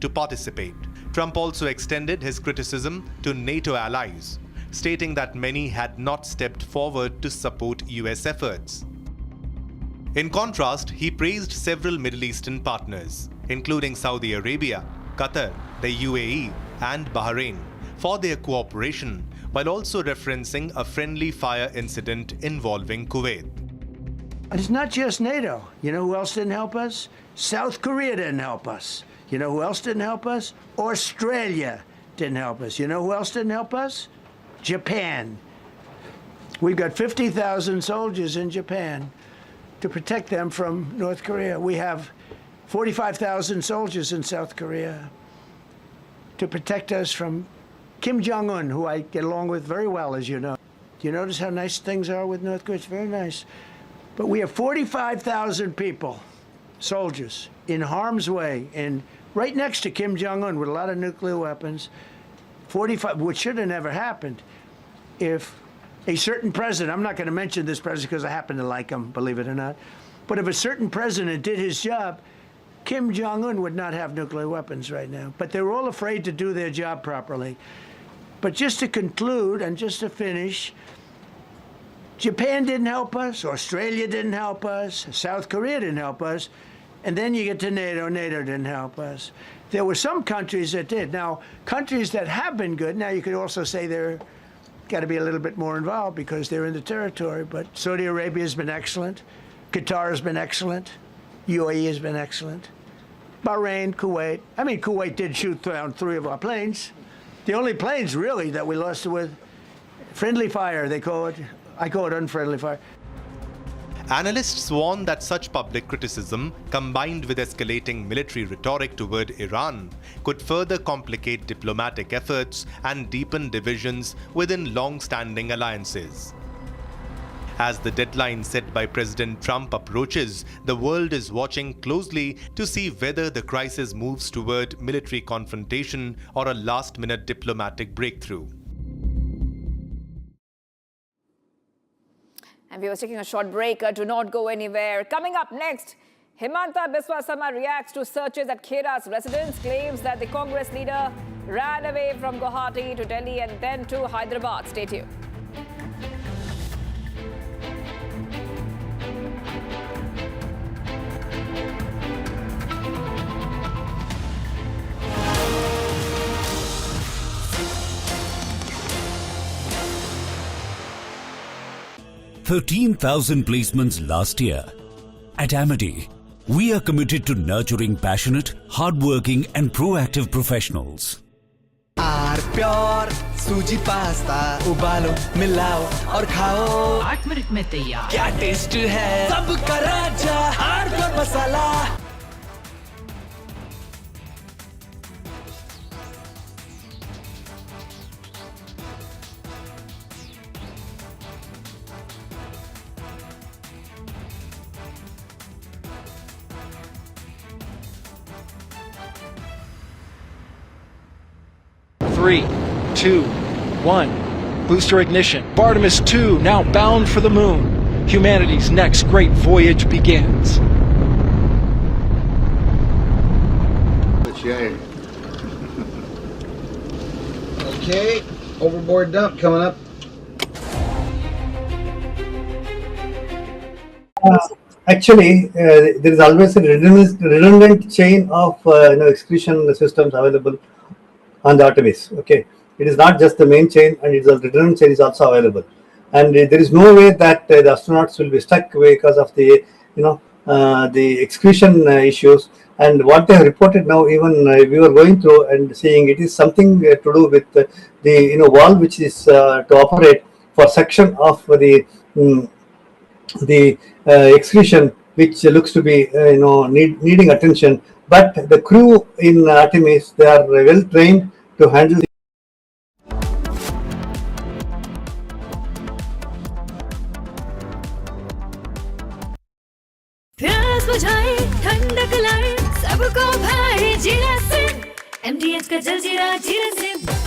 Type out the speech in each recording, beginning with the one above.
to participate. Trump also extended his criticism to NATO allies, stating that many had not stepped forward to support US efforts. In contrast, he praised several Middle Eastern partners, including Saudi Arabia, Qatar, the UAE, and Bahrain, for their cooperation, while also referencing a friendly fire incident involving Kuwait. And it's not just NATO. You know who else didn't help us? South Korea didn't help us. You know who else didn't help us? Australia didn't help us. You know who else didn't help us? Japan. We've got 50,000 soldiers in Japan to protect them from North Korea. We have 45,000 soldiers in South Korea to protect us from Kim Jong-un, who I get along with very well, as you know. Do you notice how nice things are with North Korea? It's very nice. But we have 45,000 people, soldiers, in harm's way, and right next to Kim Jong-un with a lot of nuclear weapons. 45, which should have never happened if a certain president, I'm not going to mention this president because I happen to like him, believe it or not, but if a certain president did his job, Kim Jong-un would not have nuclear weapons right now. But they were all afraid to do their job properly. But just to conclude and just to finish, Japan didn't help us, Australia didn't help us, South Korea didn't help us, and then you get to NATO, NATO didn't help us. There were some countries that did. Now, countries that have been good, now you could also say they're got to be a little bit more involved because they're in the territory, but Saudi Arabia has been excellent, Qatar has been excellent, UAE has been excellent, Bahrain, Kuwait. I mean, Kuwait did shoot down 3 of our planes. The only planes, really, that we lost with friendly fire, they call it. I call it unfriendly fire. Analysts warn that such public criticism, combined with escalating military rhetoric toward Iran, could further complicate diplomatic efforts and deepen divisions within long-standing alliances. As the deadline set by President Trump approaches, the world is watching closely to see whether the crisis moves toward military confrontation or a last-minute diplomatic breakthrough. And we were taking a short break. Do not go anywhere. Coming up next, Himanta Biswa Sarma reacts to searches at Khera's residence, claims that the Congress leader ran away from Guwahati to Delhi and then to Hyderabad. Stay tuned. $13,000 placements last year. At Amity, we are committed to nurturing passionate, hardworking and proactive professionals. Pure सूजी pasta उबालो मिलाओ और खाओ 8 minute में तैयार क्या test है सबका राजा hardcore masala Three, 2, 1. Booster ignition. Bartimus 2 now bound for the moon. Humanity's next great voyage begins. Okay, overboard dump coming up. Actually, there is always a redundant chain of excretion systems available on the Artemis. Okay, it is not just the main chain, and it's a redundant chain is also available. And there is no way that the astronauts will be stuck because of the the excretion issues. And what they have reported now, even we were going through and seeing, it is something to do with the valve which is to operate for suction of the excretion, which looks to be needing attention. But the crew in Artemis, they are well trained to handle the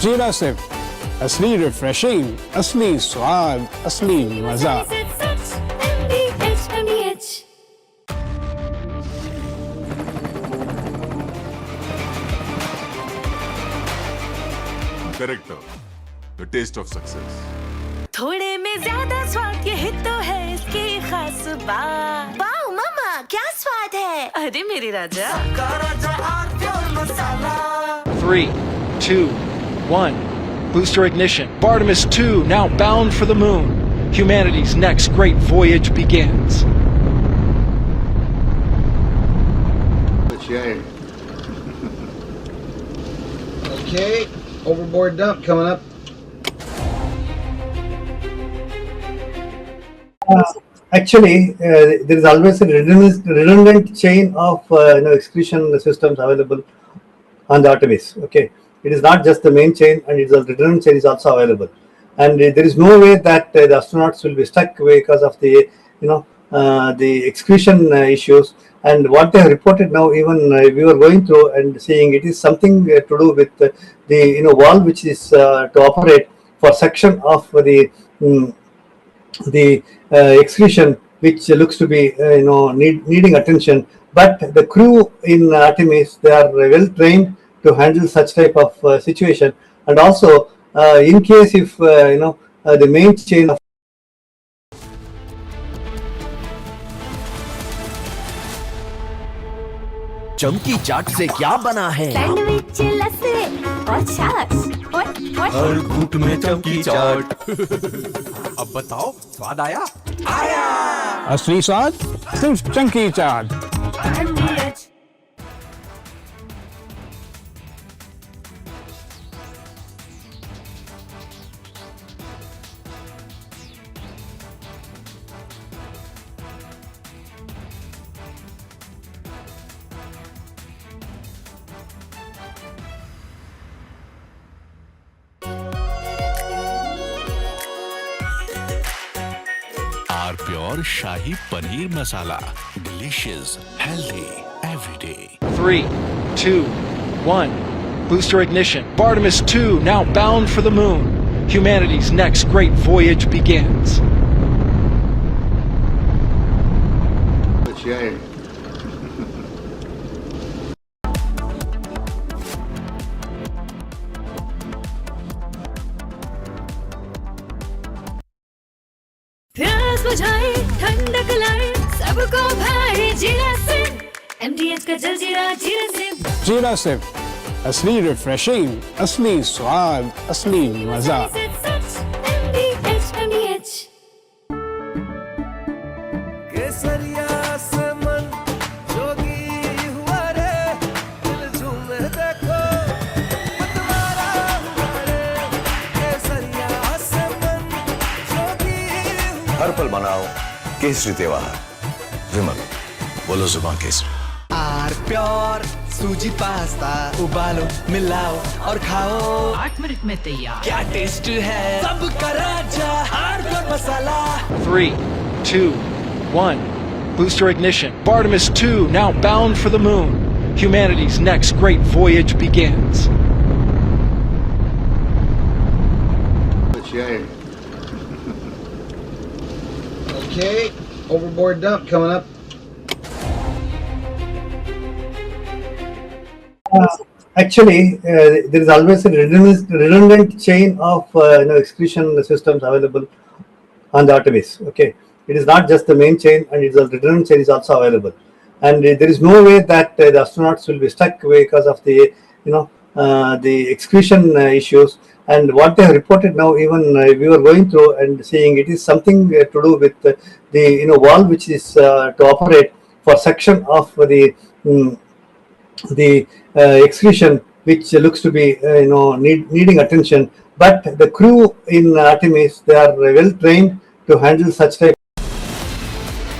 जीरा SIP असली refreshing असली स्वाद असली मजा correct. The taste of success. थोड़े में ज्यादा स्वाद ये तो है इसकी खास बात। वाओ मामा क्या स्वाद है? अरे मेरे राजा। 3, 2, 1. Booster ignition. Artemis 2 now bound for the moon. Humanity's next great voyage begins. Okay, overboard dump coming up. Actually, there is always a redundant chain of excretion systems available on the Artemis. Okay, it is not just the main chain, and it's a redundant chain is also available. And there is no way that the astronauts will be stuck because of the the excretion issues. And what they have reported now, even we were going through and seeing, it is something to do with the valve which is to operate for section of the excretion, which looks to be needing attention. But the crew in Artemis, they are well trained to handle such type of situation. And also, in case if the main chain of चमकी चाट से क्या बना है? Sandwich लस्सी और छाछ और हर घूंट में चमकी चाट। अब बताओ स्वाद आया? आया। असली स्वाद सिर्फ चंकी चाट। Pure Shahi Paneer Masala. Delicious, healthy, every day. 3, 2, 1. Booster ignition. Artemis 2 now bound for the moon. Humanity's next great voyage begins. प्यास बुझाए ठंडक लाए सबको भाई जीरा से MDH का जलजीरा जीरा से जीरा सिर्फ असली रिफ्रेशिंग, असली स्वाद, असली मजा। MDH केसरिया से मन जोगी हुआ रे दिल झूमे देखो मतवारा हुआ रे केसरिया से मन जोगी हर पल बनाओ केसरी त्योहार। विमल बोलो जुबान केसरी। आर प्योर सूजी पास्ता उबालो मिलाओ और खाओ 8 मिनट में तैयार। क्या टेस्ट है सबका राजा hardcore masala. 3, 2, 1. Booster ignition. Artemis 2 now bound for the moon. Humanity's next great voyage begins. Okay, overboard dump coming up. Actually, there is always a redundant chain of excretion systems available on the Artemis. Okay, it is not just the main chain, and it's a redundant chain is also available. And there is no way that the astronauts will be stuck because of the the excretion issues. And what they have reported now, even we were going through and seeing, it is something to do with the valve which is to operate for section of the excretion, which looks to be needing attention. But the crew in Artemis, they are well trained to handle such type.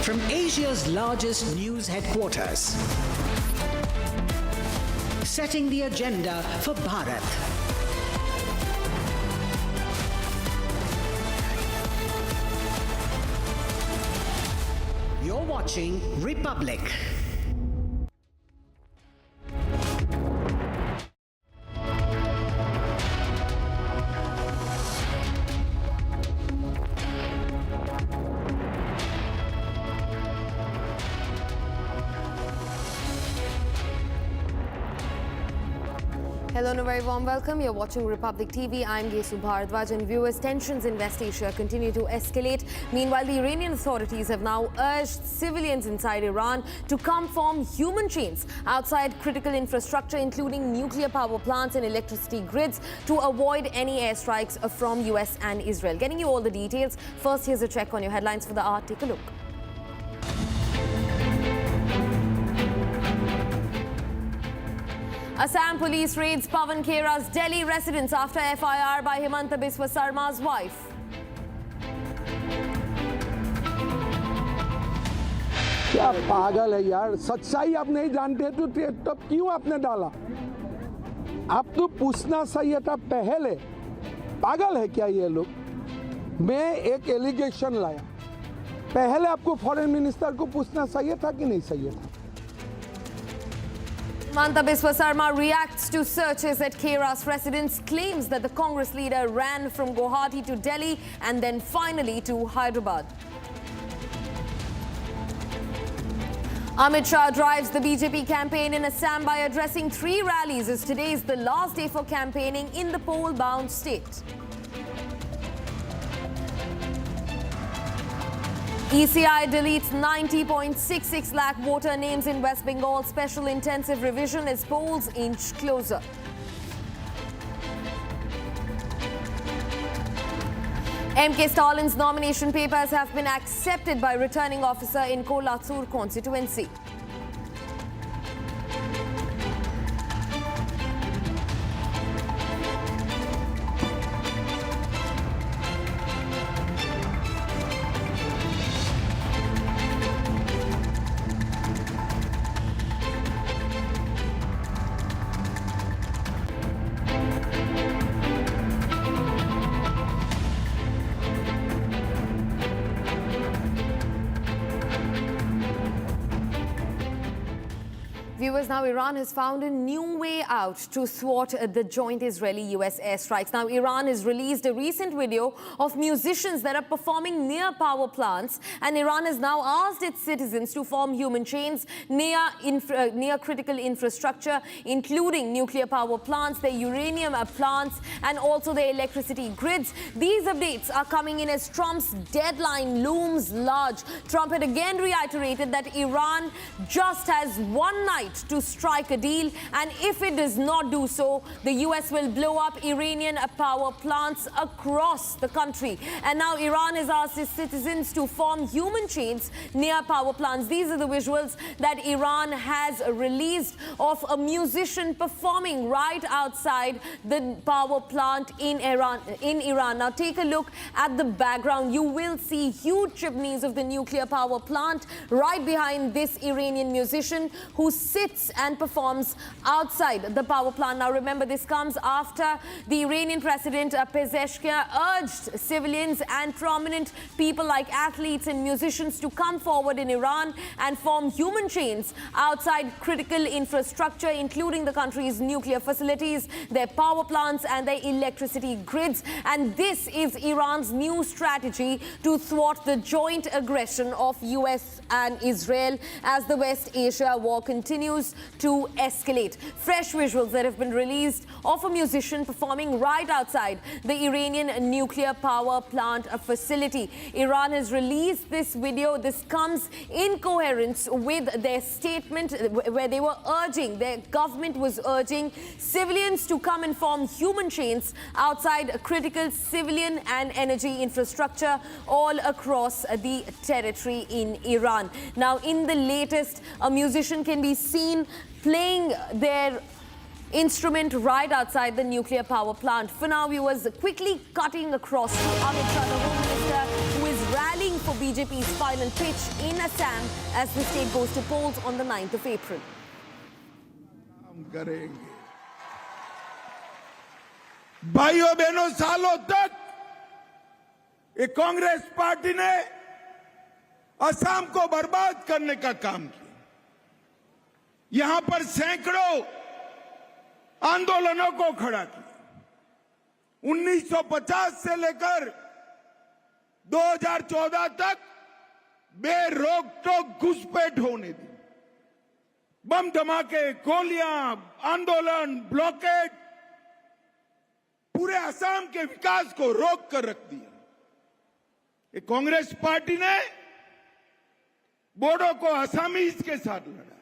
From Asia's largest news headquarters, setting the agenda for Bharat. You're watching Republic. Hello and a very warm welcome. You're watching Republic TV. I'm Gesu Bharadwaj, and viewers, tensions in West Asia continue to escalate. Meanwhile, the Iranian authorities have now urged civilians inside Iran to come form human chains outside critical infrastructure, including nuclear power plants and electricity grids, to avoid any airstrikes from US and Israel. Getting you all the details. First, here's a check on your headlines for the hour. Take a look. Assam police raids Pawan Khera's Delhi residence after FIR by Himanta Biswa Sarma's wife. क्या पागल है यार, सच्चाई आप नहीं जानते तो तब क्यों आपने डाला? आप तो पूछना चाहिए था पहले। पागल है क्या ये लोग? मैं एक एलिगेशन लाया, पहले आपको फॉरेन मिनिस्टर को पूछना चाहिए था कि नहीं चाहिए था? Himanta Biswa Sarma reacts to searches at Khera's residence, claims that the Congress leader ran from Guwahati to Delhi and then finally to Hyderabad. Amit Shah drives the BJP campaign in Assam by addressing 3 rallies, as today is the last day for campaigning in the poll-bound state. ECI deletes 90.66 lakh voter names in West Bengal. Special intensive revision as polls inch closer. MK Stalin's nomination papers have been accepted by returning officer in Kolathur constituency. Viewers, now Iran has found a new way out to thwart the joint Israeli-US airstrikes. Now, Iran has released a recent video of musicians that are performing near power plants, and Iran has now asked its citizens to form human chains near critical infrastructure, including nuclear power plants, the uranium plants, and also the electricity grids. These updates are coming in as Trump's deadline looms large. Trump had again reiterated that Iran just has one night to strike a deal, and if it does not do so, the US will blow up Iranian power plants across the country. And now Iran has asked its citizens to form human chains near power plants. These are the visuals that Iran has released of a musician performing right outside the power plant in Iran. Now take a look at the background. You will see huge chimneys of the nuclear power plant right behind this Iranian musician who sits and performs outside the power plant. Now remember, this comes after the Iranian President Pezeshkian urged civilians and prominent people like athletes and musicians to come forward in Iran and form human chains outside critical infrastructure, including the country's nuclear facilities, their power plants and their electricity grids. And this is Iran's new strategy to thwart the joint aggression of US and Israel as the West Asia war continues to escalate. Fresh visuals that have been released of a musician performing right outside the Iranian nuclear power plant facility. Iran has released this video. This comes in coherence with their statement where they were urging, their government was urging civilians to come and form human chains outside critical civilian and energy infrastructure all across the territory in Iran. Now, in the latest, a musician can be seen playing their instrument right outside the nuclear power plant. For now, viewers, quickly cutting across to Amit Shah, the Home Minister, who is rallying for BJP's final pitch in Assam as the state goes to polls on the 9th of April. भाइयों बहनों, सालों तक ये Congress party ने असम को बर्बाद करने का काम किया। यहां पर सैकड़ों आंदोलनों को खड़ा किया। 1950 से लेकर 2014 तक बेरोक टोक घुसपैठ होने दी। बम धमाके, गोलियां, आंदोलन, ब्लॉकेड, पूरे असम के विकास को रोक कर रख दिया। ये कांग्रेस पार्टी ने बोडो को असमीज के साथ लड़ा,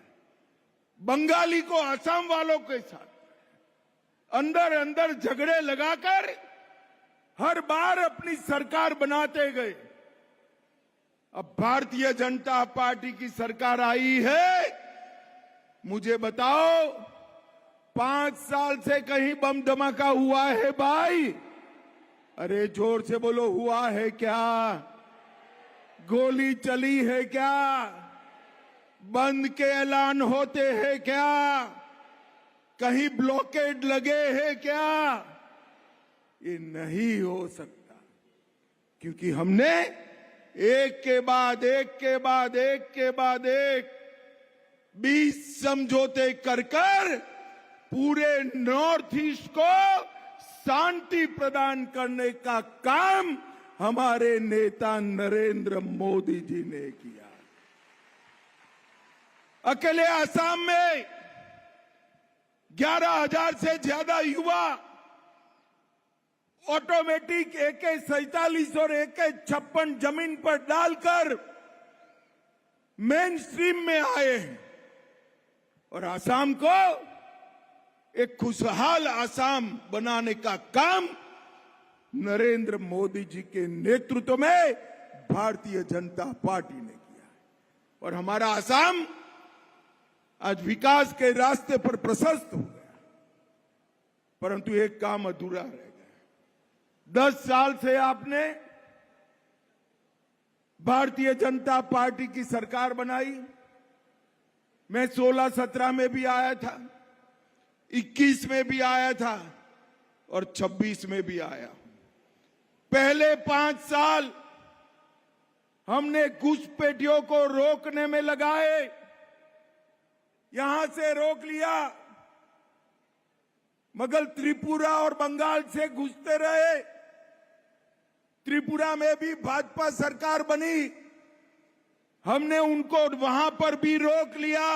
बंगाली को असम वालों के साथ, अंदर अंदर झगड़े लगाकर हर बार अपनी सरकार बनाते गए। अब भारतीय जनता पार्टी की सरकार आई है, मुझे बताओ 5 साल से कहीं बम धमाका हुआ है भाई? अरे जोर से बोलो, हुआ है क्या? गोली चली है क्या? बंद के ऐलान होते हैं क्या? कहीं ब्लॉकेड लगे हैं क्या? ये नहीं हो सकता, क्योंकि हमने एक के बाद एक के बाद एक के बाद एक 20 समझौते कर पूरे नॉर्थ ईस्ट को शांति प्रदान करने का काम हमारे नेता नरेंद्र मोदी जी ने किया। अकेले असम में 11,000 से ज्यादा युवा ऑटोमेटिक AK-47 और AK-56 जमीन पर डालकर मेन स्ट्रीम में आए हैं और असम को एक खुशहाल असम बनाने का काम नरेंद्र मोदी जी के नेतृत्व में भारतीय जनता पार्टी ने किया और हमारा असम आज विकास के रास्ते पर प्रशस्त हो गया। परंतु एक काम अधूरा रह गया। 10 साल से आपने भारतीय जनता पार्टी की सरकार बनाई। मैं 16-17 में भी आया था, 21 में भी आया था और 26 में भी आया। पहले 5 साल हमने घुसपैठियों को रोकने में लगाए, यहां से रोक लिया, मगर त्रिपुरा और बंगाल से घुसते रहे। त्रिपुरा में भी भाजपा सरकार बनी, हमने उनको वहां पर भी रोक लिया।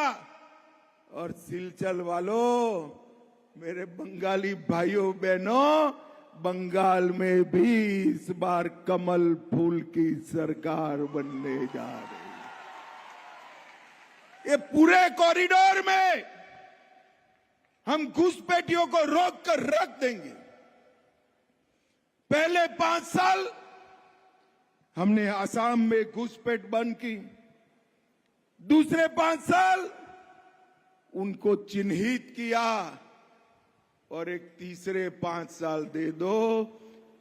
और सिलचर वालों, मेरे बंगाली भाइयों बहनों, बंगाल में भी इस बार कमल फूल की सरकार बनने जा रही है। ये पूरे कॉरिडोर में हम घुसपैठियों को रोक कर रख देंगे। पहले 5 साल हमने असम में घुसपैठ बंद की, दूसरे 5 साल उनको चिन्हित किया और एक तीसरे 5 साल दे दो,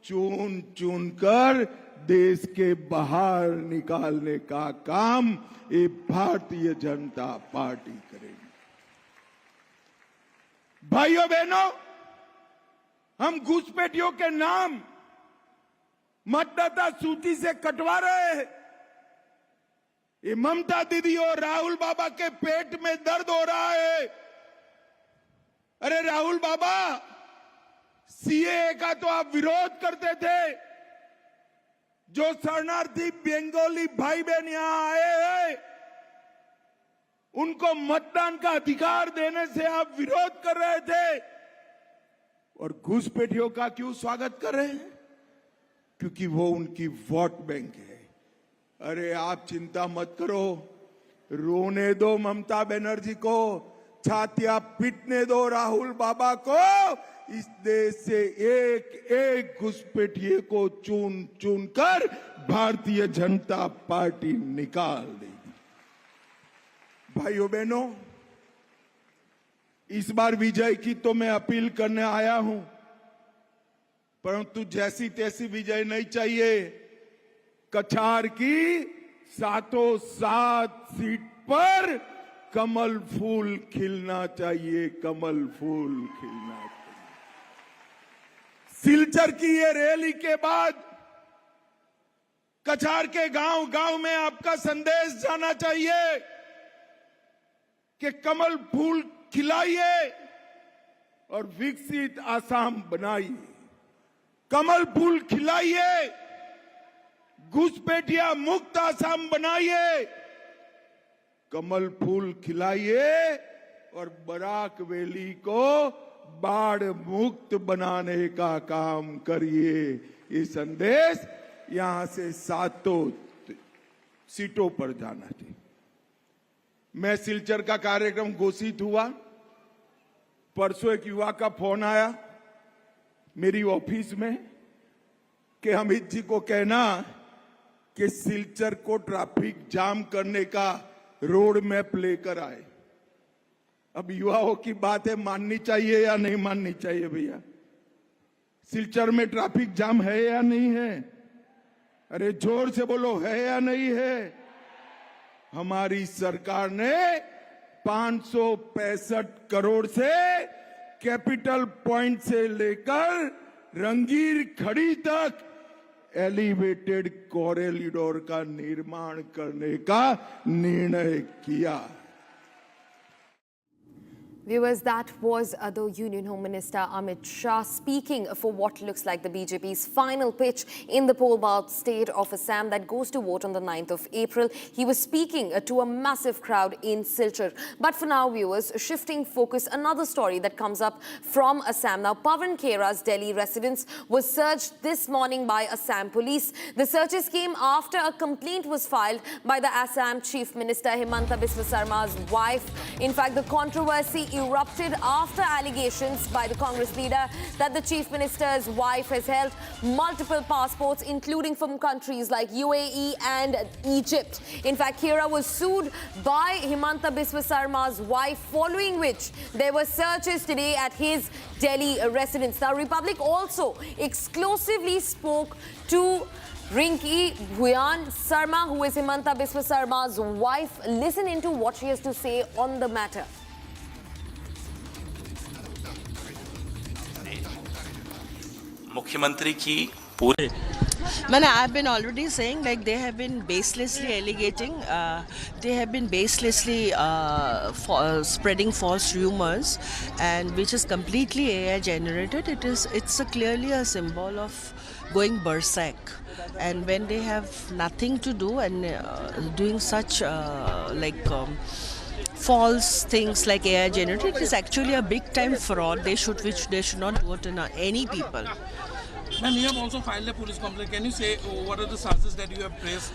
चुन चुन कर देश के बाहर निकालने का काम ये भारतीय जनता पार्टी करेगी। भाइयों बहनों, हम घुसपैठियों के नाम मतदाता सूची से कटवा रहे हैं। ये ममता दीदी और राहुल बाबा के पेट में दर्द हो रहा है। अरे राहुल बाबा, सीएए का तो आप विरोध करते थे। जो शरणार्थी बंगाली भाई बहन यहां आए हैं, उनको मतदान का अधिकार देने से आप विरोध कर रहे थे और घुसपैठियों का क्यों स्वागत कर रहे हैं? क्योंकि वो उनकी वोट बैंक है। अरे आप चिंता मत करो, रोने दो ममता बनर्जी को, छातियां पीटने दो राहुल बाबा को। इस देश से एक एक घुसपैठिए को चुन चुन कर भारतीय जनता पार्टी निकाल देगी। भाइयों बहनों, इस बार विजय की तो मैं अपील करने आया हूं, परंतु जैसी तैसी विजय नहीं चाहिए। कछार की 707 सीट पर कमल फूल खिलना चाहिए, कमल फूल खिलना चाहिए। सिलचर की ये रैली के बाद कछार के गांव गांव में आपका संदेश जाना चाहिए कि कमल फूल खिलाइए और विकसित आसाम बनाइए। कमल फूल खिलाइए, घुसपैठिया मुक्त आसाम बनाइए। कमल फूल खिलाइए और बराक वैली को बाढ़ मुक्त बनाने का काम करिए। ये संदेश यहां से 7 सीटों पर जाना चाहिए। मैं सिलचर का कार्यक्रम घोषित हुआ, परसों एक युवा का फोन आया मेरी ऑफिस में कि अमित जी को कहना कि सिलचर को ट्रैफिक जाम करने का रोड मैप लेकर आए। अब युवाओं की बात है, माननी चाहिए या नहीं माननी चाहिए भैया? सिलचर में ट्रैफिक जाम है या नहीं है? अरे जोर से बोलो, है या नहीं है? हमारी सरकार ने 565 करोड़ से कैपिटल पॉइंट से लेकर रंगीर खड़ी तक एलिवेटेड कॉरिडोर का निर्माण करने का निर्णय किया। Viewers, that was the Union Home Minister Amit Shah speaking for what looks like the BJP's final pitch in the poll-bound state of Assam that goes to vote on the 9th of April. He was speaking to a massive crowd in Silchar. But for now, viewers, shifting focus, another story that comes up from Assam. Now, Pawan Khera's Delhi residence was searched this morning by Assam police. The searches came after a complaint was filed by the Assam Chief Minister Himanta Biswa Sarma's wife. In fact, the controversy erupted after allegations by the Congress leader that the Chief Minister's wife has held multiple passports, including from countries like UAE and Egypt. In fact, Khera was sued by Himanta Biswa Sarma's wife, following which there were searches today at his Delhi residence. Now, Republic also exclusively spoke to Rinki Bhuyan Sarma, who is Himanta Biswa Sarma's wife. Listen into what she has to say on the matter. मुख्यमंत्री की पूरे I've been already saying, like, they have been baselessly allegating, they have been baselessly spreading false rumors, and which is completely AI generated. It's clearly a symbol of going berserk, and when they have nothing to do and doing such false things like AI generated, it is actually a big time fraud. Which they should not do it in any people. Ma'am, you have also filed a police complaint. Can you say what are the charges that you have pressed?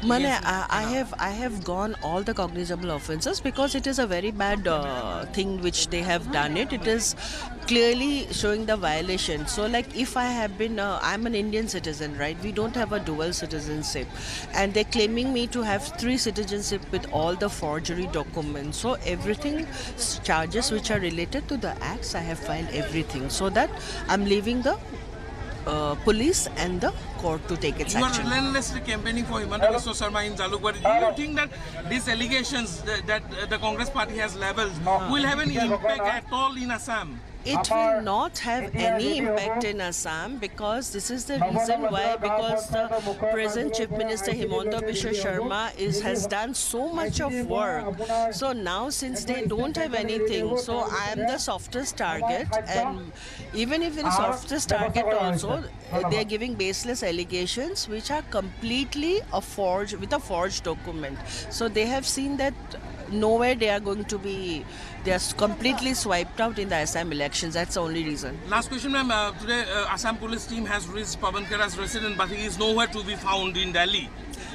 I have gone all the cognizable offences because it is a very bad thing which they have done it. It is clearly showing the violation. So, like, if I have been, I'm an Indian citizen, right? We don't have a dual citizenship, and they're claiming me to have 3 citizenship with all the forgery documents. So everything, charges which are related to the acts, I have filed everything, so that I'm leaving the police and the court to take its action. You are relentlessly campaigning for Himanta Biswa Sarma in Jalukbari. Do you think that these allegations that the Congress party has leveled will have any impact at all in Assam? It will not have any impact in Assam, because this is the reason why, because the present Chief Minister Himanta Biswa Sarma has done so much of work. So now, since they don't have anything, so I am the softest target, and even if the softest target also, they are giving baseless allegations which are completely with a forged document. So they have seen that nowhere they are going to be, they are completely swiped out in the Assam elections. That's the only reason. Last question, ma'am. Today, Assam police team has reached Pawan Khera's residence, but he is nowhere to be found in Delhi.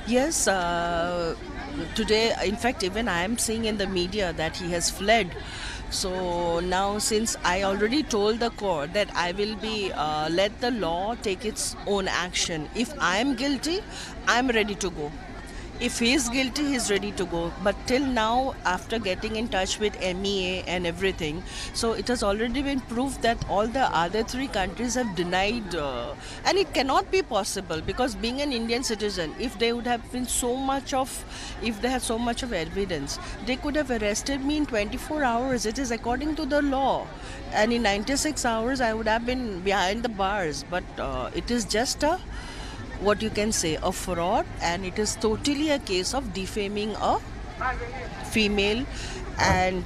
Yes, today, in fact, even I am seeing in the media that he has fled. So now, since I already told the court that I will be, let the law take its own action. If I am guilty, I am ready to go. If he is guilty, he is ready to go. But till now, after getting in touch with MEA and everything, so it has already been proved that all the other 3 countries have denied, and it cannot be possible, because being an Indian citizen, if they would have been if they had so much of evidence, they could have arrested me in 24 hours. It is according to the law. And in 96 hours, I would have been behind the bars. But it is just what you can say, a fraud, and it is totally a case of defaming a female. And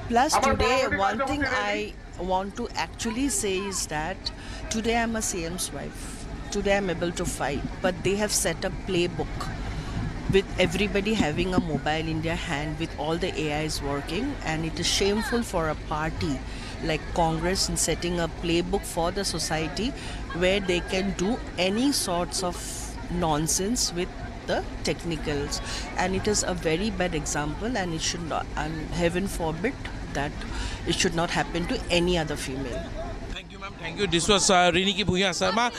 plus today, one thing I want to actually say is that today I'm a CM's wife. Today I'm able to fight, but they have set a playbook with everybody having a mobile in their hand with all the AIs working, and it is shameful for a party like Congress in setting a playbook for the society where they can do any sorts of nonsense with the technicals, and it is a very bad example, and it should not, and heaven forbid that it should not happen to any other female. Thank you. This was Riniki Bhuya Sharma,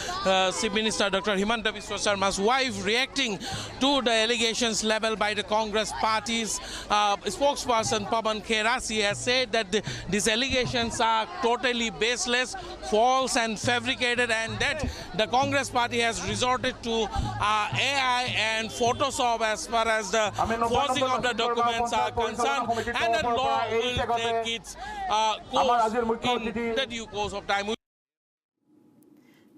Chief Minister Dr. Himanta Biswa Sharma's wife, reacting to the allegations leveled by the Congress party's spokesperson Pawan Kherasi has said that these allegations are totally baseless, false and fabricated, and that the Congress party has resorted to AI and Photoshop as far as the forging of the documents are concerned, and that law will take its course in the due course of time.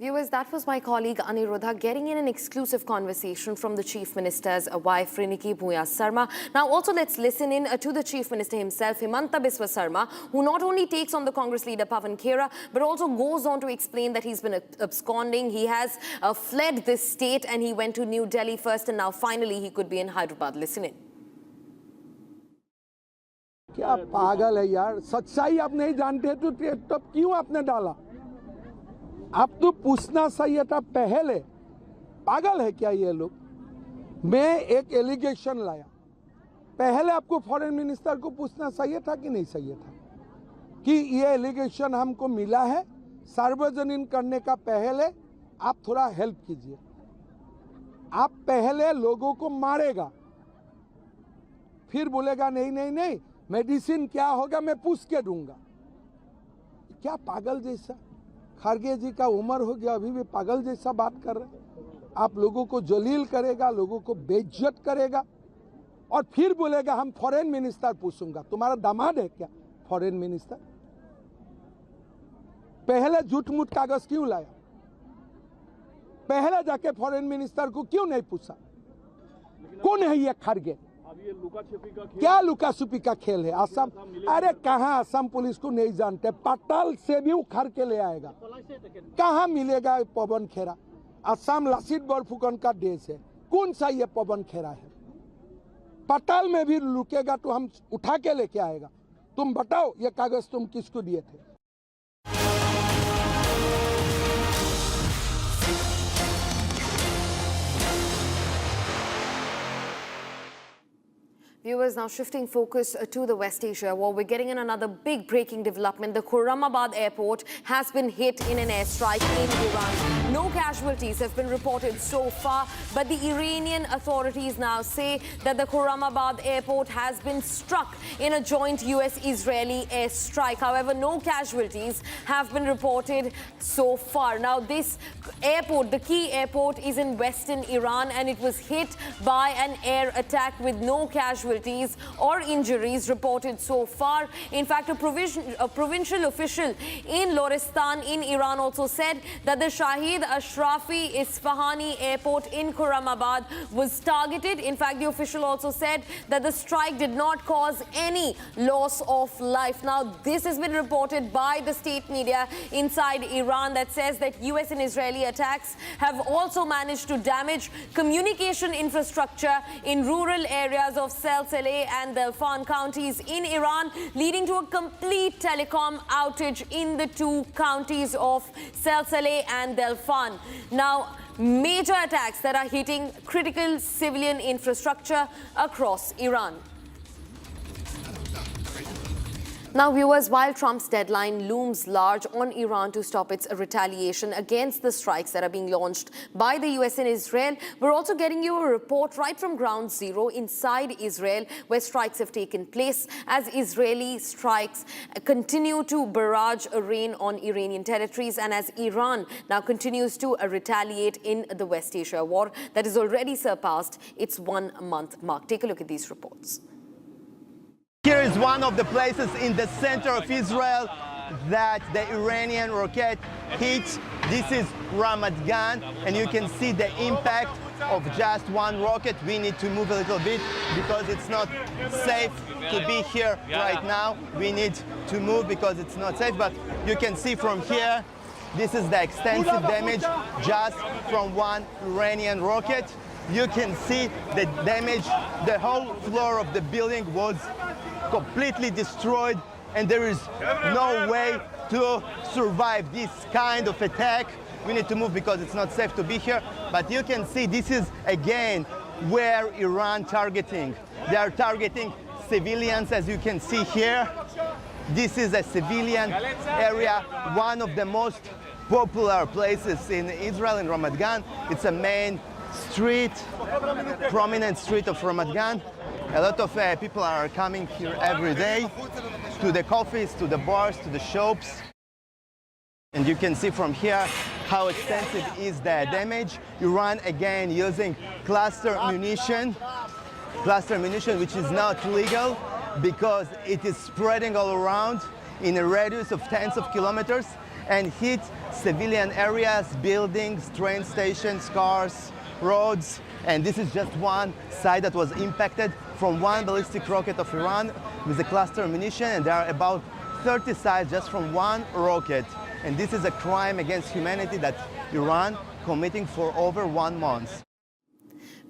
Viewers, that was my colleague Aniruddha getting in an exclusive conversation from the Chief Minister's wife, Riniki Bhuya Sharma. Now, also let's listen in to the Chief Minister himself, Himanta Biswa Sharma, who not only takes on the Congress leader Pawan Khera, but also goes on to explain that he's been absconding. He has fled this state and he went to New Delhi first, and now finally he could be in Hyderabad. Listen in. क्या पागल है यार, सच्चाई आप नहीं जानते तो तब क्यों आपने डाला? आप तो पूछना चाहिए था पहले। पागल है क्या ये लोग? मैं एक एलिगेशन लाया, पहले आपको फॉरेन मिनिस्टर को पूछना चाहिए था कि नहीं चाहिए था कि ये एलिगेशन हमको मिला है, सार्वजनिक करने का पहले आप थोड़ा हेल्प कीजिए। आप पहले लोगों को मारेगा, फिर बोलेगा नहीं नहीं नहीं मेडिसिन क्या होगा मैं पूछ के दूंगा। क्या पागल जैसा? खड़गे जी का उम्र हो गया, अभी भी पागल जैसा बात कर रहे हैं। आप लोगों को जलील करेगा, लोगों को बेइज्जत करेगा और फिर बोलेगा हम फॉरेन मिनिस्टर पूछूंगा। तुम्हारा दामाद है क्या फॉरेन मिनिस्टर? पहले झूठ मूठ कागज क्यों लाया? पहले जाके फॉरेन मिनिस्टर को क्यों नहीं पूछा? कौन है ये खड़गे? क्या लुका छुपी का खेल है? असम, अरे कहाँ असम पुलिस को नहीं जानते, पताल से भी उखाड़ के ले आएगा। कहाँ मिलेगा पवन खेरा? असम लासित बरफुकन का देश है, कौन सा ये पवन खेरा है? पताल में भी लुकेगा तो हम उठा के लेके आएगा। तुम बताओ ये कागज तुम किसको दिए थे? Viewers, now shifting focus to the West Asia war, we're getting in another big breaking development. The Khurramabad airport has been hit in an airstrike in Iran. No casualties have been reported so far, but the Iranian authorities now say that the Khurramabad airport has been struck in a joint US-Israeli airstrike. However, no casualties have been reported so far. Now, this airport, the key airport, is in western Iran, and it was hit by an air attack with no casualties or injuries reported so far. In fact, a provincial official in Lorestan in Iran also said that the Shahid Ashrafi Isfahani airport in Khurramabad was targeted. In fact, the official also said that the strike did not cause any loss of life. Now, this has been reported by the state media inside Iran that says that US and Israeli attacks have also managed to damage communication infrastructure in rural areas of Saleh and Delfan counties in Iran, leading to a complete telecom outage in the two counties of Saleh and Delfan. Now, major attacks that are hitting critical civilian infrastructure across Iran. Now, viewers, while Trump's deadline looms large on Iran to stop its retaliation against the strikes that are being launched by the US and Israel, we're also getting you a report right from ground zero inside Israel, where strikes have taken place as Israeli strikes continue to barrage rain on Iranian territories, and as Iran now continues to retaliate in the West Asia war that has already surpassed its 1 month mark. Take a look at these reports. Here is one of the places in the center of Israel that the Iranian rocket hit. This is Ramat Gan, and you can see the impact of just one rocket. We need to move a little bit because it's not safe to be here right now. We need to move because it's not safe, but you can see from here, this is the extensive damage just from one Iranian rocket. You can see the damage. The whole floor of the building was completely destroyed. and there is no way to survive this kind of attack. We need to move because it's not safe to be here. But you can see this is again where Iran targeting. They are targeting civilians, as you can see here. This is a civilian area, one of the most popular places in Israel, in Ramat Gan. It's a main street, prominent street of Ramat Gan. A lot of people are coming here every day to the coffees, to the bars, to the shops. And you can see from here how extensive is the damage. Iran again using cluster munition, which is not legal because it is spreading all around in a radius of tens of kilometers and hit civilian areas, buildings, train stations, cars, roads. And this is just one site that was impacted from one ballistic rocket of Iran with a cluster munition, and there are about 30 sites just from one rocket. And this is a crime against humanity that Iran committing for over 1 month.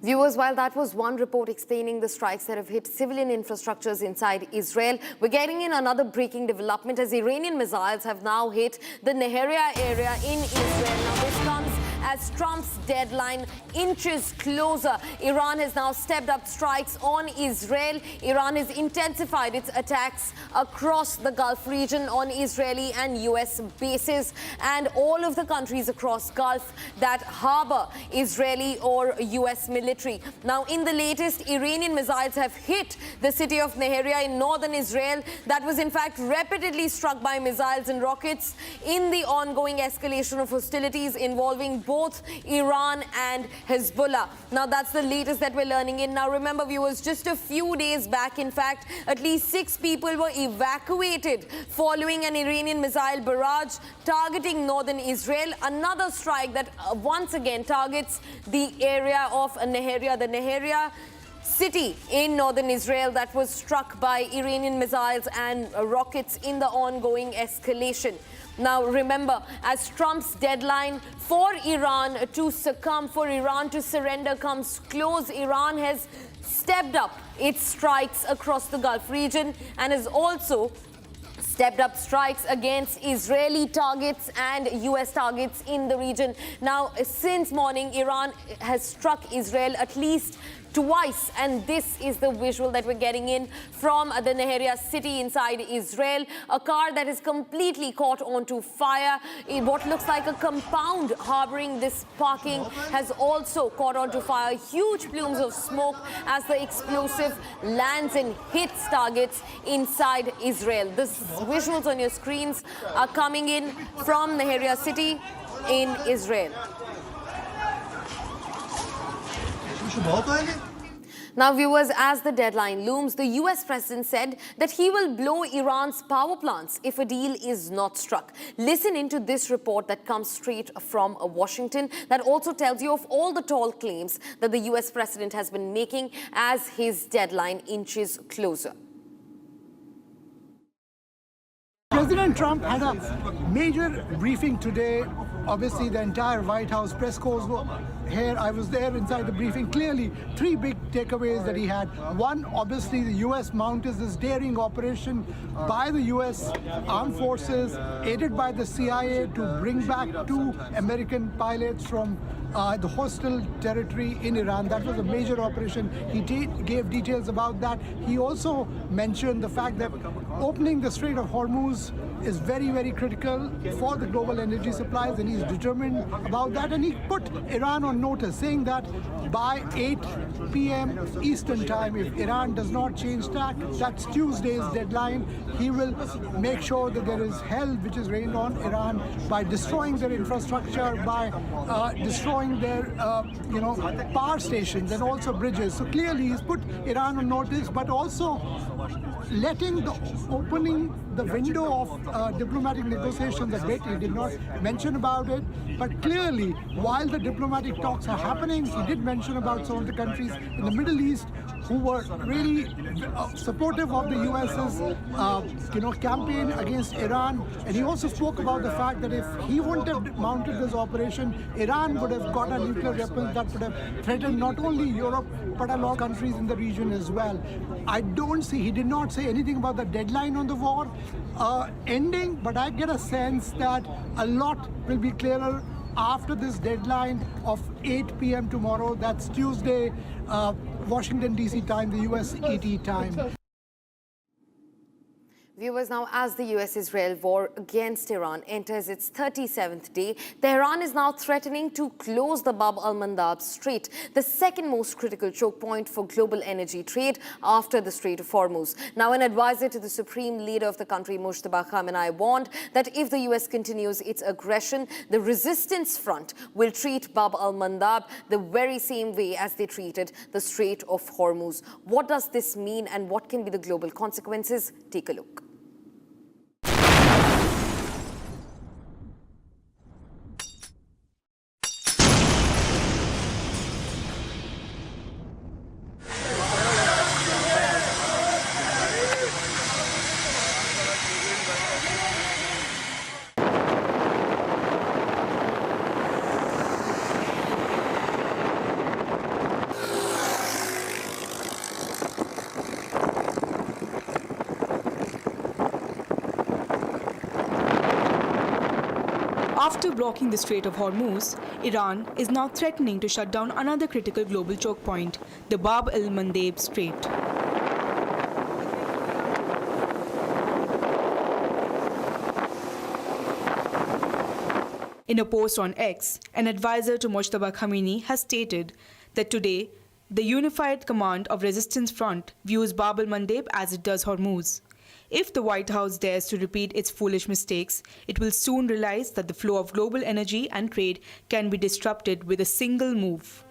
Viewers, while that was one report explaining the strikes that have hit civilian infrastructures inside Israel, we're getting in another breaking development as Iranian missiles have now hit the Naharia area in Israel. Now this comes as Trump's deadline inches closer. Iran has now stepped up strikes on Israel. Iran has intensified its attacks across the Gulf region on Israeli and US bases and all of the countries across Gulf that harbor Israeli or US military. Now, in the latest, Iranian missiles have hit the city of Naharia in northern Israel. That was in fact repeatedly struck by missiles and rockets in the ongoing escalation of hostilities involving both Iran and Hezbollah. Now, that's the latest that we're learning in. Now, remember, viewers, just a few days back, in fact, at least 6 people were evacuated following an Iranian missile barrage targeting northern Israel. Another strike that once again targets the area of Naharia, the Naharia city in northern Israel that was struck by Iranian missiles and rockets in the ongoing escalation. Now, remember, as Trump's deadline for Iran to succumb, for Iran to surrender comes close, Iran has stepped up its strikes across the Gulf region and has also stepped up strikes against Israeli targets and US targets in the region. Now, since morning, Iran has struck Israel at least twice, and this is the visual that we're getting in from the Naharia city inside Israel. A car that is completely caught onto fire. In what looks like a compound harboring this parking has also caught onto fire. Huge plumes of smoke as the explosive lands and hits targets inside Israel. The visuals on your screens are coming in from Naharia city in Israel. Now, viewers, as the deadline looms, the US president said that he will blow Iran's power plants if a deal is not struck. Listen into this report that comes straight from Washington that also tells you of all the tall claims that the US president has been making as his deadline inches closer. President Trump had a major briefing today. Obviously, the entire White House press corps were here. I was there inside the briefing. Clearly, 3 big takeaways that he had. One, obviously, the U.S. mounted this daring operation by the U.S. armed forces, aided by the CIA, to bring back 2 American pilots from the hostile territory in Iran. That was a major operation. He gave details about that. He also mentioned the fact that opening the Strait of Hormuz is very, very critical for the global energy supplies, and he's determined about that. And he put Iran on notice, saying that by 8 p.m. Eastern time, if Iran does not change tack, that's Tuesday's deadline, he will make sure that there is hell which is rained on Iran by destroying their infrastructure, by destroying their power stations and also bridges. So clearly he's put Iran on notice, but also opening the window of diplomatic negotiations a bit. He did not mention about it, but clearly while the diplomatic talks are happening, he did mention about some of the countries in the Middle East who were really supportive of the US's, campaign against Iran. And he also spoke about the fact that if he wouldn't have mounted this operation, Iran would have got a nuclear weapon that would have threatened not only Europe, but a lot of countries in the region as well. He did not say anything about the deadline on the war ending, but I get a sense that a lot will be clearer after this deadline of 8 p.m. tomorrow. That's Tuesday, Washington, D.C. time, the US ET time. Viewers, now as the US-Israel war against Iran enters its 37th day, Tehran is now threatening to close the Bab al-Mandab Strait, the second most critical choke point for global energy trade after the Strait of Hormuz. Now, an advisor to the supreme leader of the country, Mujtaba Khamenei, warned that if the US continues its aggression, the resistance front will treat Bab al-Mandab the very same way as they treated the Strait of Hormuz. What does this mean and what can be the global consequences? Take a look. After blocking the Strait of Hormuz, Iran is now threatening to shut down another critical global choke point, the Bab el-Mandeb Strait. In a post on X, an advisor to Mujtaba Khamenei has stated that today, the Unified Command of Resistance Front views Bab el-Mandeb as it does Hormuz. If the White House dares to repeat its foolish mistakes, it will soon realize that the flow of global energy and trade can be disrupted with a single move.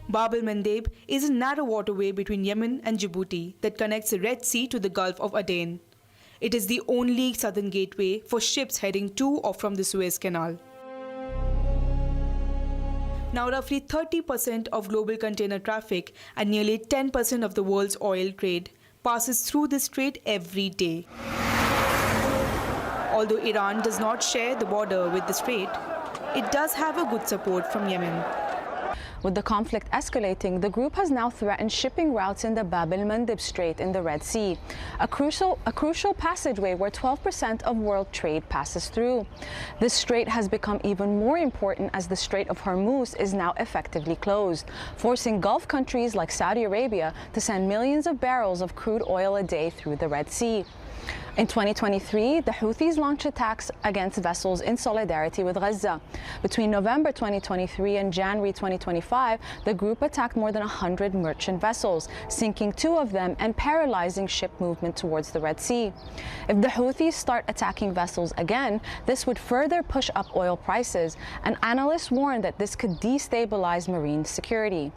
Bab el-Mandeb is a narrow waterway between Yemen and Djibouti that connects the Red Sea to the Gulf of Aden. It is the only southern gateway for ships heading to or from the Suez Canal. Now, roughly 30% of global container traffic and nearly 10% of the world's oil trade passes through this strait every day. Although Iran does not share the border with the strait, it does have a good support from Yemen. With the conflict escalating, the group has now threatened shipping routes in the Bab el-Mandeb Strait in the Red Sea, a crucial passageway where 12% of world trade passes through. This strait has become even more important as the Strait of Hormuz is now effectively closed, forcing Gulf countries like Saudi Arabia to send millions of barrels of crude oil a day through the Red Sea. In 2023, the Houthis launched attacks against vessels in solidarity with Gaza. Between November 2023 and January 2025, the group attacked more than 100 merchant vessels, sinking 2 of them and paralyzing ship movement towards the Red Sea. If the Houthis start attacking vessels again, this would further push up oil prices, and analysts warn that this could destabilize marine security.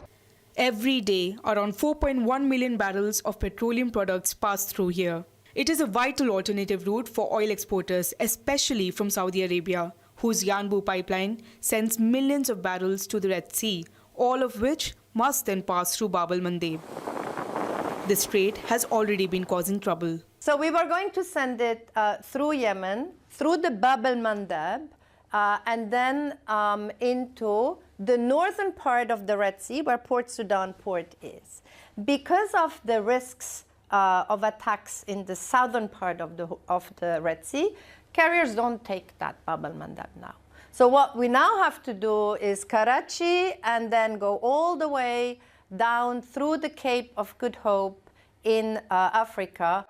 Every day, around 4.1 million barrels of petroleum products pass through here. It is a vital alternative route for oil exporters, especially from Saudi Arabia, whose Yanbu pipeline sends millions of barrels to the Red Sea, all of which must then pass through Bab el-Mandeb. The strait has already been causing trouble. So we were going to send it through Yemen, through the Bab el-Mandeb, and then into the northern part of the Red Sea, where Port Sudan port is. Because of the risks of attacks in the southern part of the Red Sea, carriers don't take that Bab el-Mandeb now. So what we now have to do is Karachi and then go all the way down through the Cape of Good Hope in Africa.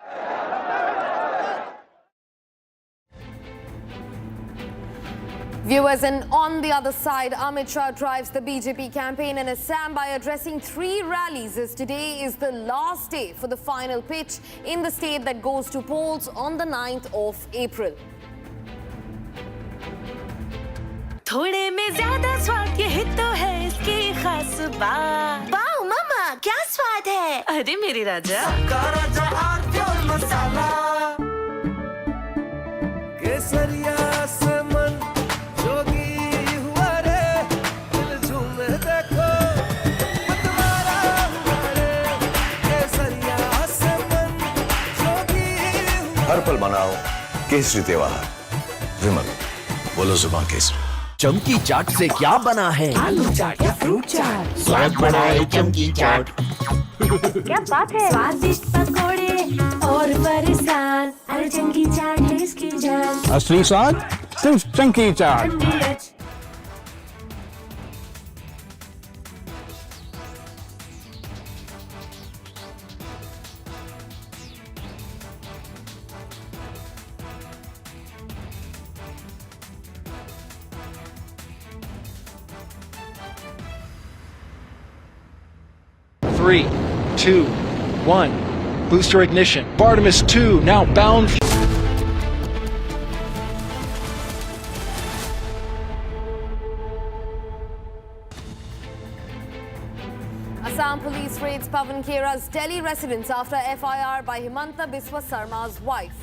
Viewers, and on the other side, Amit Shah drives the BJP campaign in Assam by addressing 3 rallies, as today is the last day for the final pitch in the state that goes to polls on the 9th of April. थोड़े में ज़्यादा स्वाद ये ही तो है इसकी खास बात। वाओ मामा, क्या स्वाद है? अरे मेरे राजा। सबका राजा और प्योर मसाला। केसरिया से मन जोगी हुआ रे दिल झूमे देखो मतवारा हुआ रे केसरिया से मन जोगी हर पल मनाओ केसरी त्योहार विमल बोलो जुबान केसरी चमकी चाट से क्या बना है आलू चाट या फ्रूट चाट स्वाद बनाए चमकी चाट क्या बात है स्वादिष्ट पकोड़े और फरसान अरे चंकी चाट है इसकी जान असली स्वाद सिर्फ चंकी चाट। Three, 2, 1. Booster ignition. Artemis 2 now bound. Assam police raids Pavan Khera's Delhi residence after FIR by Himanta Biswa Sarma's wife.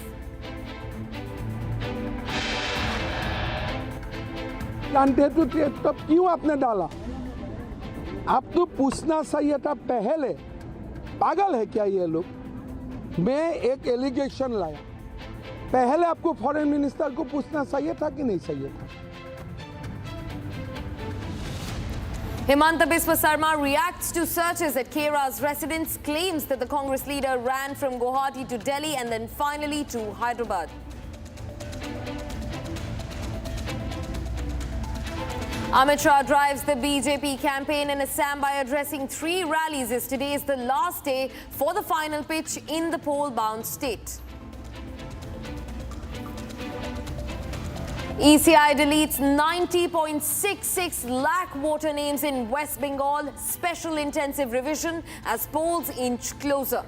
जानते तो थे तब क्यों आपने डाला? आप तो पूछना चाहिए था पहले। पागल है क्या ये लोग? मैं एक एलिगेशन लाया, पहले आपको फॉरेन मिनिस्टर को पूछना चाहिए था कि नहीं चाहिए था? Himanta Biswa Sarma reacts to searches at Khera's residence, claims that the Congress leader ran from Guwahati to Delhi and then finally to Hyderabad. Amit Shah drives the BJP campaign in Assam by addressing 3 rallies as today is the last day for the final pitch in the poll-bound state. ECI deletes 90.66 lakh voter names in West Bengal. Special intensive revision as polls inch closer.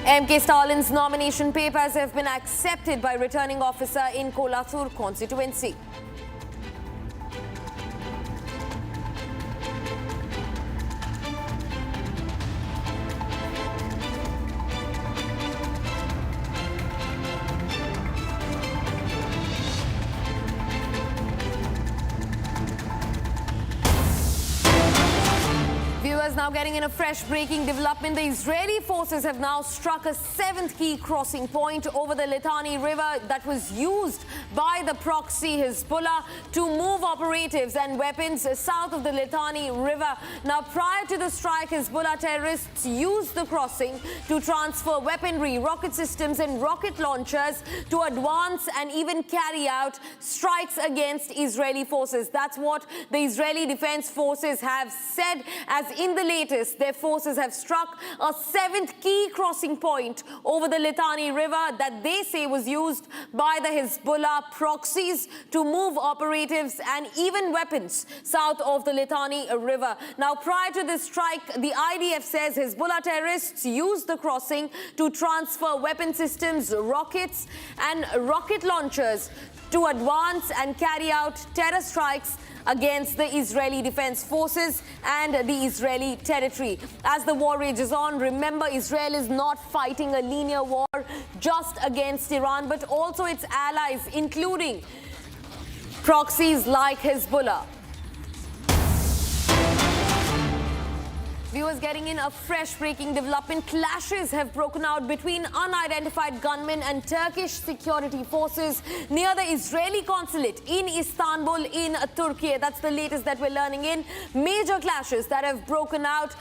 MK Stalin's nomination papers have been accepted by returning officer in Kolathur constituency. Now getting in a fresh breaking development, the Israeli forces have now struck a 7th key crossing point over the Litani River that was used by the proxy Hezbollah to move operatives and weapons south of the Litani River. Now, prior to the strike, Hezbollah terrorists used the crossing to transfer weaponry, rocket systems and rocket launchers to advance and even carry out strikes against Israeli forces. That's what the Israeli Defense Forces have said, as in the latest, their forces have struck a 7th key crossing point over the Litani River that they say was used by the Hezbollah proxies to move operatives and even weapons south of the Litani River. Now, prior to this strike, the IDF says Hezbollah terrorists used the crossing to transfer weapon systems, rockets and rocket launchers to advance and carry out terror strikes against the Israeli Defense Forces and the Israeli territory. As the war rages on, remember, Israel is not fighting a linear war just against Iran, but also its allies, including proxies like Hezbollah. Viewers, getting in a fresh breaking development. Clashes have broken out between unidentified gunmen and Turkish security forces near the Israeli consulate in Istanbul in Turkey. That's the latest that we're learning in. Major clashes that have broken out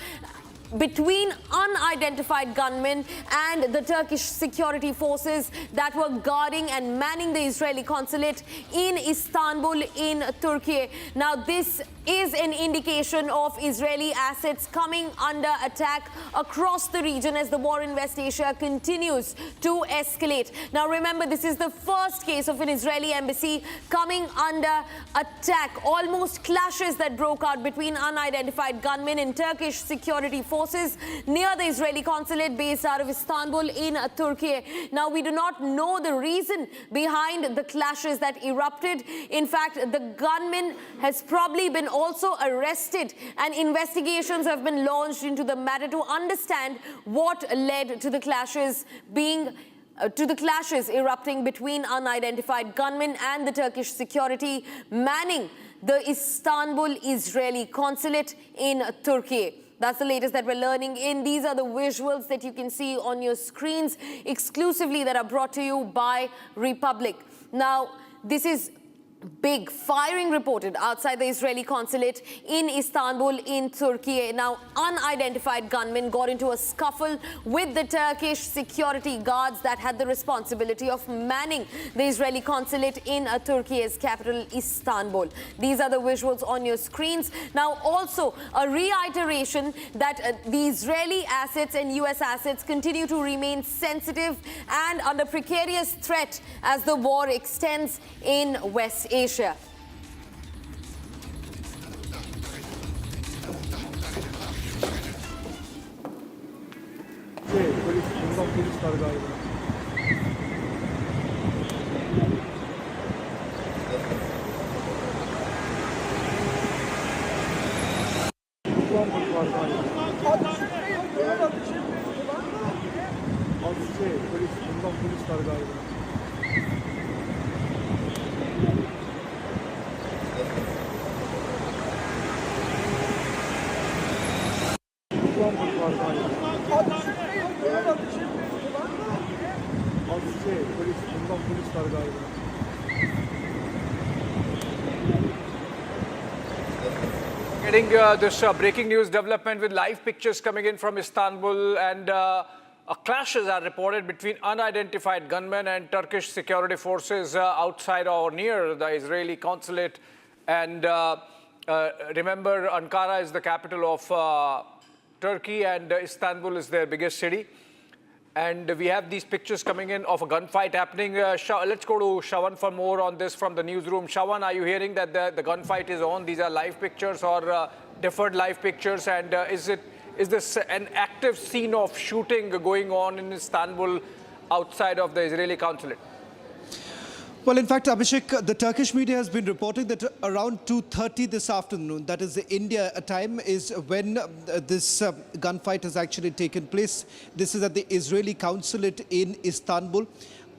between unidentified gunmen and the Turkish security forces that were guarding and manning the Israeli consulate in Istanbul in Turkey. Now, this is an indication of Israeli assets coming under attack across the region as the war in West Asia continues to escalate. Now, remember, this is the first case of an Israeli embassy coming under attack. Almost clashes that broke out between unidentified gunmen and Turkish security forces near the Israeli consulate based out of Istanbul in Turkey. Now, we do not know the reason behind the clashes that erupted. In fact, the gunman has probably been also arrested, and investigations have been launched into the matter to understand what led to the clashes erupting between unidentified gunmen and the Turkish security manning the Istanbul Israeli consulate in Turkey. That's the latest that we're learning in. These are the visuals that you can see on your screens exclusively that are brought to you by Republic. Now, this is big firing reported outside the Israeli consulate in Istanbul in Turkey. Now, unidentified gunmen got into a scuffle with the Turkish security guards that had the responsibility of manning the Israeli consulate in Turkey's capital, Istanbul. These are the visuals on your screens. Now, also a reiteration that the Israeli assets and US assets continue to remain sensitive and under precarious threat as the war extends in West Asia. Getting this breaking news development with live pictures coming in from Istanbul, and clashes are reported between unidentified gunmen and Turkish security forces outside or near the Israeli consulate. And remember, Ankara is the capital of Turkey and Istanbul is their biggest city. And we have these pictures coming in of a gunfight happening. Let's go to Shawan for more on this from the newsroom. Shawan, are you hearing that the gunfight is on? These are live pictures or deferred live pictures? And is this an active scene of shooting going on in Istanbul outside of the Israeli consulate? Well, in fact, Abhishek, the Turkish media has been reporting that around 2:30 this afternoon, that is the India time, is when this gunfight has actually taken place. This is at the Israeli consulate in Istanbul.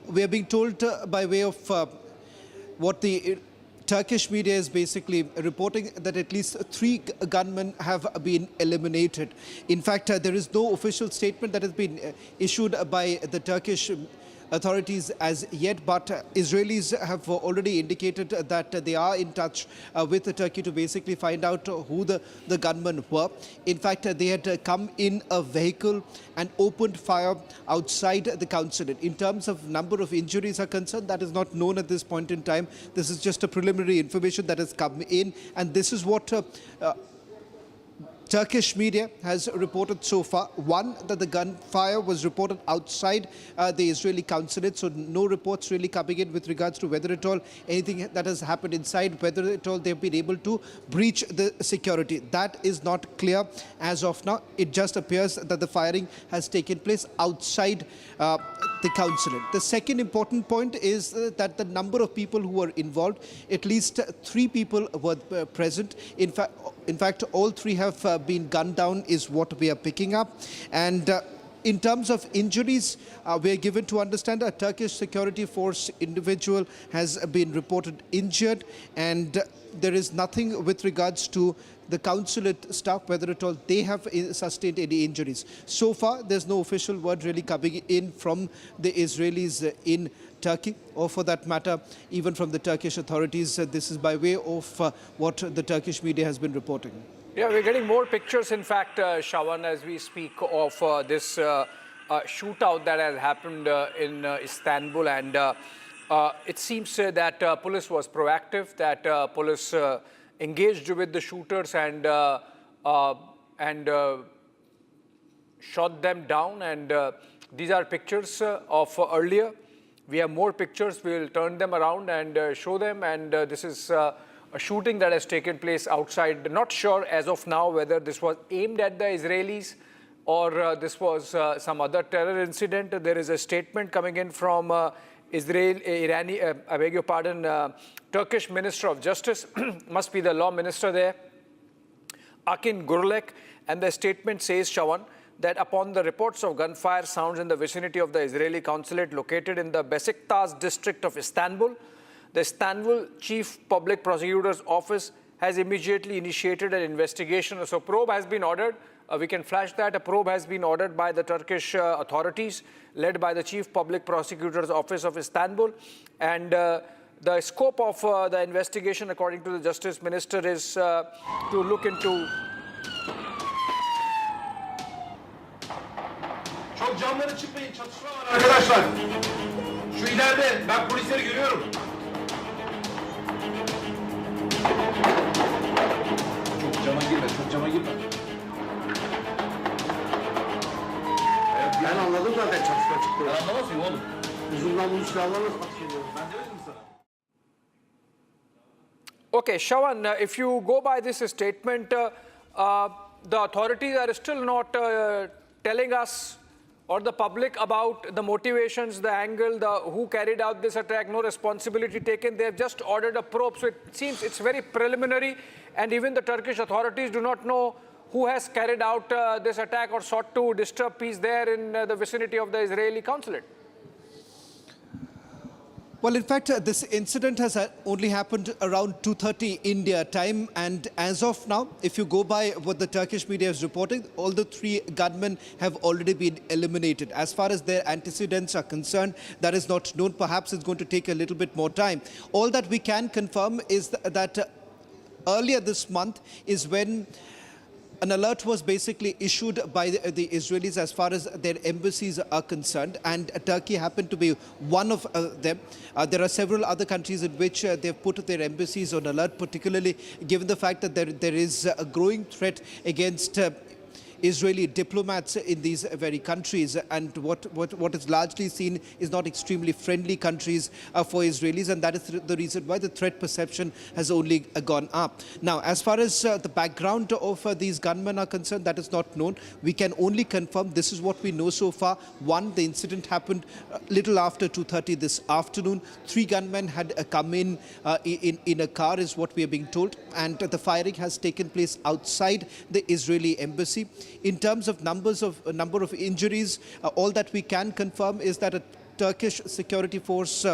We are being told by way of what the Turkish media is basically reporting that at least 3 gunmen have been eliminated. In fact, there is no official statement that has been issued by the Turkish authorities as yet, but Israelis have already indicated that they are in touch with Turkey to basically find out who the gunmen were. In fact, they had come in a vehicle and opened fire outside the consulate. In terms of number of injuries are concerned, that is not known at this point in time. This is just a preliminary information that has come in, and this is what Turkish media has reported so far. One, that the gunfire was reported outside the Israeli consulate, so no reports really coming in with regards to whether at all anything that has happened inside, whether at all they've been able to breach the security. That is not clear as of now. It just appears that the firing has taken place outside the consulate. The second important point is that the number of people who were involved, at least 3 people were present. In fact, all 3 have been gunned down is what we are picking up. And in terms of injuries, we are given to understand a Turkish security force individual has been reported injured, and there is nothing with regards to the consulate staff, whether at all they have sustained any injuries. So far, there's no official word really coming in from the Israelis in Turkey, or for that matter, even from the Turkish authorities. This is by way of what the Turkish media has been reporting. Yeah, we're getting more pictures, in fact, Shawan, as we speak of this shootout that has happened in Istanbul. And it seems that police was proactive, that police engaged with the shooters and shot them down. And these are pictures of earlier. We have more pictures. We will turn them around and show them. And this is a shooting that has taken place outside. Not sure as of now whether this was aimed at the Israelis or this was some other terror incident. There is a statement coming in from Turkish Minister of Justice, must be the law minister there. Akin Gurlek, and the statement says, Shawan, that upon the reports of gunfire sounds in the vicinity of the Israeli consulate located in the Besiktas district of Istanbul, the Istanbul Chief Public Prosecutor's Office has immediately initiated an investigation. So probe has been ordered. We can flash that. A probe has been ordered by the Turkish authorities, led by the Chief Public Prosecutor's Office of Istanbul. And the scope of the investigation, according to the Justice Minister, is to look into... Çok camları çıkmayın, çatışma var arkadaşlar. Şu ileride, ben polisleri görüyorum. Çok cama girme, çok cama girme. Ben anladım zaten çatışma çıktı. Ben anlamaz mıyım oğlum? Uzun namlulu silahlarla atış ediyoruz. Ben demedim mi sana? Okay, Shawan, if you go by this statement, the authorities are still not telling us or the public about the motivations, the angle, who carried out this attack, no responsibility taken. They have just ordered a probe. So it seems it's very preliminary, and even the Turkish authorities do not know who has carried out this attack or sought to disturb peace there in the vicinity of the Israeli consulate. Well, in fact, this incident has only happened around 2:30 India time. And as of now, if you go by what the Turkish media is reporting, all the three gunmen have already been eliminated. As far as their antecedents are concerned, that is not known. Perhaps it's going to take a little bit more time. All that we can confirm is that earlier this month is when an alert was basically issued by the Israelis as far as their embassies are concerned, and Turkey happened to be one of them. There are several other countries in which they've put their embassies on alert, particularly given the fact that there is a growing threat against Israeli diplomats in these very countries, and what is largely seen is not extremely friendly countries for Israelis, and that is the reason why the threat perception has only gone up. Now, as far as the background of these gunmen are concerned, that is not known. We can only confirm this is what we know so far. One, the incident happened little after 2:30 this afternoon. Three gunmen had come in a car, is what we are being told, and the firing has taken place outside the Israeli embassy. In terms of number of injuries, all that we can confirm is that a Turkish security force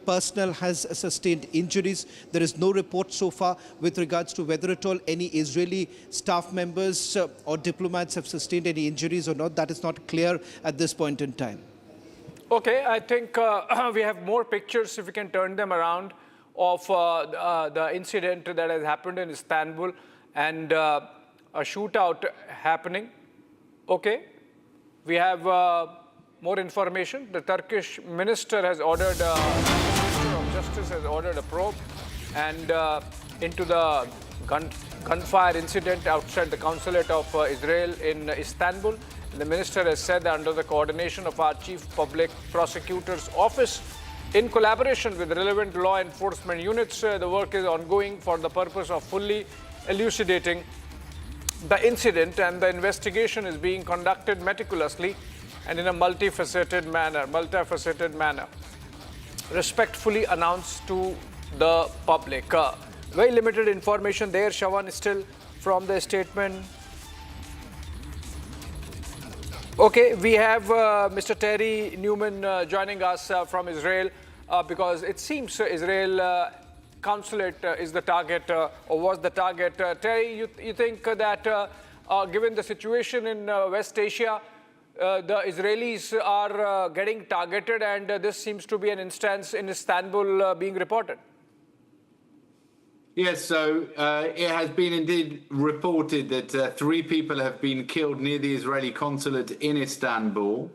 personnel has sustained injuries. There is no report so far with regards to whether at all any Israeli staff members or diplomats have sustained any injuries or not. That is not clear at this point in time. Okay, I think we have more pictures, if we can turn them around, of the incident that has happened in Istanbul, and a shootout happening. Okay, we have more information. The Turkish minister has ordered, Minister of Justice has ordered a probe and into the gunfire incident outside the consulate of Israel in Istanbul. And the minister has said that under the coordination of our Chief Public Prosecutor's Office, in collaboration with relevant law enforcement units, the work is ongoing for the purpose of fully elucidating the incident, and the investigation is being conducted meticulously and in a multifaceted manner, respectfully announced to the public. Very limited information there, Shawan, still from the statement. Okay, we have Mr. Terry Newman joining us from Israel because it seems Israel consulate is the target or was the target. Terry, you think that given the situation in West Asia, the Israelis are getting targeted, and this seems to be an instance in Istanbul being reported? Yes, so it has been indeed reported that 3 people have been killed near the Israeli consulate in Istanbul.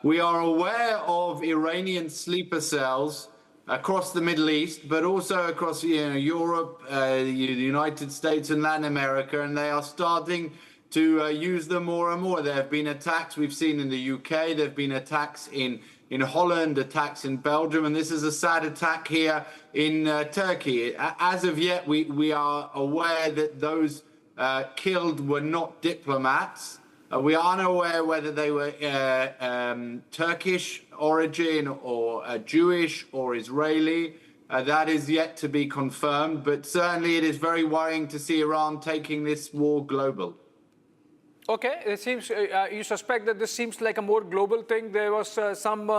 We are aware of Iranian sleeper cells across the Middle East, but also across Europe, the United States and Latin America, and they are starting to use them more and more. There have been attacks we've seen in the UK, there have been attacks in Holland, attacks in Belgium, and this is a sad attack here in Turkey. As of yet, we are aware that those killed were not diplomats. We are unaware whether they were Turkish origin or Jewish or Israeli. That is yet to be confirmed, but certainly it is very worrying to see Iran taking this war global. Okay, it seems you suspect that this seems like a more global thing. There was some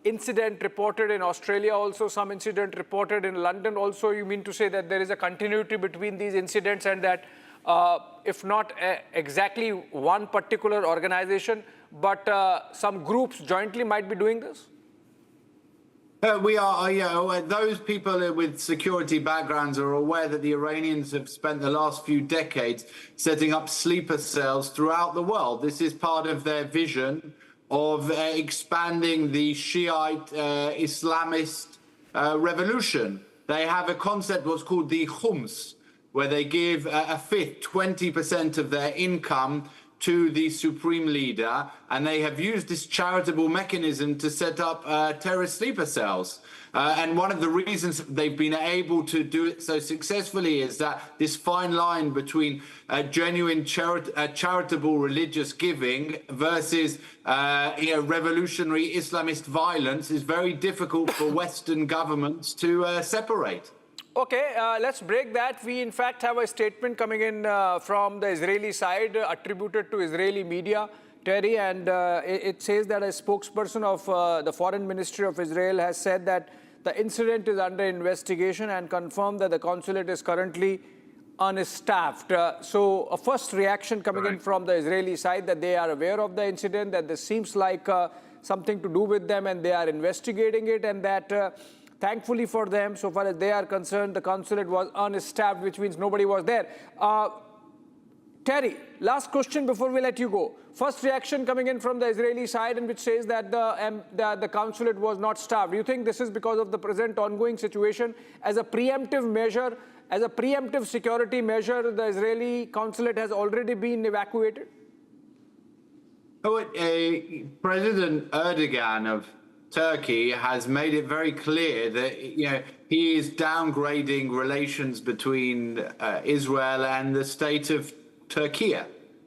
incident reported in Australia also, some incident reported in London also. You mean to say that there is a continuity between these incidents and that if not exactly one particular organization, but some groups jointly might be doing this? We are, those people with security backgrounds are aware that the Iranians have spent the last few decades setting up sleeper cells throughout the world. This is part of their vision of expanding the Shiite Islamist revolution. They have a concept what's called the khums, where they give a fifth, 20% of their income to the supreme leader, and they have used this charitable mechanism to set up terrorist sleeper cells. And one of the reasons they've been able to do it so successfully is that this fine line between genuine charitable religious giving versus revolutionary Islamist violence is very difficult for Western governments to separate. Okay, let's break that. We, in fact, have a statement coming in from the Israeli side attributed to Israeli media, Terry, and it says that a spokesperson of the Foreign Ministry of Israel has said that the incident is under investigation and confirmed that the consulate is currently unstaffed. So a first reaction coming in from the Israeli side that they are aware of the incident, that this seems like something to do with them and they are investigating it, and that thankfully for them, so far as they are concerned, the consulate was unstaffed, which means nobody was there. Terry, last question before we let you go. First reaction coming in from the Israeli side, in which says that the consulate was not staffed. Do you think this is because of the present ongoing situation? As a preemptive measure, as a preemptive security measure, the Israeli consulate has already been evacuated? President Erdogan of Turkey has made it very clear that he is downgrading relations between Israel and the state of Turkey.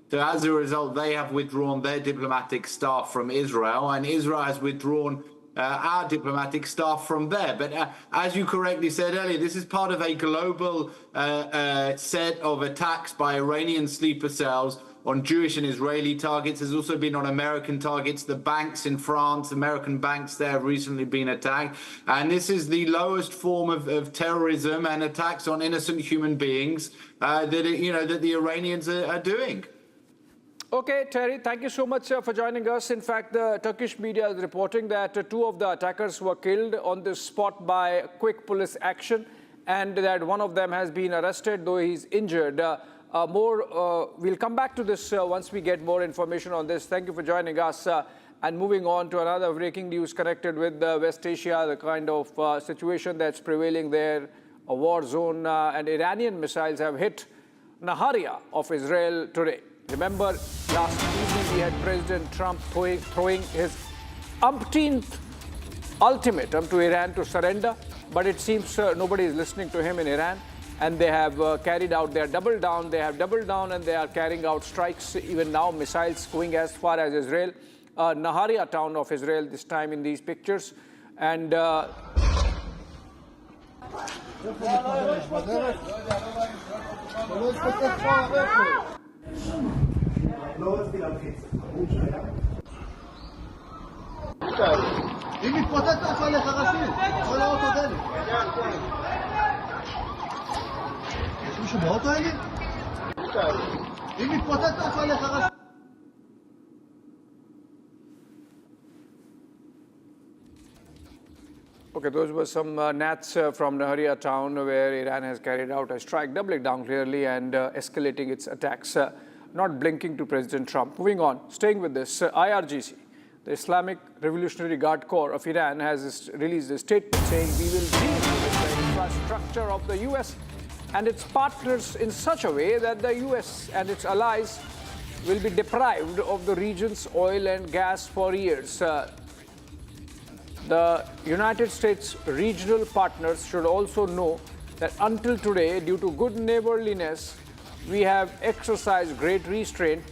So as a result, they have withdrawn their diplomatic staff from Israel, and Israel has withdrawn our diplomatic staff from there. But as you correctly said earlier, this is part of a global set of attacks by Iranian sleeper cells on Jewish and Israeli targets. Has also been on American targets. The banks in France, American banks there have recently been attacked. And this is the lowest form of terrorism and attacks on innocent human beings that the Iranians are doing. Okay, Terry, thank you so much for joining us. In fact, the Turkish media is reporting that two of the attackers were killed on the spot by quick police action, and that one of them has been arrested, though he's injured. We'll come back to this once we get more information on this. Thank you for joining us. And moving on to another breaking news connected with West Asia, the kind of situation that's prevailing there, a war zone, and Iranian missiles have hit Naharia of Israel today. Remember, last evening we had President Trump throwing his umpteenth ultimatum to Iran to surrender, but it seems nobody is listening to him in Iran. And they have carried out their double down. They have doubled down and they are carrying out strikes, even now missiles going as far as Israel. Naharia town of Israel this time in these pictures. And okay, those were some nats from Naharia town where Iran has carried out a strike, doubling down clearly and escalating its attacks, not blinking to President Trump. Moving on, staying with this, IRGC, the Islamic Revolutionary Guard Corps of Iran, has released a statement saying we will deal with the infrastructure of the U.S. and its partners in such a way that the U.S. and its allies will be deprived of the region's oil and gas for years. The United States regional partners should also know that until today, due to good neighborliness, we have exercised great restraint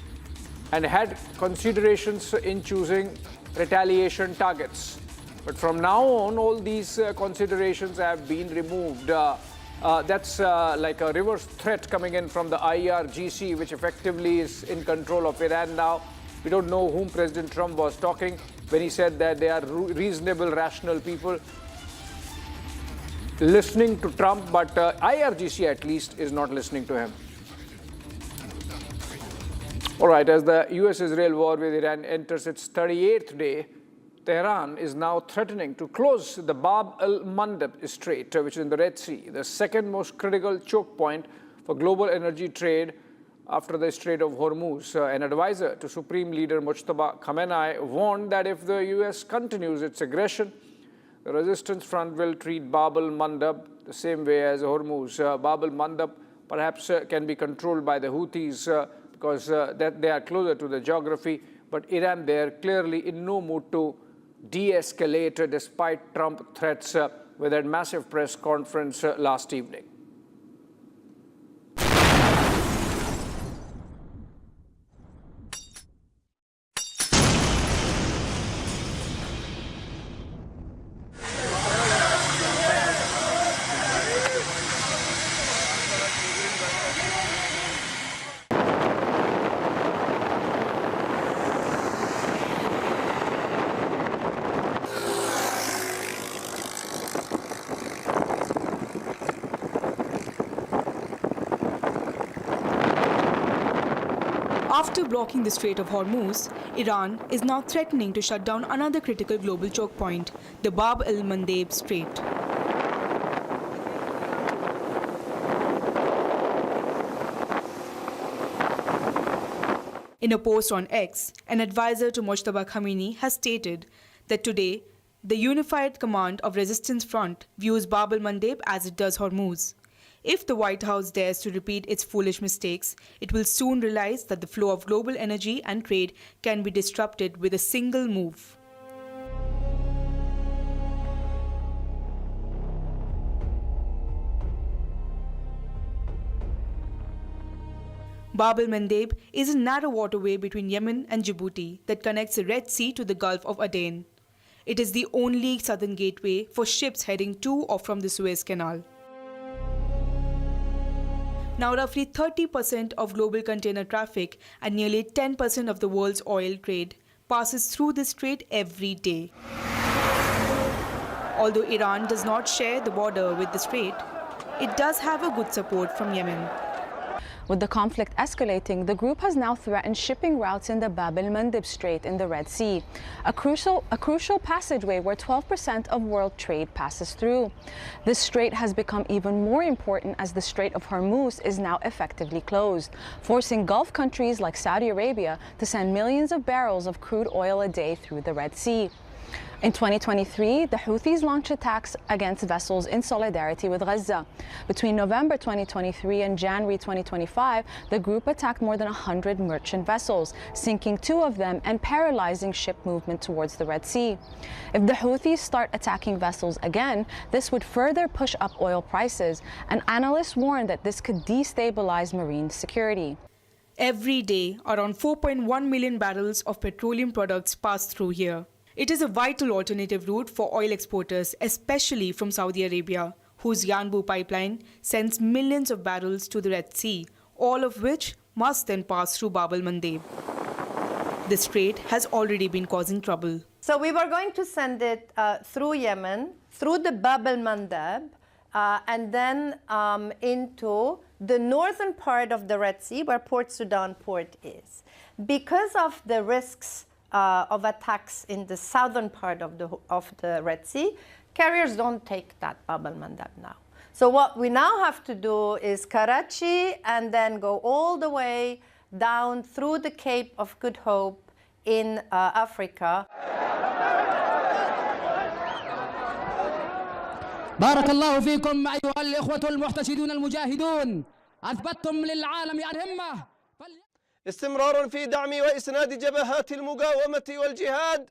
and had considerations in choosing retaliation targets. But from now on, all these considerations have been removed. That's like a reverse threat coming in from the IRGC, which effectively is in control of Iran now. We don't know whom President Trump was talking when he said that they are reasonable, rational people listening to Trump, but IRGC at least is not listening to him. All right, as the US-Israel war with Iran enters its 38th day, Tehran is now threatening to close the Bab el-Mandeb Strait, which is in the Red Sea, the second most critical choke point for global energy trade after the Strait of Hormuz. An advisor to Supreme Leader Mujtaba Khamenei warned that if the US continues its aggression, the resistance front will treat Bab el-Mandeb the same way as Hormuz. Bab el-Mandeb perhaps can be controlled by the Houthis because that they are closer to the geography, but Iran there clearly in no mood to de-escalate despite Trump threats with that massive press conference last evening. After blocking the Strait of Hormuz, Iran is now threatening to shut down another critical global choke point, the Bab el-Mandeb Strait. In a post on X, an advisor to Mujtaba Khamenei has stated that today, the Unified Command of Resistance Front views Bab el-Mandeb as it does Hormuz. If the White House dares to repeat its foolish mistakes, it will soon realize that the flow of global energy and trade can be disrupted with a single move. Bab el-Mandeb is a narrow waterway between Yemen and Djibouti that connects the Red Sea to the Gulf of Aden. It is the only southern gateway for ships heading to or from the Suez Canal. Now, roughly 30% of global container traffic and nearly 10% of the world's oil trade passes through this strait every day. Although Iran does not share the border with the strait, it does have a good support from Yemen. With the conflict escalating, the group has now threatened shipping routes in the Bab el-Mandeb Strait in the Red Sea, a crucial passageway where 12% of world trade passes through. This strait has become even more important as the Strait of Hormuz is now effectively closed, forcing Gulf countries like Saudi Arabia to send millions of barrels of crude oil a day through the Red Sea. In 2023, the Houthis launched attacks against vessels in solidarity with Gaza. Between November 2023 and January 2025, the group attacked more than 100 merchant vessels, sinking 2 of them and paralyzing ship movement towards the Red Sea. If the Houthis start attacking vessels again, this would further push up oil prices, and analysts warn that this could destabilize marine security. Every day, around 4.1 million barrels of petroleum products pass through here. It is a vital alternative route for oil exporters, especially from Saudi Arabia, whose Yanbu pipeline sends millions of barrels to the Red Sea, all of which must then pass through Bab el-Mandeb. The strait has already been causing trouble. So we were going to send it through Yemen, through the Bab el-Mandeb, and then into the northern part of the Red Sea, where Port Sudan port is. Because of the risks of attacks in the southern part of the Red Sea, carriers don't take that Bab el-Mandeb now. So what we now have to do is Karachi and then go all the way down through the Cape of Good Hope in Africa. بارك الله فيكم أيها الإخوة المحتشدون المجاهدون أثبتتم للعالم الهمة. استمرار في دعم وإسناد جبهات المقاومة والجهاد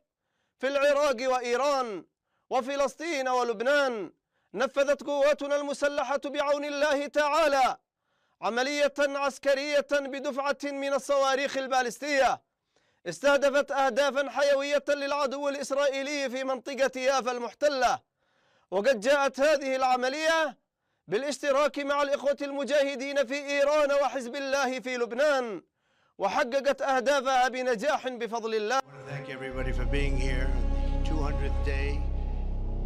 في العراق وإيران وفلسطين ولبنان. نفذت قواتنا المسلحة بعون الله تعالى عملية عسكرية بدفعة من الصواريخ البالستية استهدفت أهدافا حيوية للعدو الإسرائيلي في منطقة يافا المحتلة. وقد جاءت هذه العملية بالاشتراك مع الإخوة المجاهدين في إيران وحزب الله في لبنان، وحققت أهدافها بنجاح بفضل الله. Thank everybody for being here. 200th day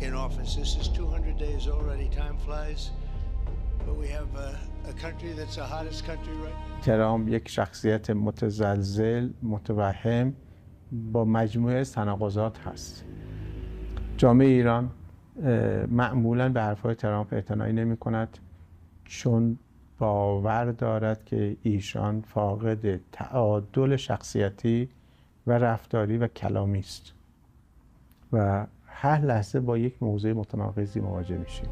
in office. This is 200 days already. Time flies. But we have a country that's the hottest country right now. ترامپ یک شخصیت متزلزل، متوهم با مجموعه تناقضات هست. جامعه ایران معمولاً به حرفهای ترامپ اعتنایی نمی کند، چون باور دارد که ایشان فاقد تعادل شخصیتی و رفتاری و کلامی است و هر لحظه با یک موضوع متناقضی مواجه میشیم.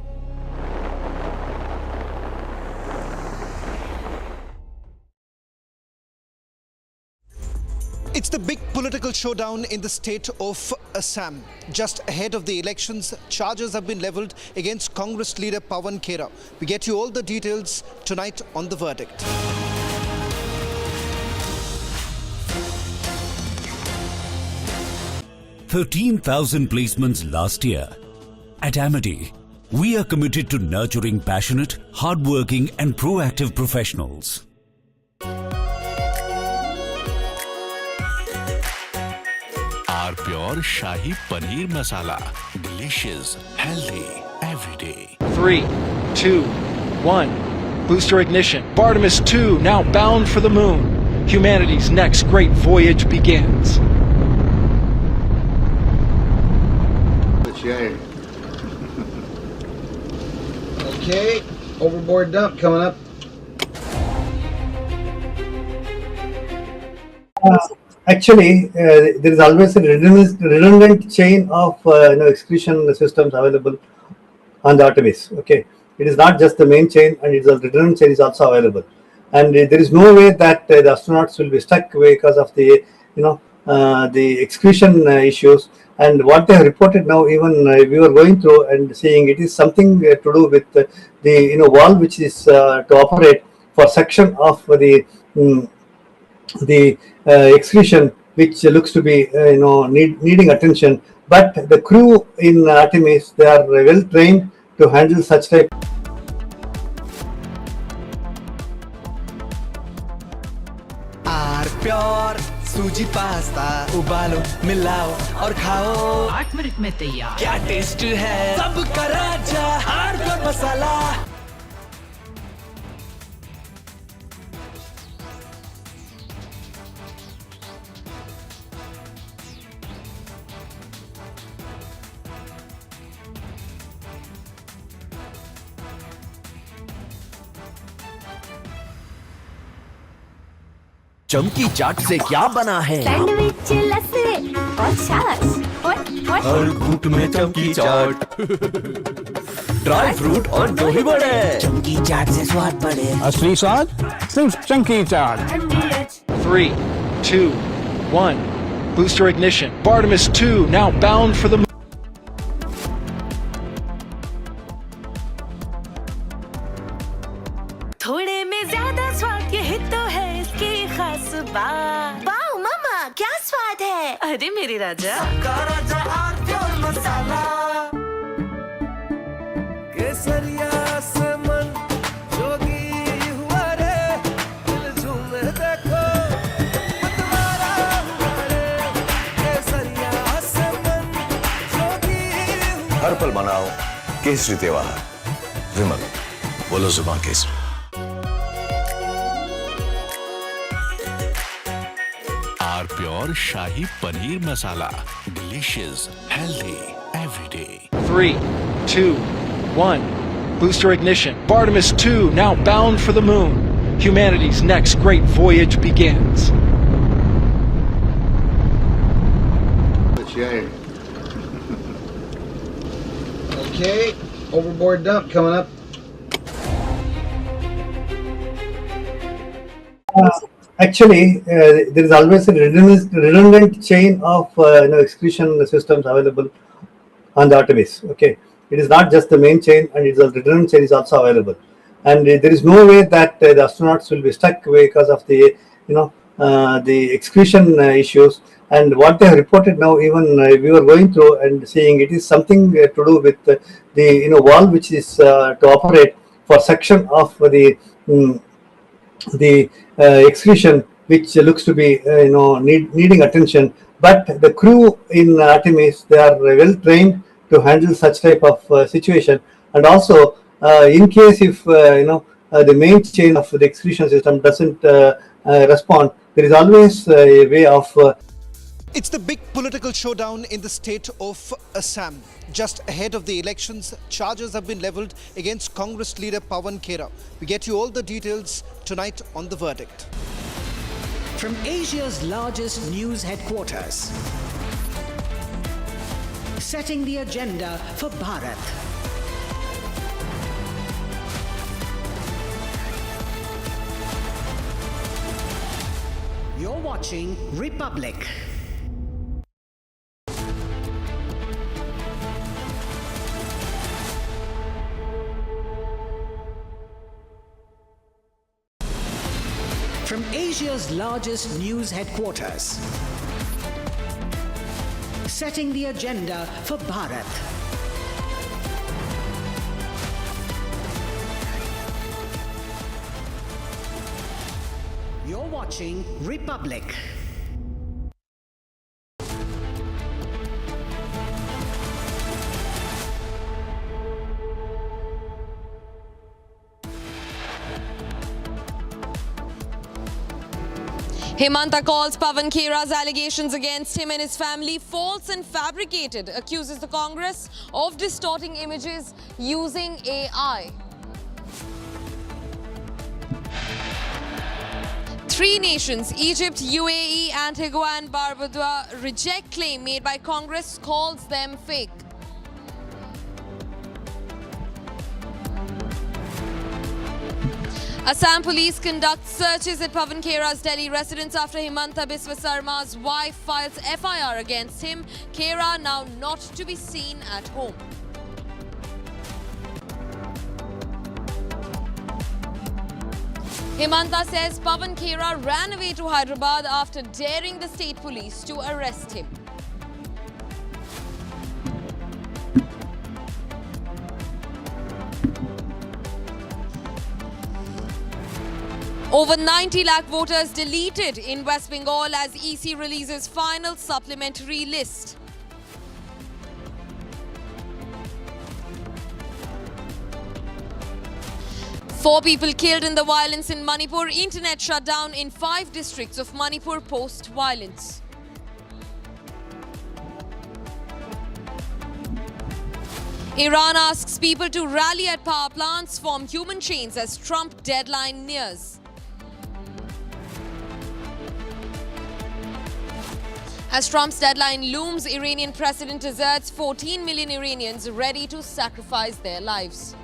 It's the big political showdown in the state of Assam. Just ahead of the elections, charges have been leveled against Congress leader Pawan Khera. We get you all the details tonight on The Verdict. $13,000 placements last year. At Amity, we are committed to nurturing passionate, hardworking and proactive professionals. Our pure Shahi Paneer Masala. Delicious, healthy, every day. 3, 2, 1. Booster ignition. Artemis 2 now bound for the moon. Humanity's next great voyage begins. Okay, overboard dump coming up. Actually, there is always a redundant chain of excretion systems available on the Artemis. Okay, it is not just the main chain, and it's a redundant chain is also available. And there is no way that the astronauts will be stuck because of the the excretion issues. And what they have reported now, even we were going through and seeing, it is something to do with the valve which is to operate for suction of the excretion, which looks to be needing attention. But the crew in Artemis, they are well trained to handle such type. Pure सूजी pasta उबालो मिलाओ और खाओ 8 minute में तैयार क्या test है सबका राजा hardcore मसाला चमकी चाट से क्या बना है सैंडविच लस्सी और छाछ हर घूंट में चमकी चाट ड्राई फ्रूट और दही बड़े चमकी चाट से स्वाद बढ़े असली स्वाद सिर्फ चमकी चाट 3, 2, 1. Booster ignition. Artemis 2 now bound for the moon. थोड़े में ज्यादा स्वाद यही तो है इसकी खास बात। वाओ मामा क्या स्वाद है। अरे मेरे राजा राजा आर्थिक मसाला केसरिया से मन जोगी हुआ रे दिल झूमे देखो मतवारा हुआ रे केसरिया से मन जोगी हर पल मनाओ केसरी त्योहार विमल बोलो जुबान Kesari Our pure Shahi Paneer Masala. Delicious, healthy, every day. 3, 2, 1. Booster ignition. Artemis 2 now bound for the moon. Humanity's next great voyage begins. Okay, overboard dump coming up. Actually, there is always a redundant chain of excretion systems available on the Artemis. Okay, it is not just the main chain, and it's a redundant chain is also available. And there is no way that the astronauts will be stuck because of the the excretion issues. And what they have reported now, even we were going through and seeing it is something to do with the valve which is to operate for suction of the excretion, which looks to be needing attention. But the crew in Artemis, they are well trained to handle such type of situation. And also, in case if the main chain of the excretion system doesn't respond, there is always a way of. It's the big political showdown in the state of Assam. Just ahead of the elections, charges have been leveled against Congress leader Pawan Khera. We get you all the details tonight on The Verdict. From Asia's largest news headquarters, setting the agenda for Bharat. You're watching Republic. From Asia's largest news headquarters, setting the agenda for Bharat. You're watching Republic. Hemanta calls Pawan Khera's allegations against him and his family false and fabricated, accuses the Congress of distorting images using AI. Three nations, Egypt, UAE, Antigua and Barbuda, reject claim made by Congress, calls them fake. Assam police conduct searches at Pawan Khera's Delhi residence after Hemanta Biswa Sarma's wife files FIR against him. Khera now not to be seen at home. Hemanta says Pawan Khera ran away to Hyderabad after daring the state police to arrest him. Over 90 lakh voters deleted in West Bengal as EC releases final supplementary list. Four people killed in the violence in Manipur. Internet shut down in 5 districts of Manipur post-violence. Iran asks people to rally at power plants, form human chains as Trump deadline nears. As Trump's deadline looms, Iranian president asserts 14 million Iranians ready to sacrifice their lives.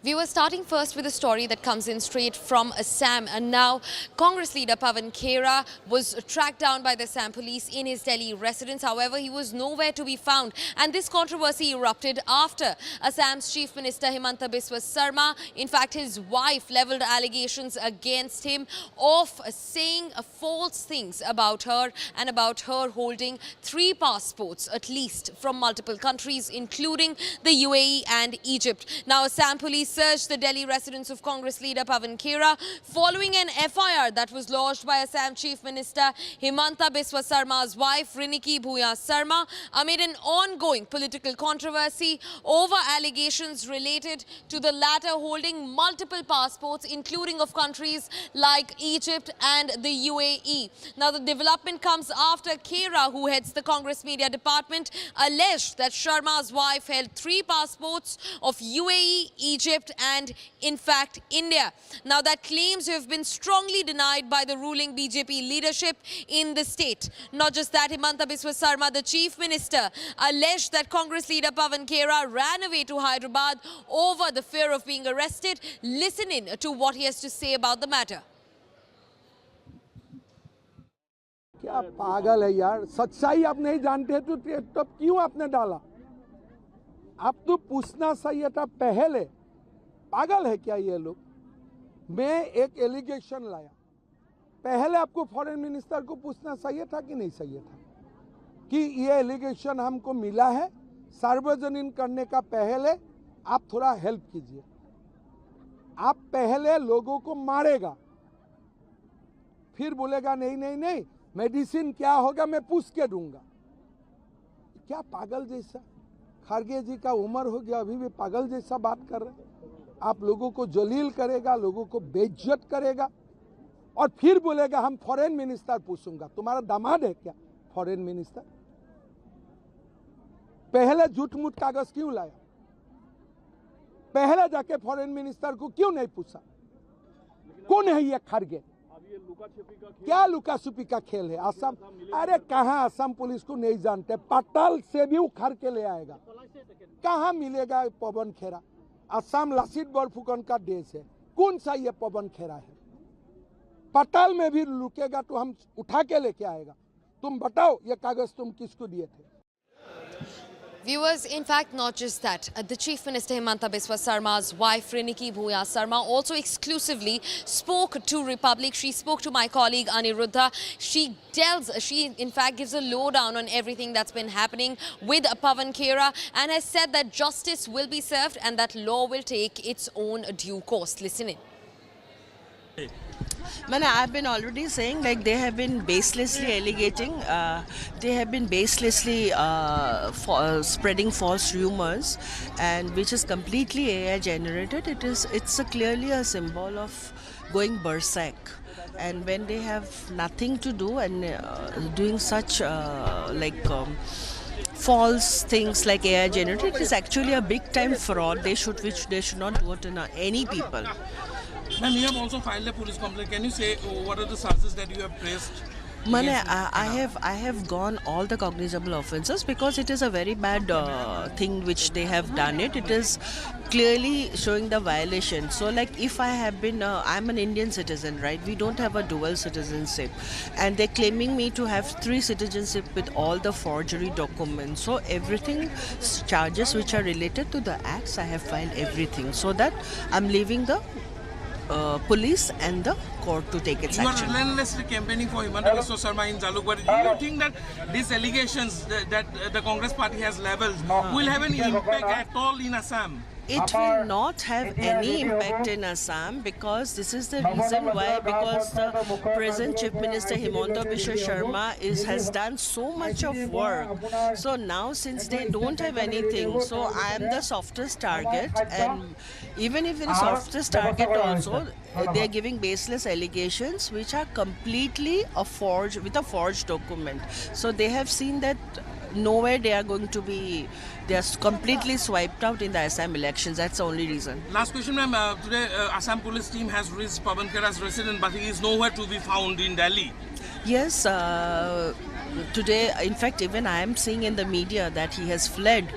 Viewers, starting first with a story that comes in straight from Assam, and now Congress leader Pawan Khera was tracked down by the Assam police in his Delhi residence. However, he was nowhere to be found, and this controversy erupted after Assam's Chief Minister Hemanta Biswa Sarma, in fact his wife, leveled allegations against him of saying false things about her and about her holding 3 passports at least from multiple countries including the UAE and Egypt. Now Assam police searched the Delhi residence of Congress leader Pawan Khera following an FIR that was lodged by Assam Chief Minister Hemanta Biswa Sarma's wife Riniki Bhuya Sarma amid an ongoing political controversy over allegations related to the latter holding multiple passports including of countries like Egypt and the UAE. Now the development comes after Khera, who heads the Congress media department, alleged that Sharma's wife held 3 passports of UAE, Egypt and in fact India. Now that claims have been strongly denied by the ruling BJP leadership in the state. Not just that, Hemanta Biswa Sarma, the chief minister, alleged that Congress leader Pawan Khera ran away to Hyderabad over the fear of being arrested. Listen in to what he has to say about the matter. क्या पागल है यार, सच्चाई आप नहीं जानते तो तब क्यों आपने डाला? आप तो पूछना चाहिए था पहले। पागल है क्या ये लोग? मैं एक एलिगेशन लाया, पहले आपको फॉरेन मिनिस्टर को पूछना चाहिए था कि नहीं चाहिए था कि ये एलिगेशन हमको मिला है, सार्वजनिक करने का पहले आप थोड़ा हेल्प कीजिए। आप पहले लोगों को मारेगा, फिर बोलेगा नहीं नहीं नहीं मेडिसिन क्या होगा मैं पूछ के दूंगा। क्या पागल जैसा? खारगे जी का उम्र हो गया, अभी भी पागल जैसा बात कर रहे हैं। आप लोगों को जलील करेगा, लोगों को बेइज्जत करेगा और फिर बोलेगा हम फॉरेन मिनिस्टर पूछूंगा। तुम्हारा दामाद है क्या फॉरेन मिनिस्टर? पहले झूठ मूठ कागज क्यों लाया? पहले जाके फॉरेन मिनिस्टर को क्यों नहीं पूछा? कौन है ये खारगे? क्या लुका छुपी का खेल है? असम, अरे कहाँ असम पुलिस को नहीं जानते, पताल से भी उखाड़ के ले आएगा। कहाँ मिलेगा पवन खेरा? असम लासित बरफुकन का देश है, कौन सा ये पवन खेरा है? पताल में भी लुकेगा तो हम उठा के लेके आएगा। तुम बताओ ये कागज तुम किसको दिए थे? Viewers, in fact, not just that. The Chief Minister Himanta Biswa Sarma's wife, Riniki Bhuya Sarma, also exclusively spoke to Republic. She spoke to my colleague Aniruddha. She in fact gives a lowdown on everything that's been happening with Pavan Khera and has said that justice will be served and that law will take its own due course. Listen in. I've been already saying like they have been baselessly alligating, they have been baselessly spreading false rumors, and which is completely AI generated. It's clearly a symbol of going berserk, and when they have nothing to do and doing such false things like AI generated, it is actually a big time fraud. Which they should not do it in any people. Ma'am, you have also filed a police complaint. Can you say what are the charges that you have pressed? I have gone all the cognizable offences because it is a very bad thing which they have done it. It is clearly showing the violation. So like if I have been, I'm an Indian citizen, right? We don't have a dual citizenship. And they're claiming me to have 3 citizenship with all the forgery documents. So everything, charges which are related to the acts, I have filed everything. So that I'm leaving the police and the court to take its action. You are relentlessly campaigning for Himanta Biswa Sarma in Jalukbari. Do you think that these allegations that the Congress party has levelled will have any impact at all in Assam? It will not have any impact in Assam because this is the reason why, because the present Chief Minister Himanta Biswa Sarma has done so much of work. So now since they don't have anything, so I am the softest target, and even if in softest target also, they are giving baseless allegations which are completely with a forged document. So they have seen that nowhere they are going to be, they are completely swiped out in the Assam elections. That's the only reason. Last question, ma'am. Today, Assam police team has reached Pavan Khera's residence, but he is nowhere to be found in Delhi. Yes, today, in fact, even I am seeing in the media that he has fled.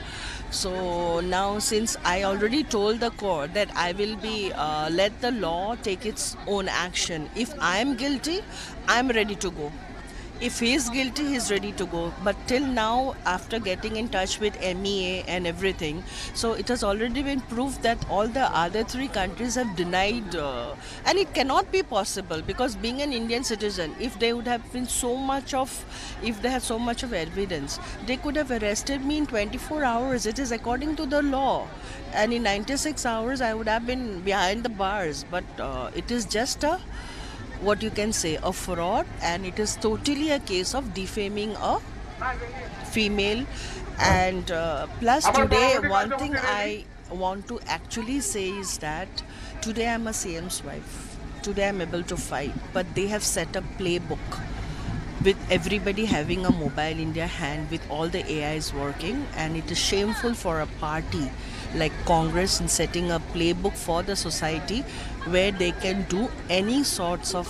So now, since I already told the court that I will be, let the law take its own action. If I am guilty, I am ready to go. If he is guilty, he is ready to go. But till now, after getting in touch with MEA and everything, so it has already been proved that all the other 3 countries have denied, and it cannot be possible because being an Indian citizen, if they would have been if they had so much of evidence, they could have arrested me in 24 hours. It is according to the law. And in 96 hours, I would have been behind the bars. But it is just what you can say, a fraud, and it is totally a case of defaming a female. And plus today, one thing I want to actually say is that today I'm a CM's wife. Today I'm able to fight, but they have set a playbook with everybody having a mobile in their hand with all the AIs working, and it is shameful for a party like Congress in setting a playbook for the society where they can do any sorts of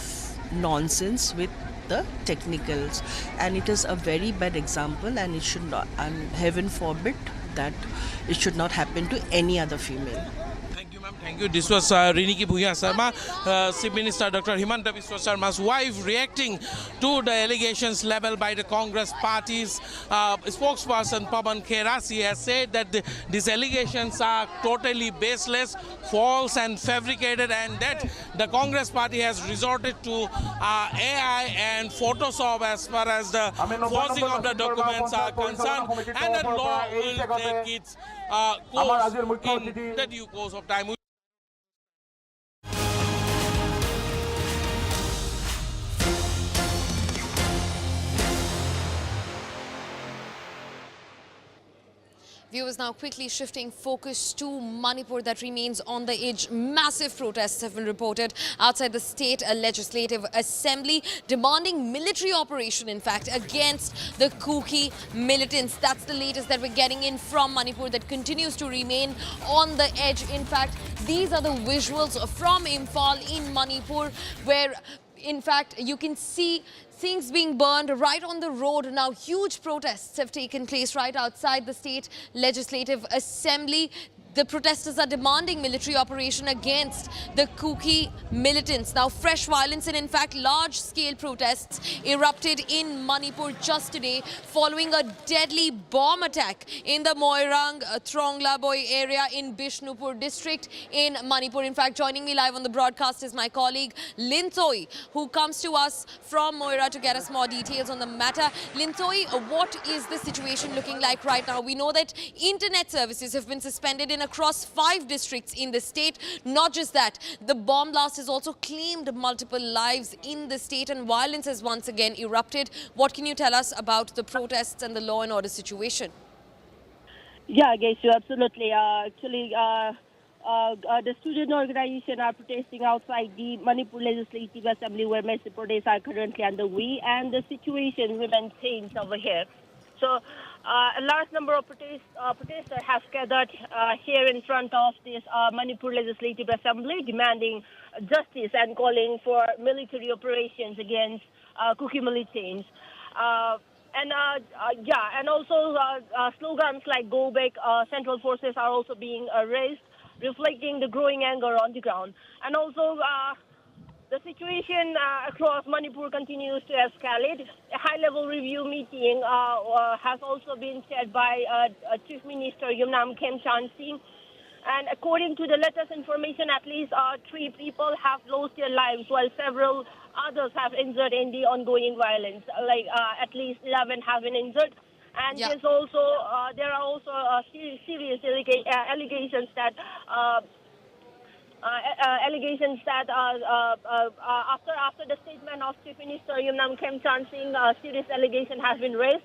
nonsense with the technicals, and it is a very bad example, and it should not, and heaven forbid that it should not happen to any other female. Thank you, ma'am. Thank you. This was Riniki Bhuya Sharma, Chief Minister Dr. Himanta Biswa Sharma's wife, reacting to the allegations leveled by the Congress party's spokesperson Pawan Kherasi has said that these allegations are totally baseless, false and fabricated, and that the Congress party has resorted to AI and Photoshop as far as the forging of the documents are concerned, and that law will take its course in the due course of time. Viewers, now quickly shifting focus to Manipur, that remains on the edge. Massive protests have been reported outside the state legislative assembly, demanding military operation, in fact, against the Kuki militants. That's the latest that we're getting in from Manipur, that continues to remain on the edge. In fact, these are the visuals from Imphal in Manipur, where in fact you can see things being burned right on the road. Now, huge protests have taken place right outside the state legislative assembly. The protesters are demanding military operation against the Kuki militants. Now, fresh violence and in fact large-scale protests erupted in Manipur just today following a deadly bomb attack in the Moirang Thronglaboi area in Bishnupur district in Manipur. In fact, joining me live on the broadcast is my colleague Linthoi, who comes to us from Moira to get us more details on the matter. Linthoi, what is the situation looking like right now? We know that internet services have been suspended in across 5 districts in the state. Not just that, the bomb blast has also claimed multiple lives in the state, and violence has once again erupted. What can you tell us about the protests and the law and order situation? Yeah, Gaishu, absolutely. The student organization are protesting outside the Manipur Legislative Assembly, where massive protests are currently underway, and the situation remains tense over here. So, a large number of protesters have gathered here in front of this Manipur Legislative Assembly, demanding justice and calling for military operations against Kuki militants. And also slogans like "Go Back, Central Forces" are also being raised, reflecting the growing anger on the ground. And also, the situation across Manipur continues to escalate. A high-level review meeting has also been chaired by Chief Minister Yumnam Khemchan Singh. And according to the latest information, at least 3 people have lost their lives, while several others have injured in the ongoing violence. At least 11 have been injured. And there are also serious allegations that after the statement of Chief Minister Yumnam Khemchan Singh, serious allegation has been raised.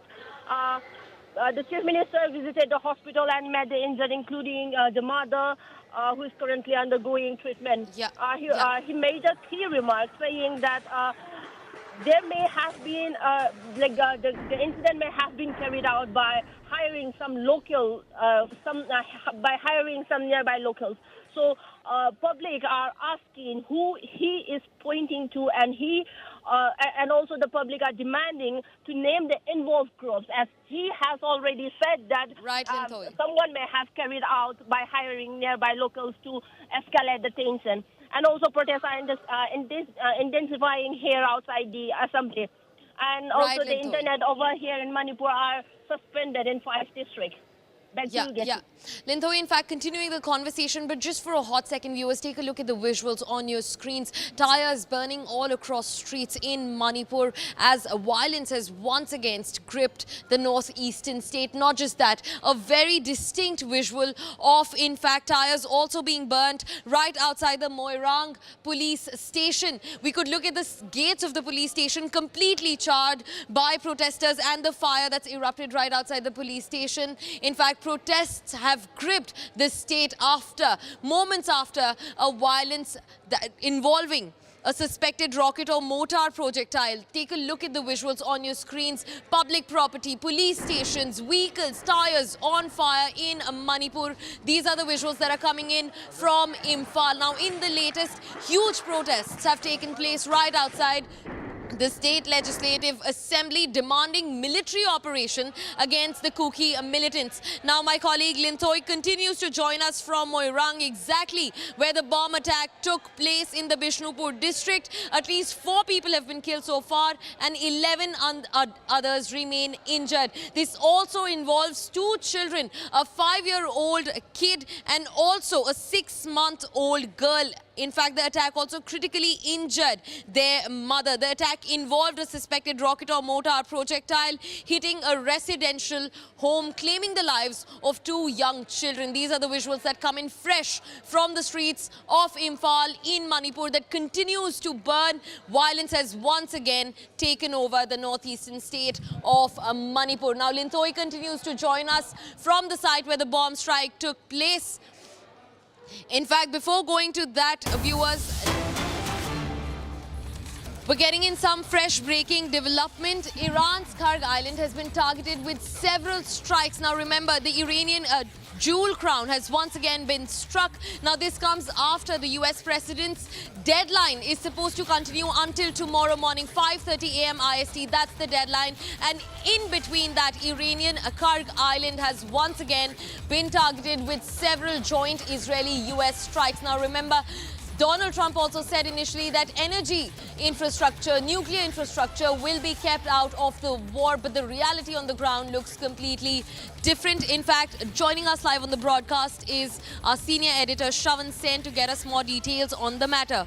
The Chief Minister visited the hospital and met the injured, including the mother, who is currently undergoing treatment. He made a key remark saying that there may have been, the incident may have been carried out by hiring some nearby locals. So public are asking who he is pointing to, and also the public are demanding to name the involved groups, as he has already said that someone may have carried out by hiring nearby locals to escalate the tension. And also protests are intensifying here outside the assembly. And also the internet over here in Manipur are suspended in 5 districts. Linthoi, in fact, continuing the conversation, but just for a hot second, viewers, take a look at the visuals on your screens. Tires burning all across streets in Manipur as violence has once again gripped the northeastern state. Not just that, a very distinct visual of, in fact, tires also being burnt right outside the Moirang police station. We could look at the gates of the police station completely charred by protesters, and the fire that's erupted right outside the police station. In fact, protests have gripped the state moments after a violence involving a suspected rocket or mortar projectile. Take a look at the visuals on your screens. Public property, police stations, vehicles, tires on fire in Manipur. These are the visuals that are coming in from Imphal. Now, in the latest, huge protests have taken place right outside the State Legislative Assembly demanding military operation against the Kuki militants. Now my colleague Lintoy continues to join us from Moirang, exactly where the bomb attack took place in the Bishnupur district. At least 4 people have been killed so far and 11 others remain injured. This also involves 2 children, a 5-year-old kid and also a 6-month-old girl. In fact, the attack also critically injured their mother. The attack involved a suspected rocket or mortar projectile hitting a residential home, claiming the lives of 2 young children. These are the visuals that come in fresh from the streets of Imphal in Manipur that continues to burn. Violence has once again taken over the northeastern state of Manipur. Now, Lintoy continues to join us from the site where the bomb strike took place. In fact, before going to that, viewers, we're getting in some fresh breaking development. Iran's Karg Island has been targeted with several strikes. Now remember, the Iranian jewel crown has once again been struck. Now this comes after the US president's deadline is supposed to continue until tomorrow morning, 5:30 a.m. IST. That's the deadline. And in between that, Iranian Karg Island has once again been targeted with several joint Israeli-US strikes. Now remember, Donald Trump also said initially that energy infrastructure, nuclear infrastructure will be kept out of the war, but the reality on the ground looks completely different. In fact, joining us live on the broadcast is our senior editor Shravan Sen to get us more details on the matter.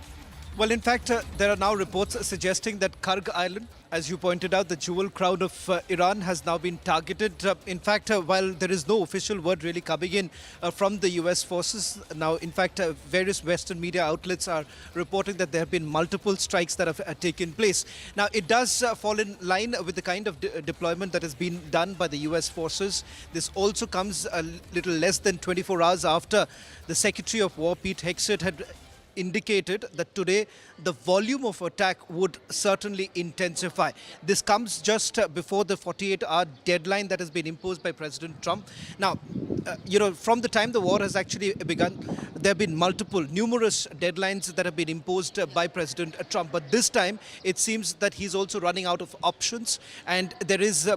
Well, in fact, there are now reports suggesting that Karg Island, as you pointed out, the jewel crown of Iran has now been targeted. In fact, while there is no official word really coming in from the US forces, now, in fact, various Western media outlets are reporting that there have been multiple strikes that have taken place. Now, it does fall in line with the kind of deployment that has been done by the US forces. This also comes a little less than 24 hours after the Secretary of War, Pete Hegseth, had indicated that today the volume of attack would certainly intensify. This comes just before the 48-hour deadline that has been imposed by President Trump. Now, from the time the war has actually begun, there have been numerous deadlines that have been imposed by President Trump. But this time, it seems that he's also running out of options, and there is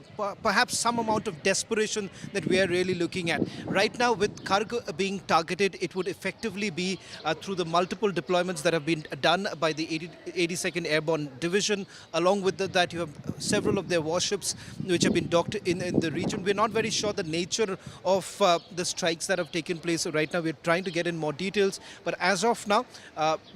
perhaps some amount of desperation that we are really looking at. Right now, with Karg being targeted, it would effectively be through the multiple deployments that have been done by the 82nd Airborne Division. Along with that, you have several of their warships which have been docked in the region. We're not very sure the nature of the strikes that have taken place right now. We're trying to get in more details. But as of now,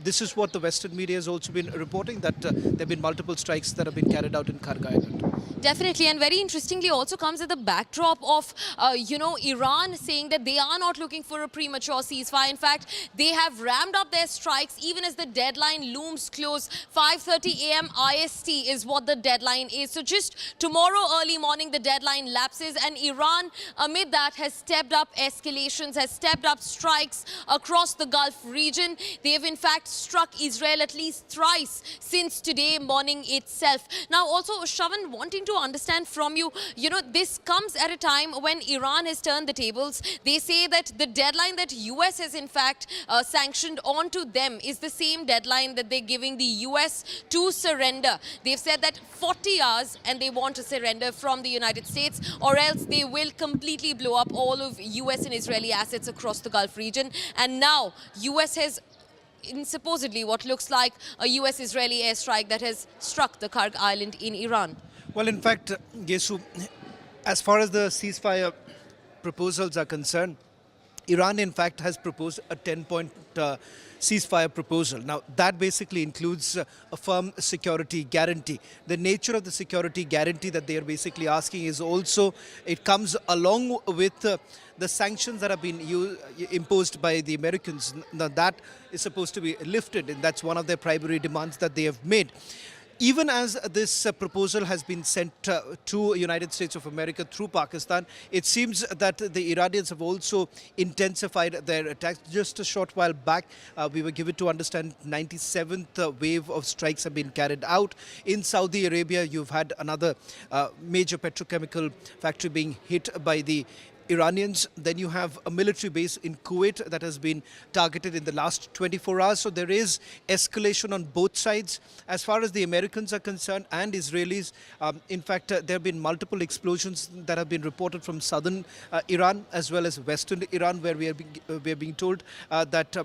this is what the Western media has also been reporting, that there have been multiple strikes that have been carried out in Karg Island. Definitely, and very interestingly also comes at the backdrop of, Iran saying that they are not looking for a premature ceasefire. In fact, they have ramped up their strikes even as the deadline looms close. 5:30 a.m. IST is what the deadline is. So just tomorrow early morning, the deadline lapses, and Iran, amid that, has stepped up escalations, has stepped up strikes across the Gulf region. They have in fact struck Israel at least thrice since today morning itself. Now also, Shravan, wanting to understand from you, this comes at a time when Iran has turned the tables. They say that the deadline that US has in fact sanctioned onto them is the same deadline that they're giving the US to surrender. They've said that 40 hours and they want to surrender from the United States, or else they will completely blow up all of US and Israeli assets across the Gulf region. And now US has in supposedly what looks like a US-Israeli airstrike that has struck the Karg Island in Iran. Well, in fact, Gesu, as far as the ceasefire proposals are concerned, Iran, in fact, has proposed a 10-point ceasefire proposal. Now, that basically includes a firm security guarantee. The nature of the security guarantee that they are basically asking is also, it comes along with the sanctions that have been imposed by the Americans. Now, that is supposed to be lifted, and that's one of their primary demands that they have made. Even as this proposal has been sent to United States of America through Pakistan, it seems that the Iranians have also intensified their attacks. Just a short while back, we were given to understand 97th wave of strikes have been carried out. In Saudi Arabia, you've had another major petrochemical factory being hit by the Iranians. Then you have a military base in Kuwait that has been targeted in the last 24 hours. So there is escalation on both sides. As far as the Americans are concerned and Israelis, in fact, there have been multiple explosions that have been reported from southern Iran as well as western Iran, where we are being told that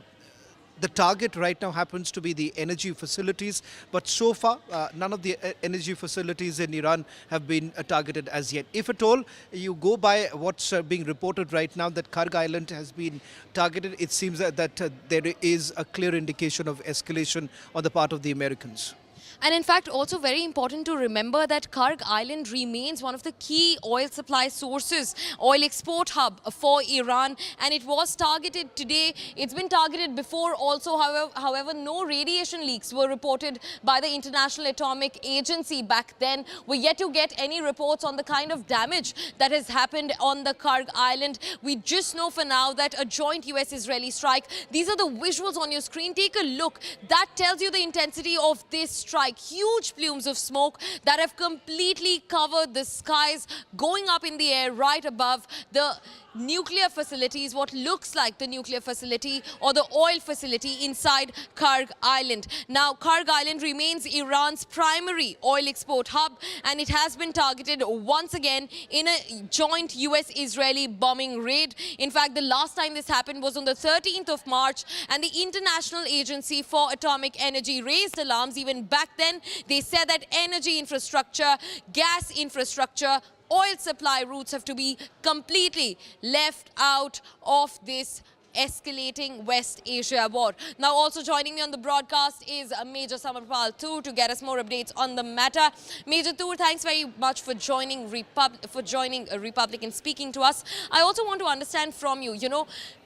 the target right now happens to be the energy facilities, but so far none of the energy facilities in Iran have been targeted as yet. If at all you go by what's being reported right now, that Karg Island has been targeted, it seems that there is a clear indication of escalation on the part of the Americans. And in fact, also very important to remember that Karg Island remains one of the key oil supply sources, oil export hub for Iran, and it was targeted today. It's been targeted before also. However, no radiation leaks were reported by the International Atomic Agency back then. We're yet to get any reports on the kind of damage that has happened on the Karg Island. We just know for now that a joint US-Israeli strike. These are the visuals on your screen. Take a look. That tells you the intensity of this strike. Huge plumes of smoke that have completely covered the skies, going up in the air right above the nuclear facilities, what looks like the nuclear facility or the oil facility inside Karg Island. Now, Karg Island remains Iran's primary oil export hub, and it has been targeted once again in a joint US-Israeli bombing raid. In fact, the last time this happened was on the 13th of March, and the International Agency for Atomic Energy raised alarms. Even back then, they said that energy infrastructure, gas infrastructure, oil supply routes have to be completely left out of this escalating West Asia war. Now, also joining me on the broadcast is Major Samarpal Toor to get us more updates on the matter. Major Toor, thanks very much for joining Republic and speaking to us. I also want to understand from you,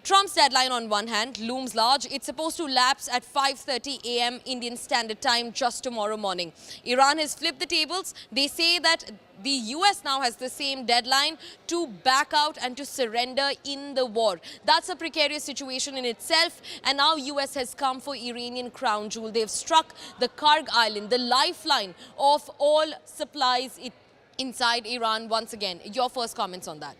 Trump's deadline on one hand looms large. It's supposed to lapse at 5:30 a.m. Indian Standard Time just tomorrow morning. Iran has flipped the tables. They say that the US now has the same deadline to back out and to surrender in the war. That's a precarious situation in itself. And now US has come for Iranian crown jewel. They've struck the Karg Island, the lifeline of all supplies inside Iran once again. Your first comments on that?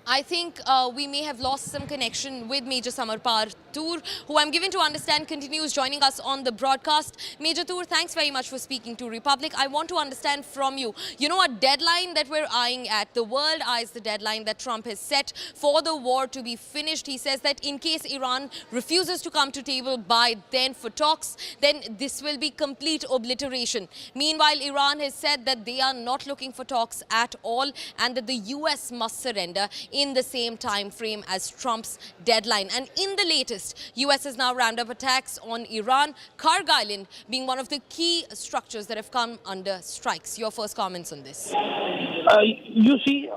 I think we may have lost some connection with Major Samarpal Toor, who I'm given to understand continues joining us on the broadcast. Major Toor, thanks very much for speaking to Republic. I want to understand from you, a deadline that we're eyeing at. The world eyes the deadline that Trump has set for the war to be finished. He says that in case Iran refuses to come to table by then for talks, then this will be complete obliteration. Meanwhile, Iran has said that they are not looking for talks at all and that the US must surrender in the same time frame as Trump's deadline. And in the latest, US has now ramped up attacks on Iran, Karg Island being one of the key structures that have come under strikes. Your first comments on this? You see,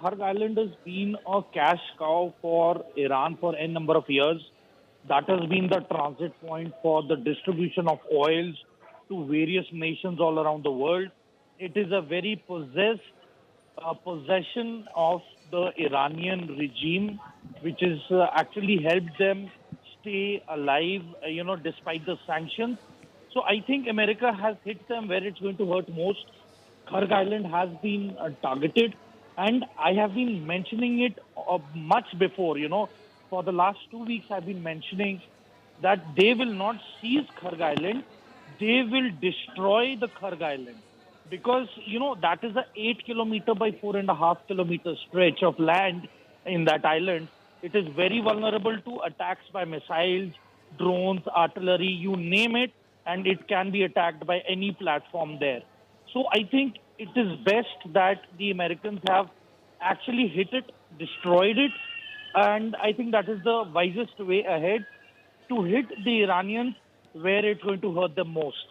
Karg Island has been a cash cow for Iran for a number of years. That has been the transit point for the distribution of oils to various nations all around the world. It is a very possession of the Iranian regime, which has actually helped them stay alive, despite the sanctions. So I think America has hit them where it's going to hurt most. Karg Island has been targeted, and I have been mentioning it much before. For the last 2 weeks, I've been mentioning that they will not seize Karg Island, they will destroy the Karg Island. Because, that is a 8-kilometer by 4.5-kilometer stretch of land in that island. It is very vulnerable to attacks by missiles, drones, artillery, you name it, and it can be attacked by any platform there. So I think it is best that the Americans have actually hit it, destroyed it, and I think that is the wisest way ahead, to hit the Iranians where it's going to hurt them most.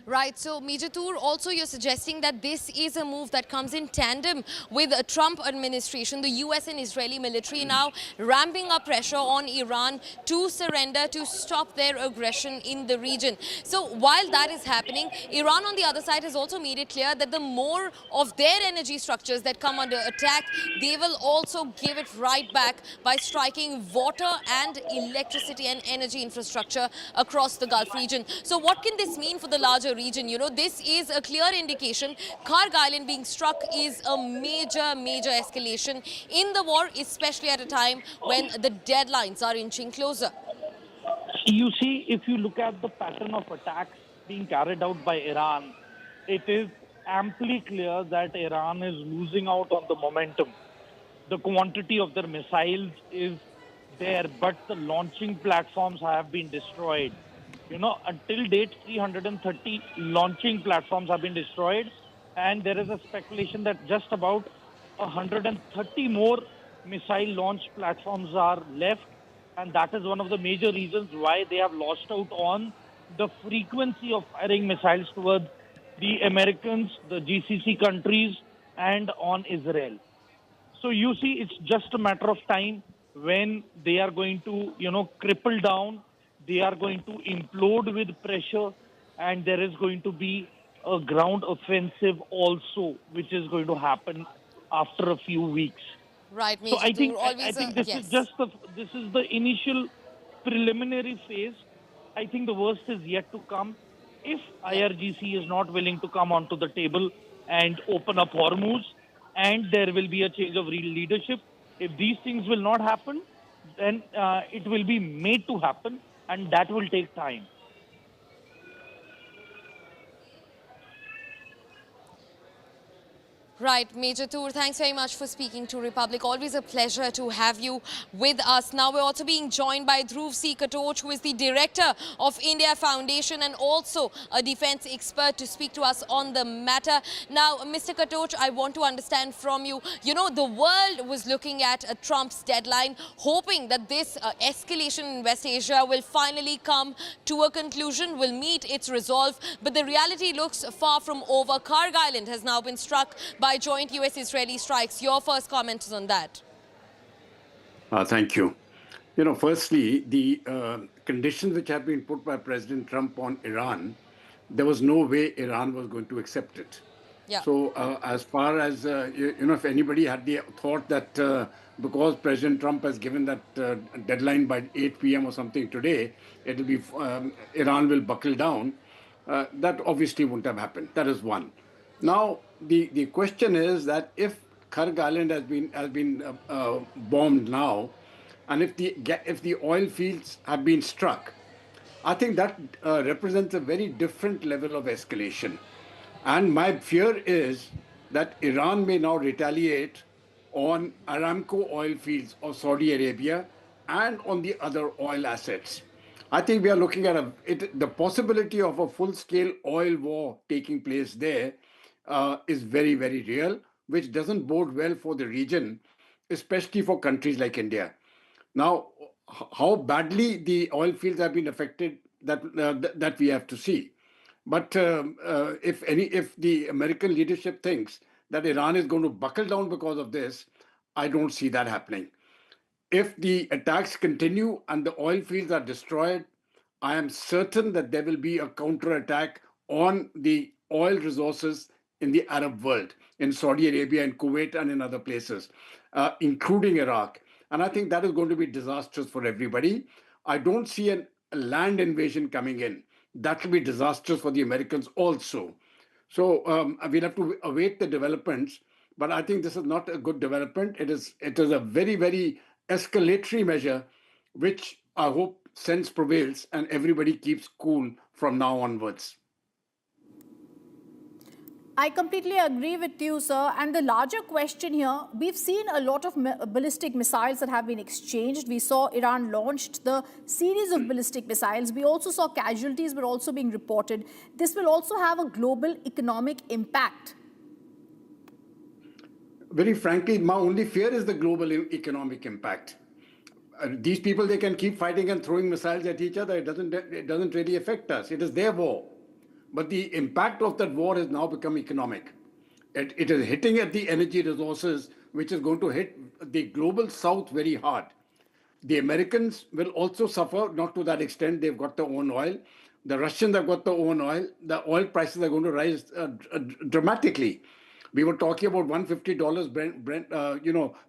Right, so Major Toor, also you're suggesting that this is a move that comes in tandem with the Trump administration, the US and Israeli military now ramping up pressure on Iran to surrender, to stop their aggression in the region. So while that is happening, Iran on the other side has also made it clear that the more of their energy structures that come under attack, they will also give it right back by striking water and electricity and energy infrastructure across the Gulf region. So what can this mean for the larger region? You know, this is a clear indication. Karg Island being struck is a major escalation in the war, especially at a time when the deadlines are inching closer. You see, if you look at the pattern of attacks being carried out by Iran, it is amply clear that Iran is losing out on the momentum. The quantity of their missiles is there, but the launching platforms have been destroyed. You know, until date, 330 launching platforms have been destroyed, and there is a speculation that just about 130 more missile launch platforms are left, and that is one of the major reasons why they have lost out on the frequency of firing missiles towards the Americans, the GCC countries, and on Israel. So you see, it's just a matter of time when they are going to, cripple down. They are going to implode with pressure, and there is going to be a ground offensive also, which is going to happen after a few weeks. Right, so I think this yes. is just this is the initial preliminary phase. I think the worst is yet to come. If IRGC is not willing to come onto the table and open up Hormuz, and there will be a change of real leadership, if these things will not happen, then it will be made to happen, and that will take time. Right, Major Toor, thanks very much for speaking to Republic. Always a pleasure to have you with us. Now we're also being joined by Dhruv C. Katoch, who is the director of India Foundation and also a defense expert, to speak to us on the matter. Now, Mr. Katoch, I want to understand from you, the world was looking at Trump's deadline, hoping that this escalation in West Asia will finally come to a conclusion, will meet its resolve. But the reality looks far from over. Karg Island has now been struck by joint US-Israeli strikes. Your first comments on that? Thank you. Firstly, the conditions which have been put by President Trump on Iran, there was no way Iran was going to accept it. Yeah. So as far as, if anybody had the thought that because President Trump has given that deadline by 8 p.m. or something today, it'll be Iran will buckle down, that obviously wouldn't have happened. That is one. Now, the question is that if Karg Island has been bombed now, and if the oil fields have been struck, I think that represents a very different level of escalation. And my fear is that Iran may now retaliate on Aramco oil fields of Saudi Arabia and on the other oil assets. I think we are looking at the possibility of a full-scale oil war taking place there. Is very, very real, which doesn't bode well for the region, especially for countries like India. Now, how badly the oil fields have been affected, that we have to see. But if the American leadership thinks that Iran is going to buckle down because of this, I don't see that happening. If the attacks continue and the oil fields are destroyed, I am certain that there will be a counterattack on the oil resources in the Arab world, in Saudi Arabia, in Kuwait, and in other places, including Iraq. And I think that is going to be disastrous for everybody. I don't see a land invasion coming in. That will be disastrous for the Americans also. So we'll have to await the developments. But I think this is not a good development. It is a very, very escalatory measure, which I hope sense prevails and everybody keeps cool from now onwards. I completely agree with you, sir. And the larger question here, we've seen a lot of ballistic missiles that have been exchanged. We saw Iran launched the series of ballistic missiles. We also saw casualties were also being reported. This will also have a global economic impact. Very frankly, my only fear is the global economic impact. These people, they can keep fighting and throwing missiles at each other. It doesn't really affect us. It is their war. But the impact of that war has now become economic. It is hitting at the energy resources, which is going to hit the global south very hard. The Americans will also suffer, not to that extent. They've got their own oil. The Russians have got their own oil. The oil prices are going to rise dramatically. We were talking about $150 Brent,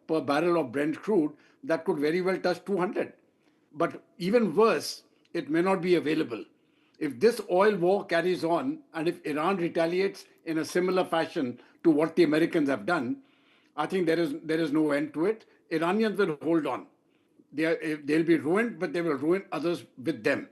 per barrel of Brent crude. That could very well touch 200. But even worse, it may not be available. If this oil war carries on, and if Iran retaliates in a similar fashion to what the Americans have done, I think there is no end to it. Iranians will hold on. They'll be ruined, but they will ruin others with them.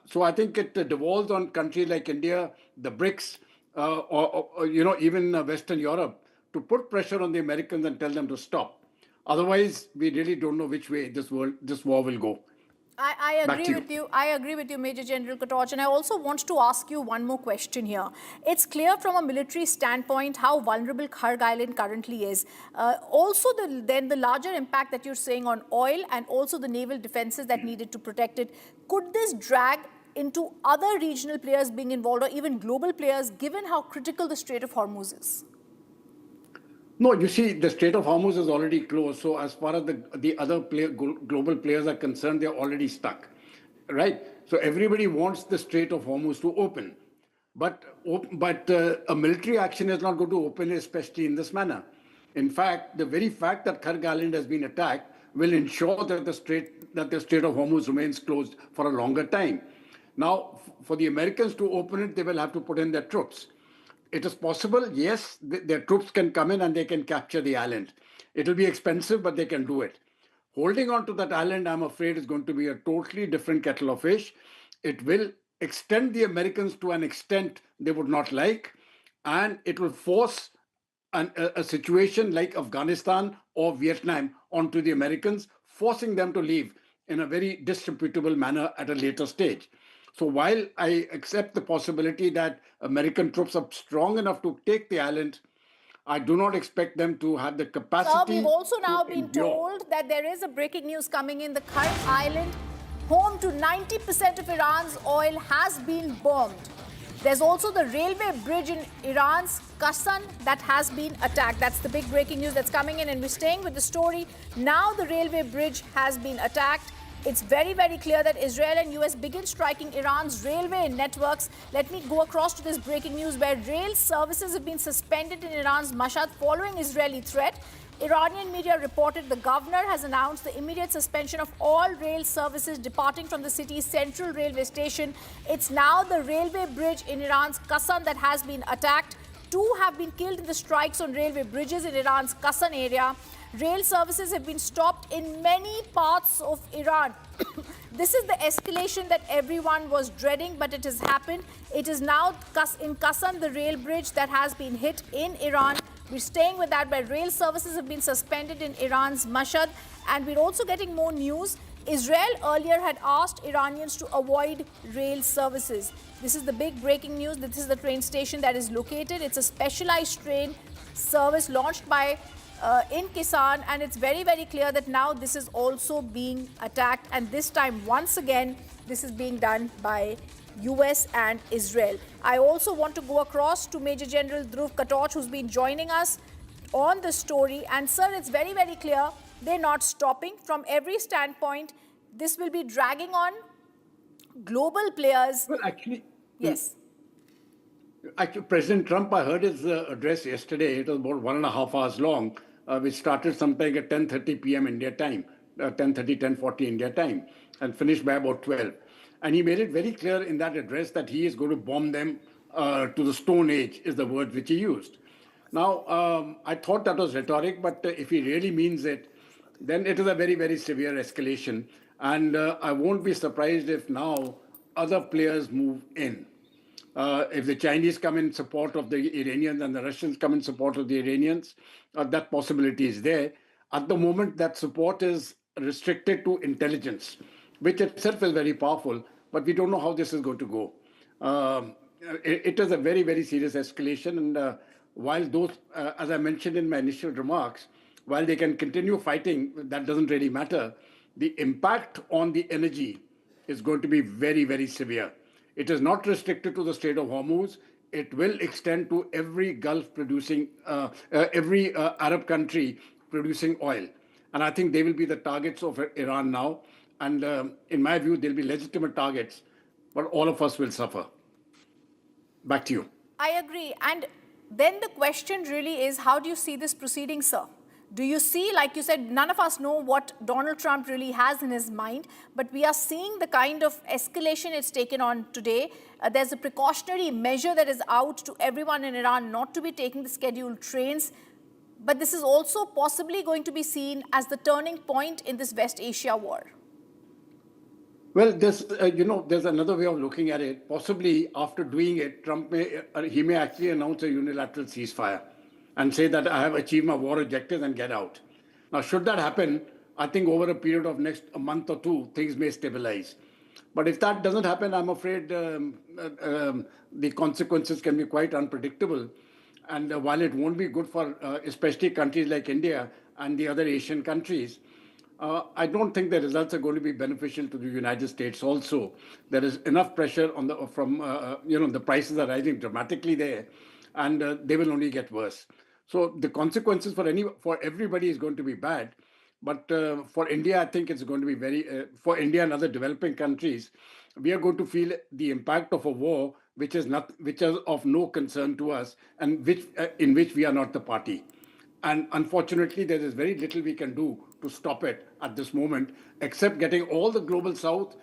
So I think it devolves on countries like India, the BRICS, or even Western Europe, to put pressure on the Americans and tell them to stop. Otherwise, we really don't know which way this war will go. I agree with you. I agree with you, Major General Katoch, and I also want to ask you one more question here. It's clear from a military standpoint how vulnerable Kharg Island currently is. Also, then the larger impact that you're saying on oil and also the naval defenses that needed to protect it. Could this drag into other regional players being involved or even global players, given how critical the Strait of Hormuz is? No, you see, the Strait of Hormuz is already closed. So as far as the other global players are concerned, they're already stuck, right? So everybody wants the Strait of Hormuz to open. But a military action is not going to open, especially in this manner. In fact, the very fact that Kharg Island has been attacked will ensure that the Strait of Hormuz remains closed for a longer time. Now, for the Americans to open it, they will have to put in their troops. It is possible, yes, their troops can come in and they can capture the island. It will be expensive, but they can do it. Holding on to that island, I'm afraid, is going to be a totally different kettle of fish. It will extend the Americans to an extent they would not like, and it will force a situation like Afghanistan or Vietnam onto the Americans, forcing them to leave in a very disreputable manner at a later stage. So while I accept the possibility that American troops are strong enough to take the island, I do not expect them to have the capacity. Sir, we've also now been told that there is a breaking news coming in. The Kharg Island, home to 90% of Iran's oil, has been bombed. There's also the railway bridge in Iran's Qasan that has been attacked. That's the big breaking news that's coming in, and we're staying with the story. Now the railway bridge has been attacked. It's very, very clear that Israel and US begin striking Iran's railway networks. Let me go across to this breaking news where rail services have been suspended in Iran's Mashhad following Israeli threat. Iranian media reported the governor has announced the immediate suspension of all rail services departing from the city's central railway station. It's now the railway bridge in Iran's Qasan that has been attacked. 2 have been killed in the strikes on railway bridges in Iran's Qasan area. Rail services have been stopped in many parts of Iran. This is the escalation that everyone was dreading, but it has happened. It is now in Qasan, the rail bridge that has been hit in Iran. We're staying with that, where rail services have been suspended in Iran's Mashhad. And we're also getting more news. Israel earlier had asked Iranians to avoid rail services. This is the big breaking news. This is the train station that is located. It's a specialized train service launched by in Kisan, and it's very, very clear that now this is also being attacked, and this time once again this is being done by US and Israel. I also want to go across to Major General Dhruv Katoch, who's been joining us on the story. And sir, it's very, very clear they're not stopping. From every standpoint, this will be dragging on global players. Well, actually, yes. Actually, President Trump, I heard his address yesterday. It was about 1.5 hours long, which started sometime at 10:30 p.m. India time, 10:40 India time, and finished by about 12. And he made it very clear in that address that he is going to bomb them to the Stone Age, is the word which he used. Now, I thought that was rhetoric, but if he really means it, then it is a very, very severe escalation. And I won't be surprised if now other players move in. If the Chinese come in support of the Iranians and the Russians come in support of the Iranians, that possibility is there. At the moment, that support is restricted to intelligence, which itself is very powerful, but we don't know how this is going to go. It is a very, very serious escalation. And while those, as I mentioned in my initial remarks, while they can continue fighting, that doesn't really matter. The impact on the energy is going to be very, very severe. It is not restricted to the Strait of Hormuz. It will extend to every Gulf producing, every Arab country producing oil. And I think they will be the targets of Iran now. And in my view, they'll be legitimate targets, but all of us will suffer. Back to you. I agree. And then the question really is, how do you see this proceeding, sir? Do you see, like you said, none of us know what Donald Trump really has in his mind, but we are seeing the kind of escalation it's taken on today. There's a precautionary measure that is out to everyone in Iran not to be taking the scheduled trains. But this is also possibly going to be seen as the turning point in this West Asia war. Well, there's another way of looking at it. Possibly after doing it, Trump may actually announce a unilateral ceasefire and say that I have achieved my war objectives and get out. Now, should that happen, I think over a period of next a month or two, things may stabilize. But if that doesn't happen, I'm afraid the consequences can be quite unpredictable. And while it won't be good for especially countries like India and the other Asian countries, I don't think the results are going to be beneficial to the United States also. There is enough pressure on the prices are rising dramatically there, and they will only get worse. So the consequences for everybody is going to be bad. But for India, I think it's going to be for India and other developing countries, we are going to feel the impact of a war which is of no concern to us and in which we are not the party. And unfortunately, there is very little we can do to stop it at this moment, except getting all the global South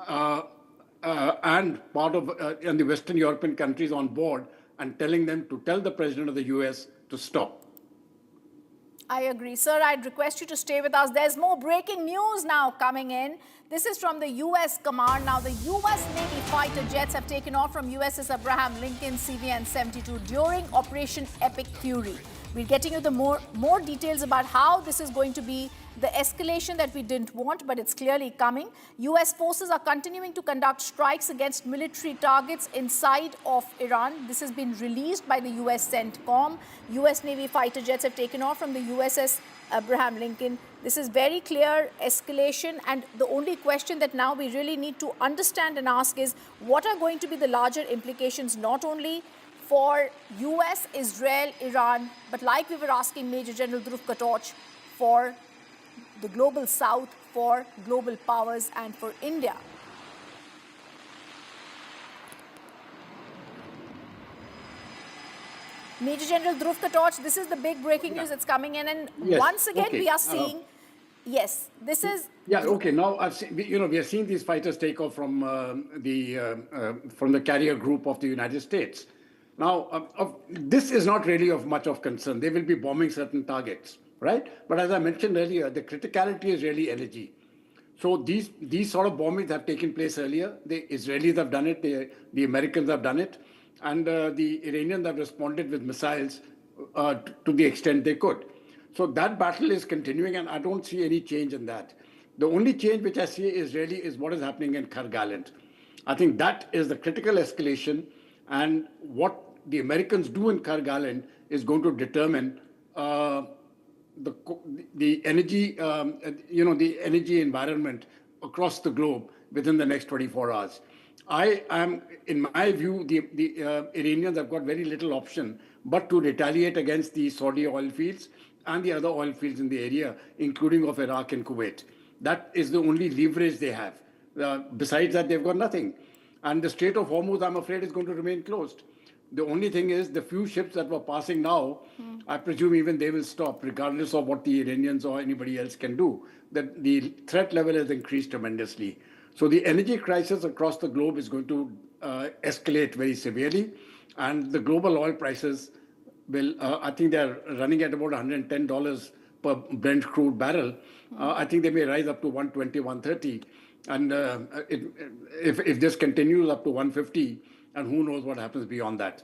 and part of and the Western European countries on board and telling them to tell the President of the US to stop. I agree. Sir, I'd request you to stay with us. There's more breaking news now coming in. This is from the U.S. command. Now, the U.S. Navy fighter jets have taken off from USS Abraham Lincoln CVN-72 during Operation Epic Fury. We're getting you the more details about how this is going to be the escalation that we didn't want, but it's clearly coming. U.S. forces are continuing to conduct strikes against military targets inside of Iran. This has been released by the U.S. CENTCOM. U.S. Navy fighter jets have taken off from the USS Abraham Lincoln. This is very clear escalation, and the only question that now we really need to understand and ask is, what are going to be the larger implications, not only for US, Israel, Iran, but like we were asking Major General Dhruv Katoch, for the global South, for global powers, and for India. Major General Dhruv Katoch, this is the big breaking news that's coming in, and once again we are seeing, this is... Yeah, okay, now we are seeing these fighters take off from the carrier group of the United States. Now, this is not really of much of concern. They will be bombing certain targets, right? But as I mentioned earlier, the criticality is really energy. So these sort of bombings have taken place earlier. The Israelis have done it, the Americans have done it, and the Iranians have responded with missiles to the extent they could. So that battle is continuing, and I don't see any change in that. The only change which I see is what is happening in Kargaland. I think that is the critical escalation, and what the Americans do in Kargaland is going to determine the energy, the energy environment across the globe within the next 24 hours. In my view, the Iranians have got very little option but to retaliate against the Saudi oil fields and the other oil fields in the area, including of Iraq and Kuwait. That is the only leverage they have. Besides that, they've got nothing. And the Strait of Hormuz, I'm afraid, is going to remain closed. The only thing is the few ships that were passing now, I presume even they will stop, regardless of what the Iranians or anybody else can do. The threat level has increased tremendously. So the energy crisis across the globe is going to escalate very severely. And the global oil prices will, I think they're running at about $110 per Brent crude barrel. I think they may rise up to 120, 130. And if this continues up to 150, and who knows what happens beyond that.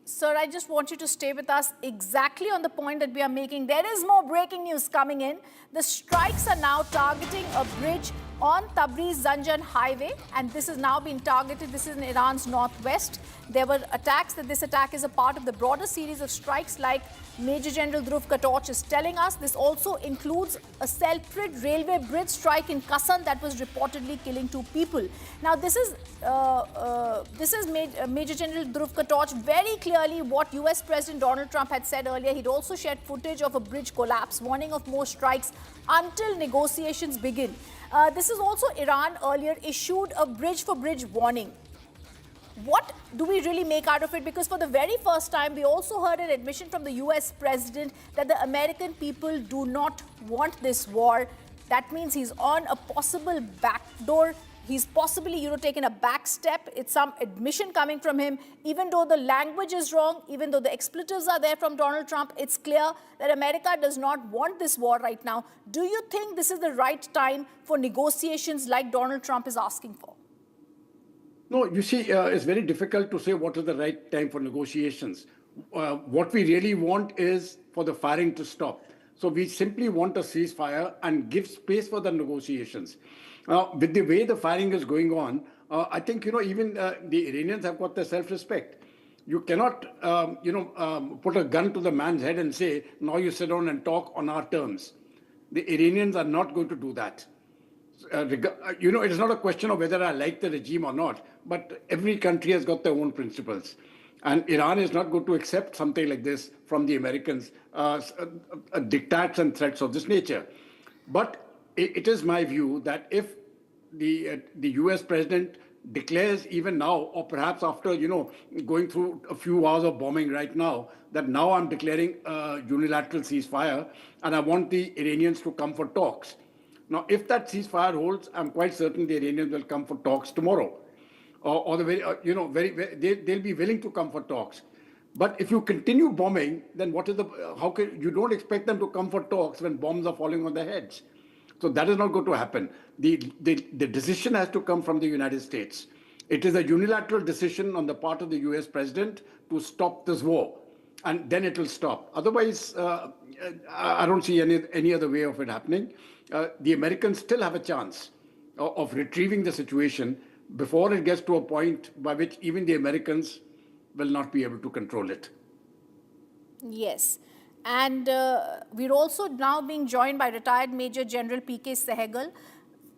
Sir, I just want you to stay with us exactly on the point that we are making. There is more breaking news coming in. The strikes are now targeting a bridge on Tabriz-Zanjan highway, and this has now been targeted. This is in Iran's northwest. There were attacks. This attack is a part of the broader series of strikes, like Major General Dhruv Katoch is telling us. This also includes a separate railway bridge strike in Kasan that was reportedly killing 2 people. Now, this is Major General Dhruv Katoch very clearly what US President Donald Trump had said earlier. He'd also shared footage of a bridge collapse, warning of more strikes until negotiations begin. This is also Iran earlier issued a bridge-for-bridge warning. What do we really make out of it? Because for the very first time, we also heard an admission from the US president that the American people do not want this war. That means he's on a possible backdoor. He's possibly, taken a back step. It's some admission coming from him. Even though the language is wrong, even though the expletives are there from Donald Trump, it's clear that America does not want this war right now. Do you think this is the right time for negotiations like Donald Trump is asking for? No, you see, it's very difficult to say what is the right time for negotiations. What we really want is for the firing to stop. So we simply want a ceasefire and give space for the negotiations. With the way the firing is going on, I think, even the Iranians have got their self-respect. You cannot, put a gun to the man's head and say, now you sit down and talk on our terms. The Iranians are not going to do that. It is not a question of whether I like the regime or not, but every country has got their own principles. And Iran is not going to accept something like this from the Americans, diktats and threats of this nature. But it is my view that if the US president declares even now, or perhaps after, going through a few hours of bombing right now, that now I'm declaring a unilateral ceasefire and I want the Iranians to come for talks. Now, if that ceasefire holds, I'm quite certain the Iranians will come for talks tomorrow. They'll be willing to come for talks. But if you continue bombing, then you don't expect them to come for talks when bombs are falling on their heads. So that is not going to happen. The decision has to come from the United States. It is a unilateral decision on the part of the US president to stop this war. And then it will stop. Otherwise, I don't see any other way of it happening. The Americans still have a chance of retrieving the situation before it gets to a point by which even the Americans will not be able to control it. Yes. And we're also now being joined by retired Major General P.K. Sehgal.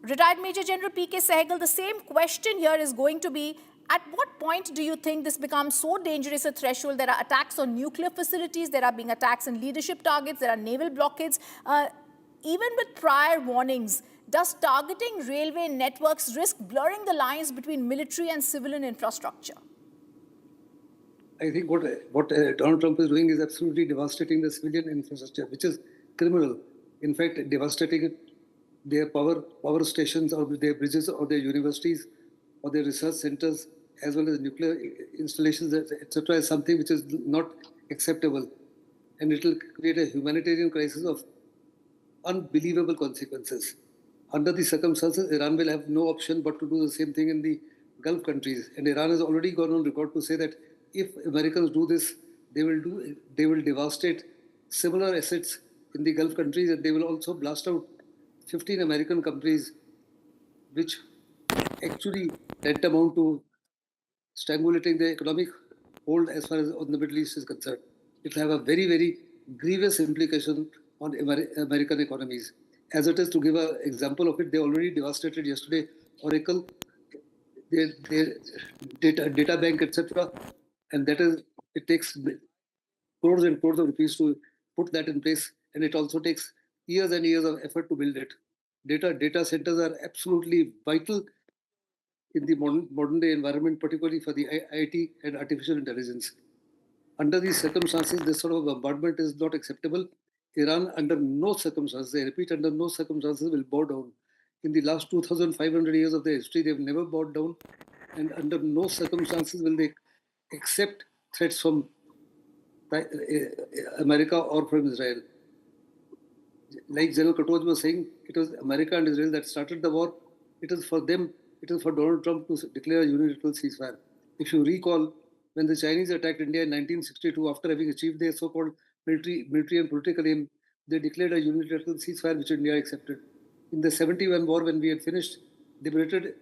Retired Major General P.K. Sehgal, the same question here is going to be, at what point do you think this becomes so dangerous a threshold? There are attacks on nuclear facilities, there are being attacks on leadership targets, there are naval blockades. Even with prior warnings, does targeting railway networks risk blurring the lines between military and civilian infrastructure? I think what Donald Trump is doing is absolutely devastating the civilian infrastructure, which is criminal. In fact, devastating their power stations or their bridges or their universities or their research centers, as well as nuclear installations, etc., is something which is not acceptable. And it will create a humanitarian crisis of unbelievable consequences. Under the circumstances, Iran will have no option but to do the same thing in the Gulf countries. And Iran has already gone on record to say that if Americans do this, they will devastate similar assets in the Gulf countries, and they will also blast out 15 American companies, which actually tantamount to strangulating the economic hold as far as on the Middle East is concerned. It will have a very, very grievous implication on American economies. As it is, to give an example of it, they already devastated yesterday Oracle, their data bank, etc. And it takes crores and crores of rupees to put that in place. And it also takes years and years of effort to build it. Data centers are absolutely vital in the modern day environment, particularly for the IT and artificial intelligence. Under these circumstances, this sort of bombardment is not acceptable. Iran, under no circumstances, I repeat, under no circumstances will bow down. In the last 2,500 years of their history, they've never bowed down. And under no circumstances will they accept threats from America or from Israel. Like General Katoch was saying, it was America and Israel that started the war. It is for them, it is for Donald Trump to declare a unilateral ceasefire. If you recall, when the Chinese attacked India in 1962, after having achieved their so-called military and political aim, they declared a unilateral ceasefire, which India accepted. In the 71 war, when we had finished, liberated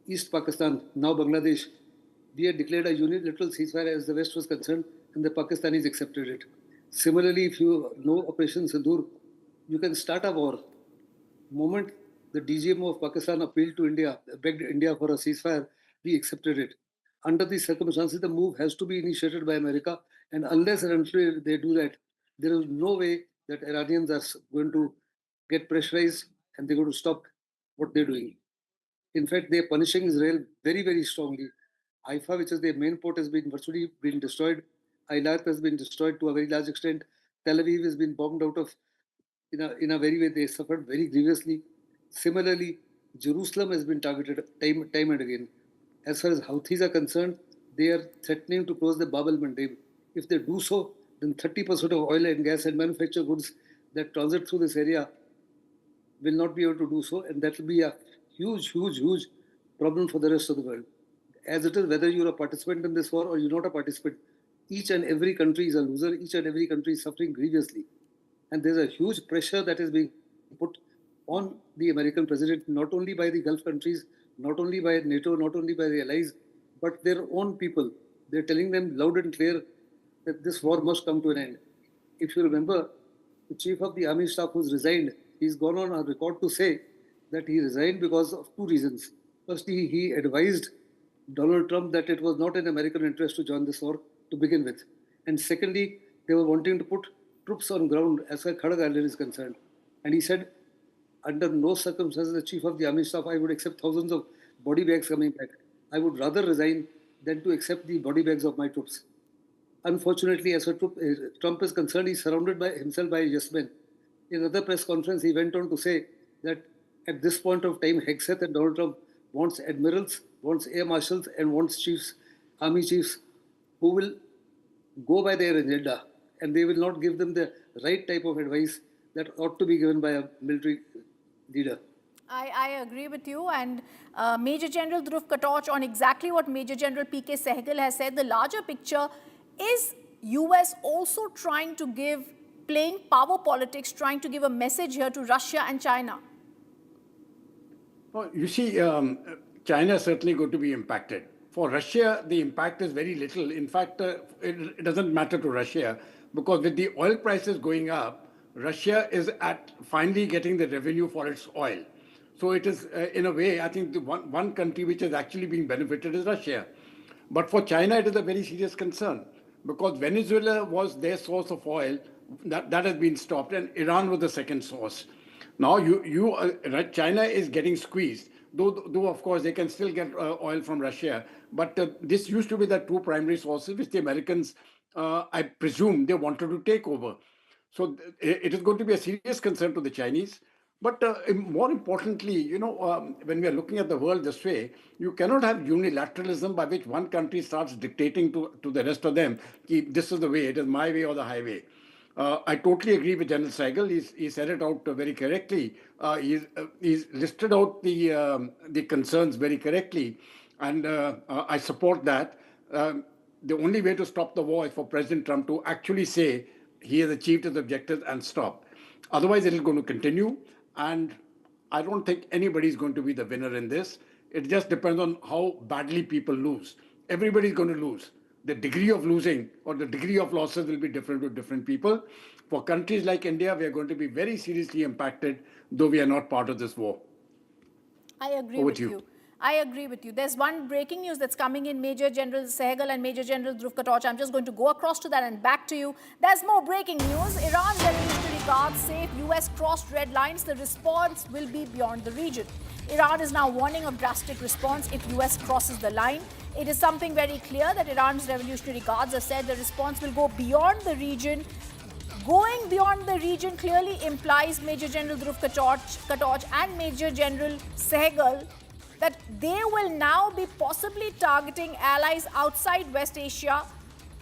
East Pakistan, now Bangladesh, we had declared a unilateral ceasefire as the West was concerned, and the Pakistanis accepted it. Similarly, if you know Operation Sindoor, you can start a war. The moment the DGM of Pakistan appealed to India, begged India for a ceasefire, we accepted it. Under these circumstances, the move has to be initiated by America, and unless and until they do that, there is no way that Iranians are going to get pressurized and they're going to stop what they're doing. In fact, they're punishing Israel very, very strongly. Haifa, which is their main port, has been virtually been destroyed. Eilat has been destroyed to a very large extent. Tel Aviv has been bombed out of, in a very way, they suffered very grievously. Similarly, Jerusalem has been targeted time and again. As far as Houthis are concerned, they are threatening to close the Bab el-Mandeb. If they do so, then 30% of oil and gas and manufactured goods that transit through this area will not be able to do so, and that will be a huge, huge, huge problem for the rest of the world. As it is, whether you're a participant in this war or you're not a participant, each and every country is a loser, each and every country is suffering grievously. And there's a huge pressure that is being put on the American president, not only by the Gulf countries, not only by NATO, not only by the allies, but their own people. They're telling them loud and clear that this war must come to an end. If you remember, the chief of the army staff who's resigned, he's gone on a record to say that he resigned because of two reasons. Firstly, he advised Donald Trump that it was not in American interest to join this war to begin with. And secondly, they were wanting to put troops on ground as far as Khadag Island is concerned. And he said, under no circumstances, the chief of the army staff, I would accept thousands of body bags coming back. I would rather resign than to accept the body bags of my troops. Unfortunately, as far as Trump is concerned, he's surrounded by himself by yes men. In another press conference, he went on to say that at this point of time, Hegseth and Donald Trump wants admirals, wants air marshals, and wants chiefs, army chiefs, who will go by their agenda, and they will not give them the right type of advice that ought to be given by a military leader. I agree with you, and Major General Dhruv Katoch on exactly what Major General P.K. Sehgal has said. The larger picture is US also trying to playing power politics, trying to give a message here to Russia and China. Well, you see, China is certainly going to be impacted. For Russia, the impact is very little. In fact, it doesn't matter to Russia, because with the oil prices going up, Russia is finally getting the revenue for its oil. So it is, in a way, I think the one country which is actually being benefited is Russia. But for China, it is a very serious concern, because Venezuela was their source of oil. That has been stopped, and Iran was the second source. Now, China is getting squeezed, though of course they can still get oil from Russia. But this used to be the two primary sources which the Americans, I presume, they wanted to take over. So it is going to be a serious concern to the Chinese. But more importantly, when we are looking at the world this way, you cannot have unilateralism by which one country starts dictating to the rest of them, this is the way, it is my way or the highway. I totally agree with General Sehgal. He said it out very correctly. He's listed out the concerns very correctly, and I support that. The only way to stop the war is for President Trump to actually say he has achieved his objectives and stop. Otherwise, it is going to continue, and I don't think anybody is going to be the winner in this. It just depends on how badly people lose. Everybody is going to lose. The degree of losing or the degree of losses will be different to different people. For countries like India, we are going to be very seriously impacted, though we are not part of this war. I agree with you. I agree with you. There's one breaking news that's coming in, Major General Sehgal and Major General Dhruv Katoch. I'm just going to go across to that and back to you. There's more breaking news. Iran's Revolutionary Guards say if US crossed red lines, the response will be beyond the region. Iran is now warning of drastic response if US crosses the line. It is something very clear that Iran's Revolutionary Guards have said the response will go beyond the region. Going beyond the region clearly implies Major General Dhruv Katoch and Major General Sehgal that they will now be possibly targeting allies outside West Asia.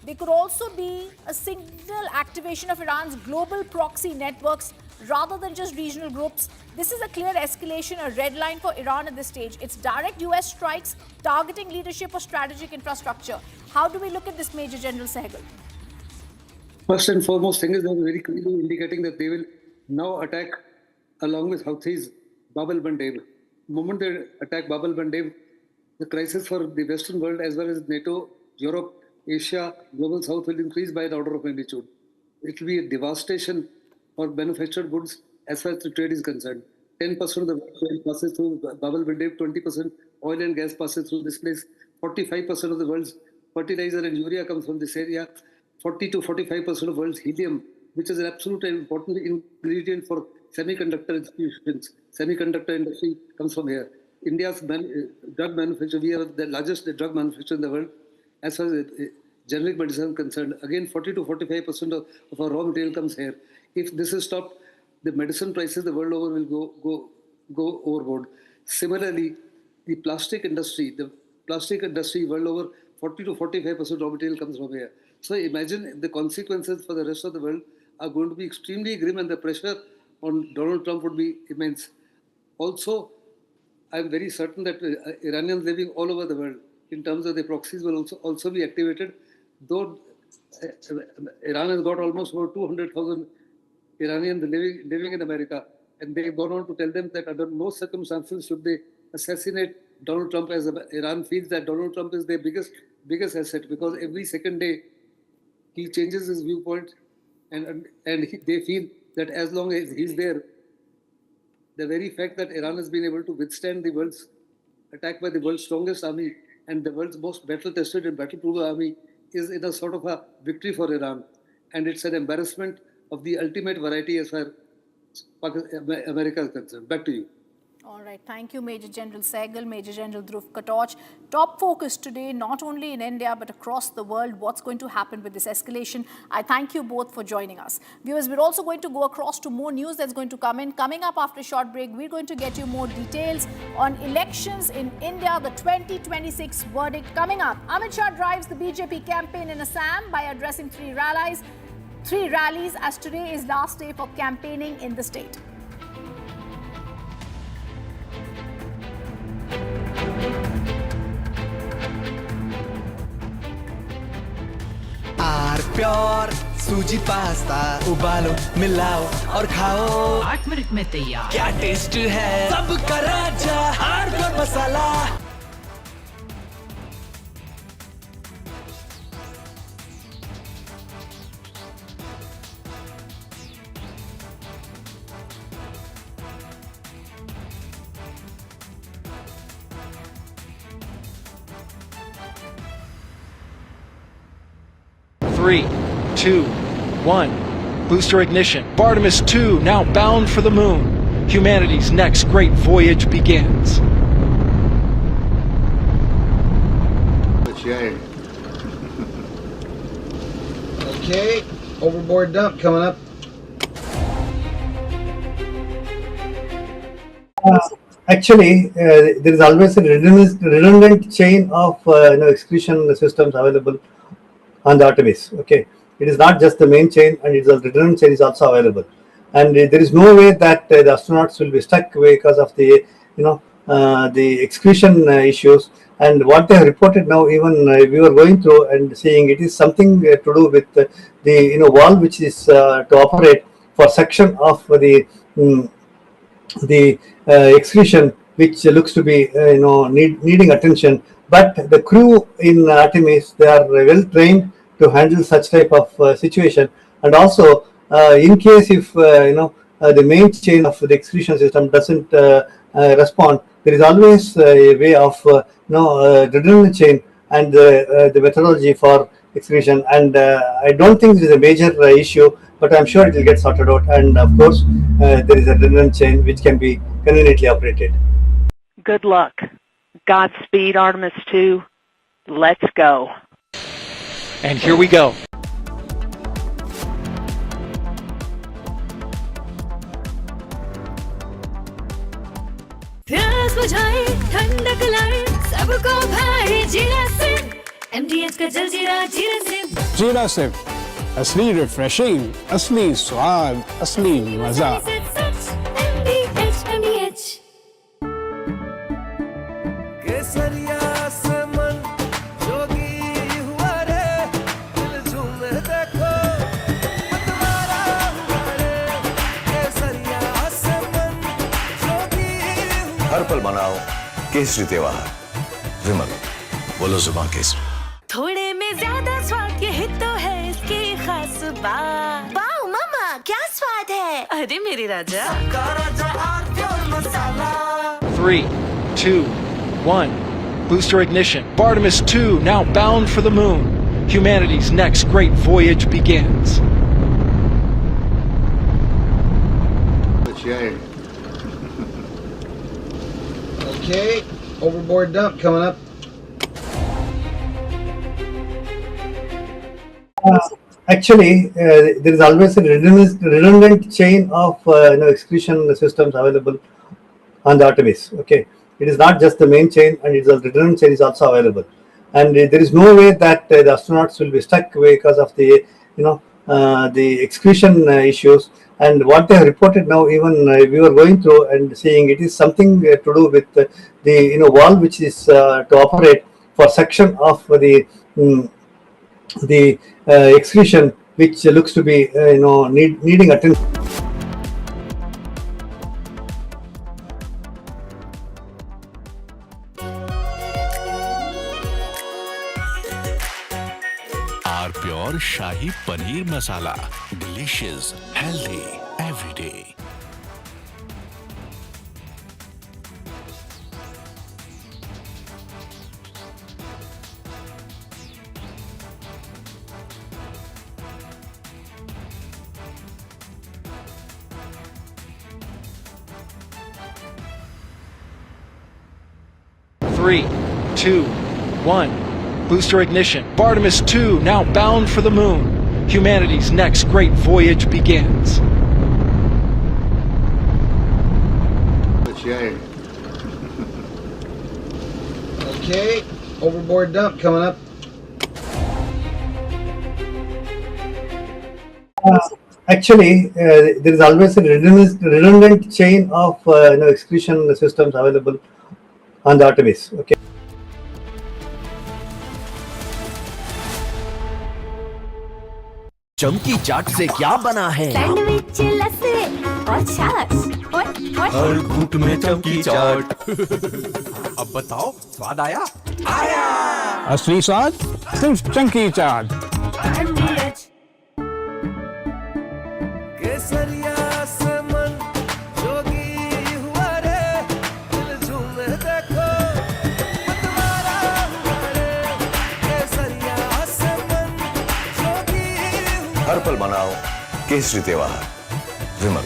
They could also be a signal activation of Iran's global proxy networks rather than just regional groups. This is a clear escalation, a red line for Iran at this stage. It's direct US strikes targeting leadership or strategic infrastructure. How do we look at this, Major General Sehgal? First and foremost thing is they're very clearly indicating that they will now attack, along with Houthis, Bab el-Mandeb. The moment they attack Bab el-Mandeb, the crisis for the Western world as well as NATO, Europe, Asia, Global South will increase by an order of magnitude. It will be a devastation for manufactured goods as far as the trade is concerned. 10% of the world passes through Bab el-Mandeb, 20% oil and gas passes through this place, 45% of the world's fertilizer and urea comes from this area, 40 to 45% of world's helium, which is an absolute and important ingredient for semiconductor institutions. Semiconductor industry comes from here. India's drug manufacture, we are the largest drug manufacturer in the world as far as generic medicine is concerned. Again, 40 to 45% of our raw material comes here. If this is stopped, the medicine prices the world over will go overboard. Similarly, the plastic industry world over, 40 to 45% raw material comes from here. So imagine the consequences for the rest of the world are going to be extremely grim, and the pressure on Donald Trump would be immense. Also, I'm very certain that Iranians living all over the world, in terms of the proxies, will also be activated. Though Iran has got almost over 200,000 Iranians living in America, and they've gone on to tell them that under no circumstances should they assassinate Donald Trump, as Iran feels that Donald Trump is their biggest asset, because every second day he changes his viewpoint, and they feel that as long as he's there, the very fact that Iran has been able to withstand the world's attack by the world's strongest army and the world's most battle-tested and battle-proven army is in a sort of a victory for Iran. And it's an embarrassment of the ultimate variety as far as America is concerned. Back to you. All right. Thank you, Major General Sehgal, Major General Dhruv Katoch. Top focus today, not only in India, but across the world, what's going to happen with this escalation. I thank you both for joining us. Viewers, we're also going to go across to more news that's going to come in. Coming up after a short break, we're going to get you more details on elections in India, the 2026 verdict coming up. Amit Shah drives the BJP campaign in Assam by addressing three rallies, as today is last day for campaigning in the state. Pure सूजी pasta उबालो मिलाओ और खाओ 8 minute में तैयार क्या test है सबका राजा hardcore masala Three, 2, 1. Booster ignition. Artemis 2 now bound for the moon. Humanity's next great voyage begins. Okay, overboard dump coming up. Actually, there is always a redundant chain of excretion systems available on the Artemis. Okay, it is not just the main chain, and it's a redundant chain is also available, and there is no way that the astronauts will be stuck because of the the excretion issues. And what they have reported now, even we were going through and seeing, it is something to do with the valve which is to operate for suction of the excretion, which looks to be needing attention. But the crew in Artemis, they are well trained to handle such type of situation. And also, in case if the main chain of the excretion system doesn't respond, there is always a way of redundant chain and the methodology for excretion. And I don't think it is a major issue, but I'm sure it will get sorted out. And of course, there is a redundant chain which can be conveniently operated. Good luck. Godspeed, Artemis 2. Let's go. And here we go. प्यास बुझाए ठंडक लाए सबको भाए जीरा से MDH का जल जीरा जीरा से असली रिफ्रेशिंग, असली स्वाद, असली मजा. केसरी त्योहार विमल बोलो जुबान केसरी। थोड़े में ज्यादा स्वाद ये तो है इसकी खास बात। वाओ मामा क्या स्वाद है, अरे मेरे राजा। 3, 2, 1. Booster ignition. Artemis 2 now bound for the moon. Humanity's next great voyage begins. Okay, overboard dump coming up. Actually, there is always a redundant chain of excretion systems available on the Artemis. Okay, it is not just the main chain, and it's a redundant chain is also available. And there is no way that the astronauts will be stuck because of the the excretion issues. And what they have reported now, even we were going through and seeing, it is something to do with the valve which is to operate for section of the excretion, which looks to be needing attention. Pure Shahi Paneer Masala. Delicious, healthy, every day. Three, 2, 1. Booster ignition. Artemis 2 now bound for the moon. Humanity's next great voyage begins. Okay, overboard dump coming up. Actually, there is always a redundant chain of excretion systems available on the Artemis. Okay. चमकी चाट से क्या बना है? Sandwich लस्सी और छाछ और हर घूंट में चमकी चाट। अब बताओ स्वाद आया? आया। असली स्वाद सिर्फ चंकी चाट। केसरिया से मन जोगी हुआ रे, दिल झूमे देखो मतवारा हुआ रे। केसरिया से मन जोगी हर पल मनाओ केसरी त्योहार विमल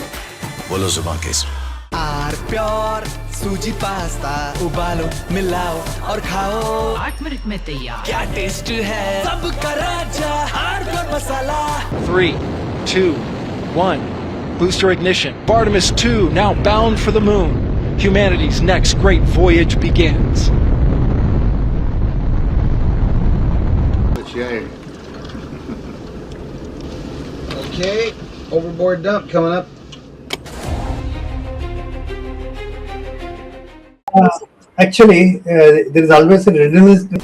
बोलो जुबान केसरी। आर प्योर सूजी पास्ता उबालो मिलाओ और खाओ 8 मिनट में तैयार। क्या टेस्ट है सबका राजा hardcore masala. 3, 2, 1. Booster ignition. Artemis 2 now bound for the moon. Humanity's next great voyage begins. Okay, overboard dump coming up. Actually, there is always a redundant.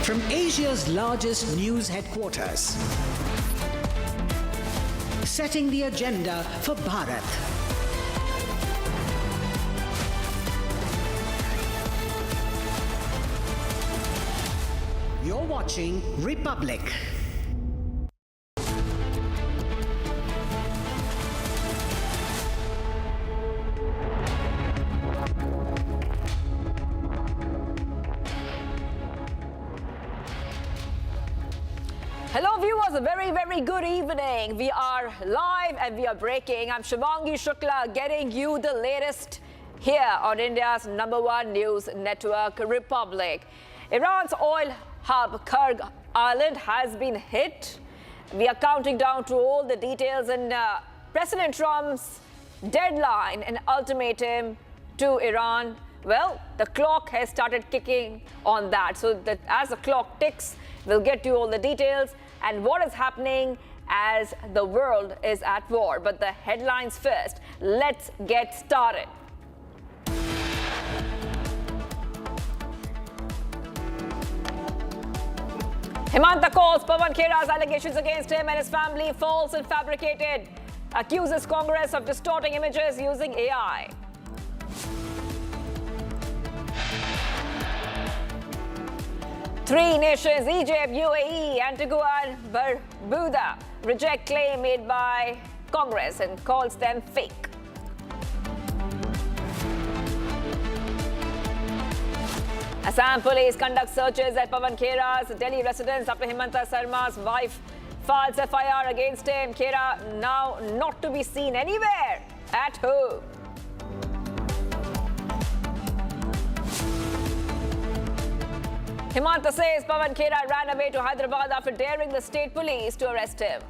From Asia's largest news headquarters, setting the agenda for Bharat. You're watching Republic. Hello viewers, a very good evening. We are live and we are breaking. I'm Shivangi Shukla getting you the latest here on India's #1 news network, Republic. Iran's oil hub Kurg Island has been hit. We are counting down to all the details and President Trump's deadline and ultimatum to Iran. Well, the clock has started kicking on that. So that as the clock ticks, we'll get you all the details and what is happening as the world is at war. But the headlines first. Let's get started. Himanta calls Pawan Khera's allegations against him and his family false and fabricated. Accuses Congress of distorting images using AI. Three nations, Egypt, UAE, Antigua and Barbuda, reject claim made by Congress and calls them fake. Assam police conduct searches at Pawan Khera's Delhi residence after Himanta Sarma's wife files FIR against him. Khera now not to be seen anywhere at home. Himanta says Pawan Khera ran away to Hyderabad after daring the state police to arrest him.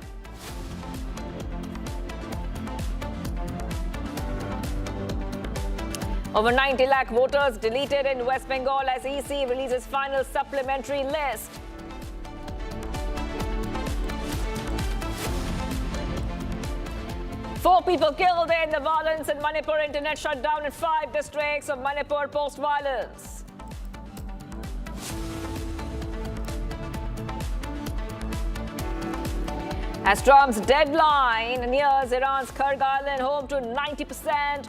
Over 90 lakh voters deleted in West Bengal as EC releases final supplementary list. Four people killed in the violence in Manipur. Internet shut down in 5 districts of Manipur post-violence. As Trump's deadline nears, Iran's Kurg Island home to 90%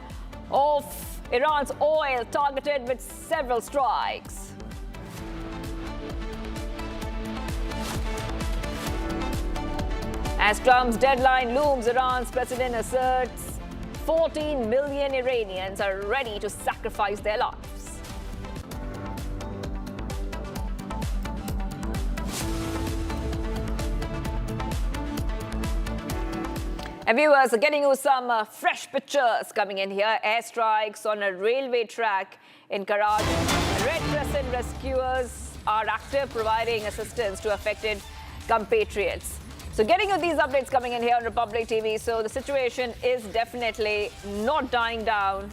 of Iran's oil targeted with several strikes. As Trump's deadline looms, Iran's president asserts 14 million Iranians are ready to sacrifice their lives. And viewers are getting you some fresh pictures coming in here. Airstrikes on a railway track in Karachi. Red Crescent rescuers are active, providing assistance to affected compatriots. So getting you these updates coming in here on Republic TV. So the situation is definitely not dying down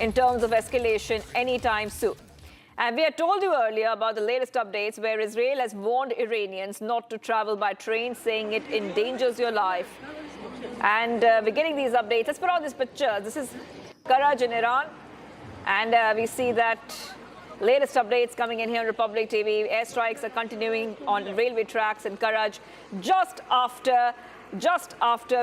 in terms of escalation anytime soon. And we had told you earlier about the latest updates where Israel has warned Iranians not to travel by train, saying it endangers your life. And we're getting these updates. Let's put out these pictures. This is Karaj in Iran. And we see that latest updates coming in here on Republic TV. Airstrikes are continuing on railway tracks in Karaj just after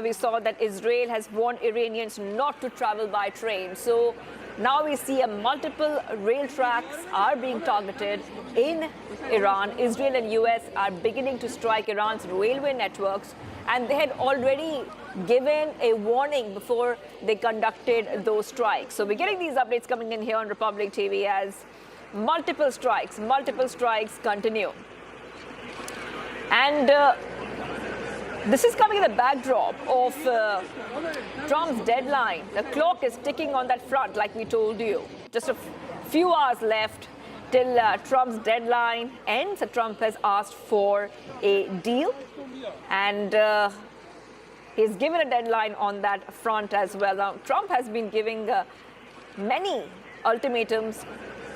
we saw that Israel has warned Iranians not to travel by train. So now we see multiple rail tracks are being targeted in Iran. Israel and US are beginning to strike Iran's railway networks, and they had already given a warning before they conducted those strikes. So we're getting these updates coming in here on Republic TV as multiple strikes continue. And this is coming in the backdrop of Trump's deadline. The clock is ticking on that front, like we told you. Just a few hours left till Trump's deadline ends. Trump has asked for a deal, and he's given a deadline on that front as well. Now, Trump has been giving many ultimatums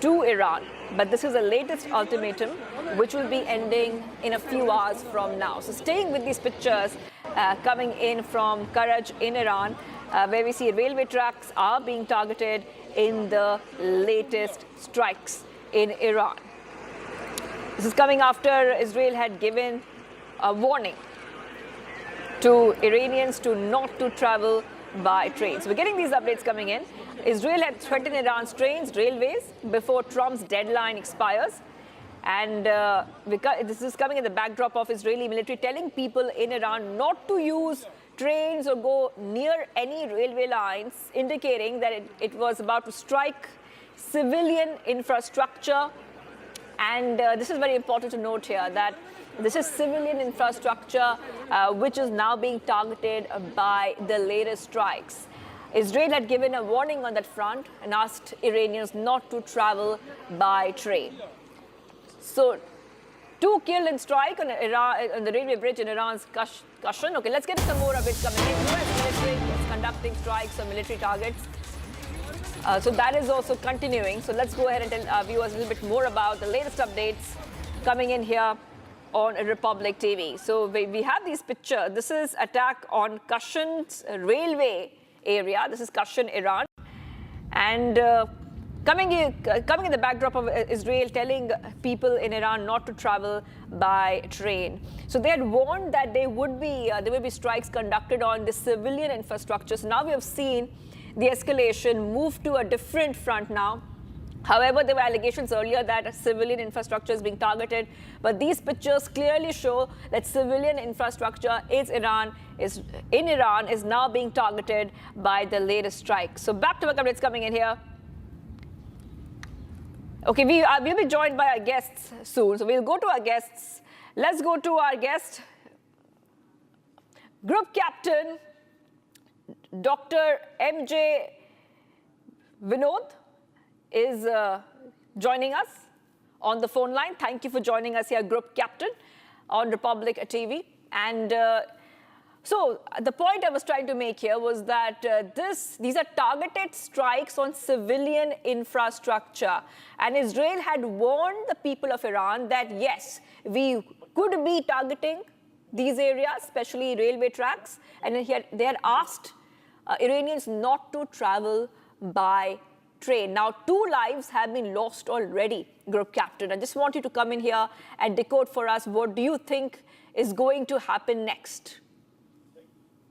to Iran, but this is the latest ultimatum, which will be ending in a few hours from now. So staying with these pictures coming in from Karaj in Iran, where we see railway tracks are being targeted in the latest strikes in Iran. This is coming after Israel had given a warning to Iranians to not to travel by train. So we're getting these updates coming in. Israel had threatened Iran's trains, railways, before Trump's deadline expires. And this is coming in the backdrop of Israeli military telling people in Iran not to use trains or go near any railway lines, indicating that it was about to strike civilian infrastructure. And this is very important to note here, that this is civilian infrastructure which is now being targeted by the latest strikes. Israel had given a warning on that front and asked Iranians not to travel by train. So, 2 killed in strike on the railway bridge in Iran's Kashan. Okay, let's get some more updates coming in. US military is conducting strikes on military targets. So that is also continuing. So let's go ahead and tell our viewers a little bit more about the latest updates coming in here on Republic TV. So we have these pictures. This is attack on Kashan's railway area. This is Kashan, Iran. And coming in the backdrop of Israel telling people in Iran not to travel by train. So they had warned that there will be strikes conducted on the civilian infrastructure. So now we have seen the escalation move to a different front now, However, there were allegations earlier that civilian infrastructure is being targeted, but these pictures clearly show that civilian infrastructure in Iran is now being targeted by the latest strike. So back-to-back updates coming in here. Okay, we'll be joined by our guests soon, so we'll go to our guests. Let's go to our guest, Group Captain Dr. MJ Vinod is joining us on the phone line. Thank you for joining us here, Group Captain, on Republic TV. And so the point I was trying to make here was that these are targeted strikes on civilian infrastructure. And Israel had warned the people of Iran that, yes, we could be targeting these areas, especially railway tracks. And they had asked Iranians not to travel by train. Now, 2 lives have been lost already, Group Captain. I just want you to come in here and decode for us, what do you think is going to happen next?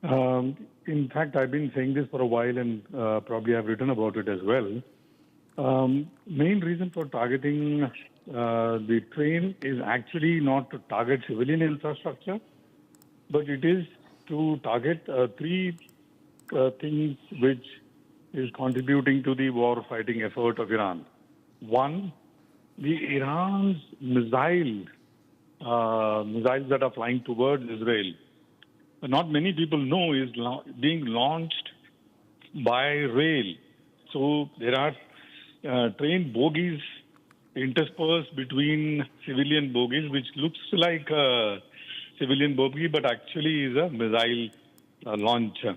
In fact, I've been saying this for a while, and probably I've written about it as well. Main reason for targeting the train is actually not to target civilian infrastructure, but it is to target 3 things which is contributing to the war fighting effort of Iran. One, the Iran's missiles that are flying towards Israel. Not many people know is being launched by rail. So there are train bogies interspersed between civilian bogies, which looks like a civilian bogie, but actually is a missile launcher.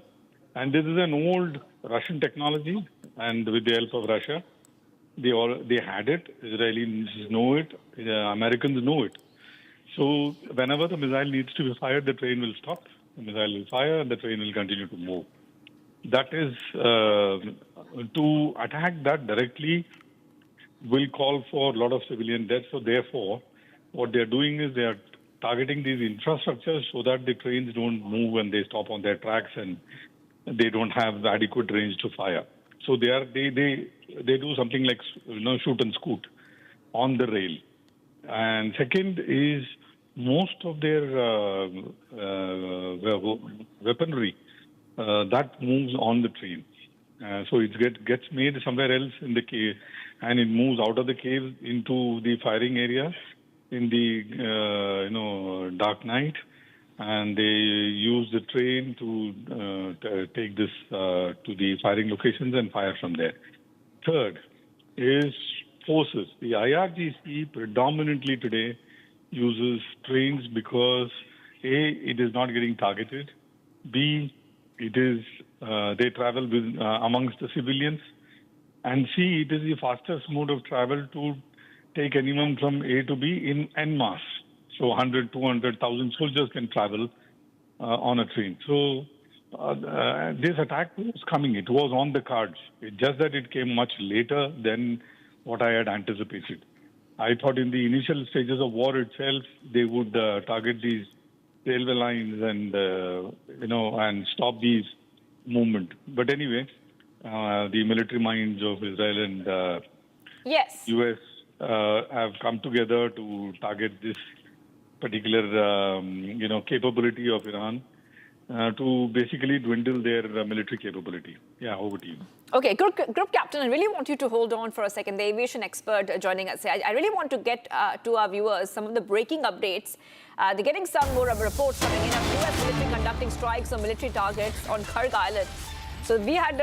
And this is an old Russian technology, and with the help of Russia, they had it. Israelis know it. Americans know it. So whenever the missile needs to be fired, the train will stop. The missile will fire, and the train will continue to move. That is to attack that directly will call for a lot of civilian deaths. So therefore, what they are doing is they are targeting these infrastructures so that the trains don't move when they stop on their tracks and they don't have adequate range to fire. So they do something like shoot and scoot on the rail. And second is most of their weaponry that moves on the train. So it gets made somewhere else in the cave, and it moves out of the cave into the firing area in the dark night. And they use the train to take this to the firing locations and fire from there. Third is forces. The IRGC predominantly today uses trains because A, it is not getting targeted. B, it is they travel with amongst the civilians. And C, it is the fastest mode of travel to take anyone from A to B en masse. So 100, 200,000 soldiers can travel on a train. So this attack was coming. It was on the cards. It's just that it came much later than what I had anticipated. I thought in the initial stages of war itself, they would target these railway lines and, and stop these movement. But anyway, the military minds of Israel and yes. US have come together to target this particular, capability of Iran to basically dwindle their military capability. Yeah, over to you. Okay, Group Captain, I really want you to hold on for a second. The aviation expert joining us here. I really want to get to our viewers some of the breaking updates. They're getting some more reports coming in of US military conducting strikes on military targets on Kharg Island. So we had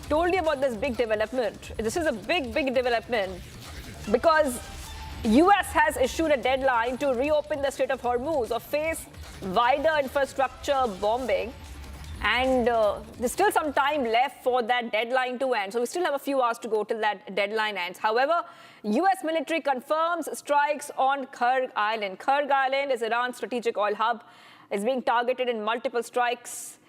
told you about this big development. This is a big development because US has issued a deadline to reopen the Strait of Hormuz or face wider infrastructure bombing. And there's still some time left for that deadline to end. So we still have a few hours to go till that deadline ends. However, US military confirms strikes on Kharg Island. Kharg Island is Iran's strategic oil hub. It's being targeted in multiple strikes.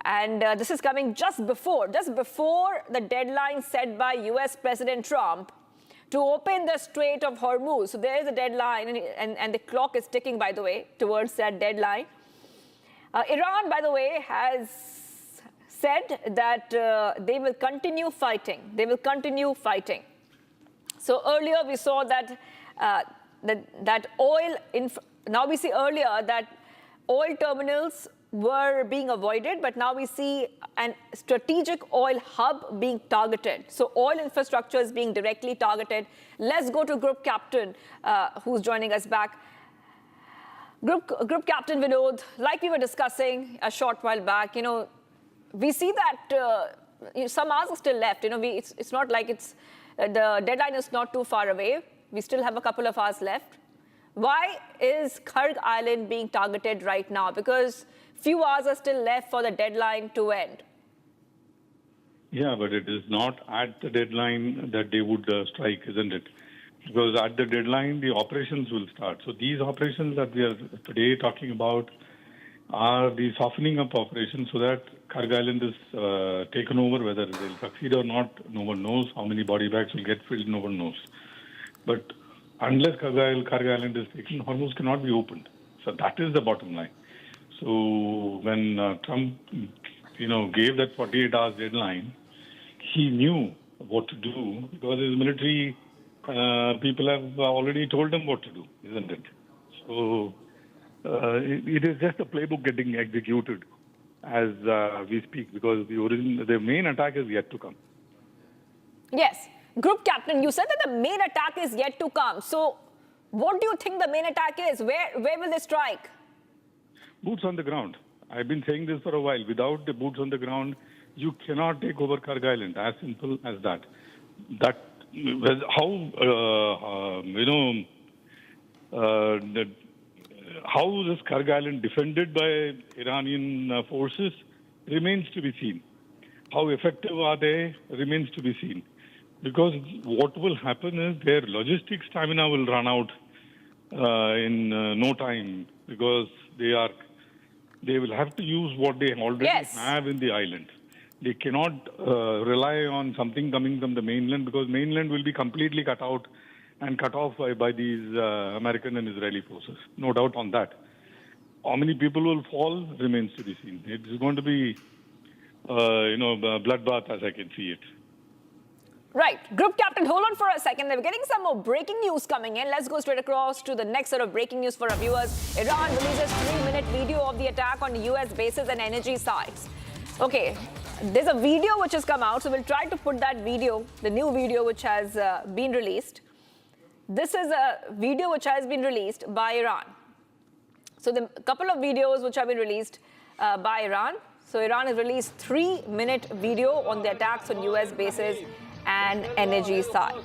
And this is coming just before the deadline set by US President Trump to open the Strait of Hormuz. So there is a deadline, and the clock is ticking, by the way, towards that deadline. Iran, by the way, has said that they will continue fighting. They will continue fighting. So earlier we saw that now we see earlier that oil terminals were being avoided, but now we see a strategic oil hub being targeted. So oil infrastructure is being directly targeted. Let's go to Group Captain, who's joining us back. Group Captain Vinod, like we were discussing a short while back, we see that some hours are still left. It's not like the deadline is not too far away. We still have a couple of hours left. Why is Karg Island being targeted right now? Because few hours are still left for the deadline to end. Yeah, but it is not at the deadline that they would strike, isn't it? Because at the deadline, the operations will start. So these operations that we are today talking about are the softening up operations so that Karg Island is taken over. Whether they'll succeed or not, no one knows. How many body bags will get filled, no one knows. But unless Karg Island is taken, Hormuz cannot be opened. So that is the bottom line. So when Trump, gave that 48 hours deadline, he knew what to do because his military people have already told him what to do, isn't it? So it is just a playbook getting executed as we speak because the main attack is yet to come. Yes. Group Captain, you said that the main attack is yet to come. So what do you think the main attack is? Where will they strike? Boots on the ground. I've been saying this for a while. Without the boots on the ground, you cannot take over Karg Island. As simple as that. How is Karg Island defended by Iranian forces remains to be seen. How effective are they remains to be seen. Because what will happen is their logistic stamina will run out in no time because they will have to use what they already have in the island. They cannot rely on something coming from the mainland because mainland will be completely cut out and cut off by these American and Israeli forces. No doubt on that. How many people will fall remains to be seen. It's going to be, a bloodbath as I can see it. Right. Group Captain, hold on for a second. We're getting some more breaking news coming in. Let's go straight across to the next set of breaking news for our viewers. Iran releases 3-minute video of the attack on U.S. bases and energy sites. Okay, there's a video which has come out, so we'll try to put that video, the new video which has been released. This is a video which has been released by Iran. So the couple of videos which have been released by Iran. So Iran has released 3-minute video on the attacks on U.S. bases and energy sites.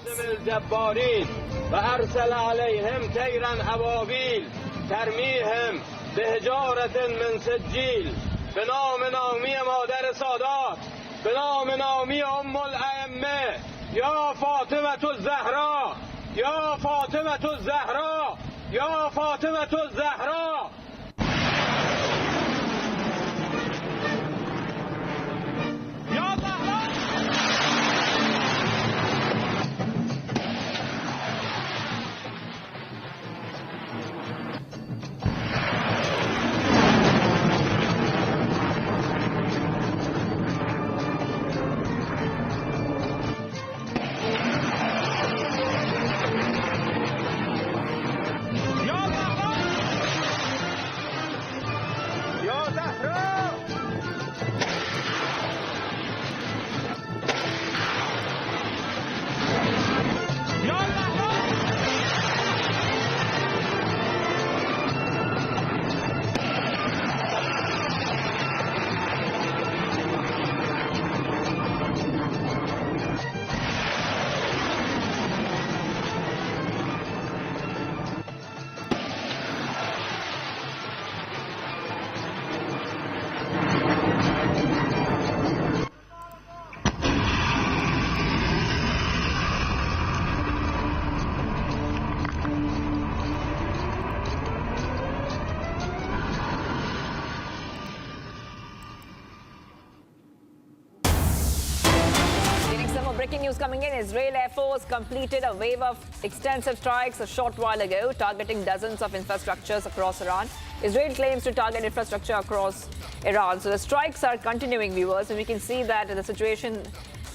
Breaking news coming in. Israel Air Force completed a wave of extensive strikes a short while ago, targeting dozens of infrastructures across Iran. Israel claims to target infrastructure across Iran. So the strikes are continuing, viewers, and we can see that the situation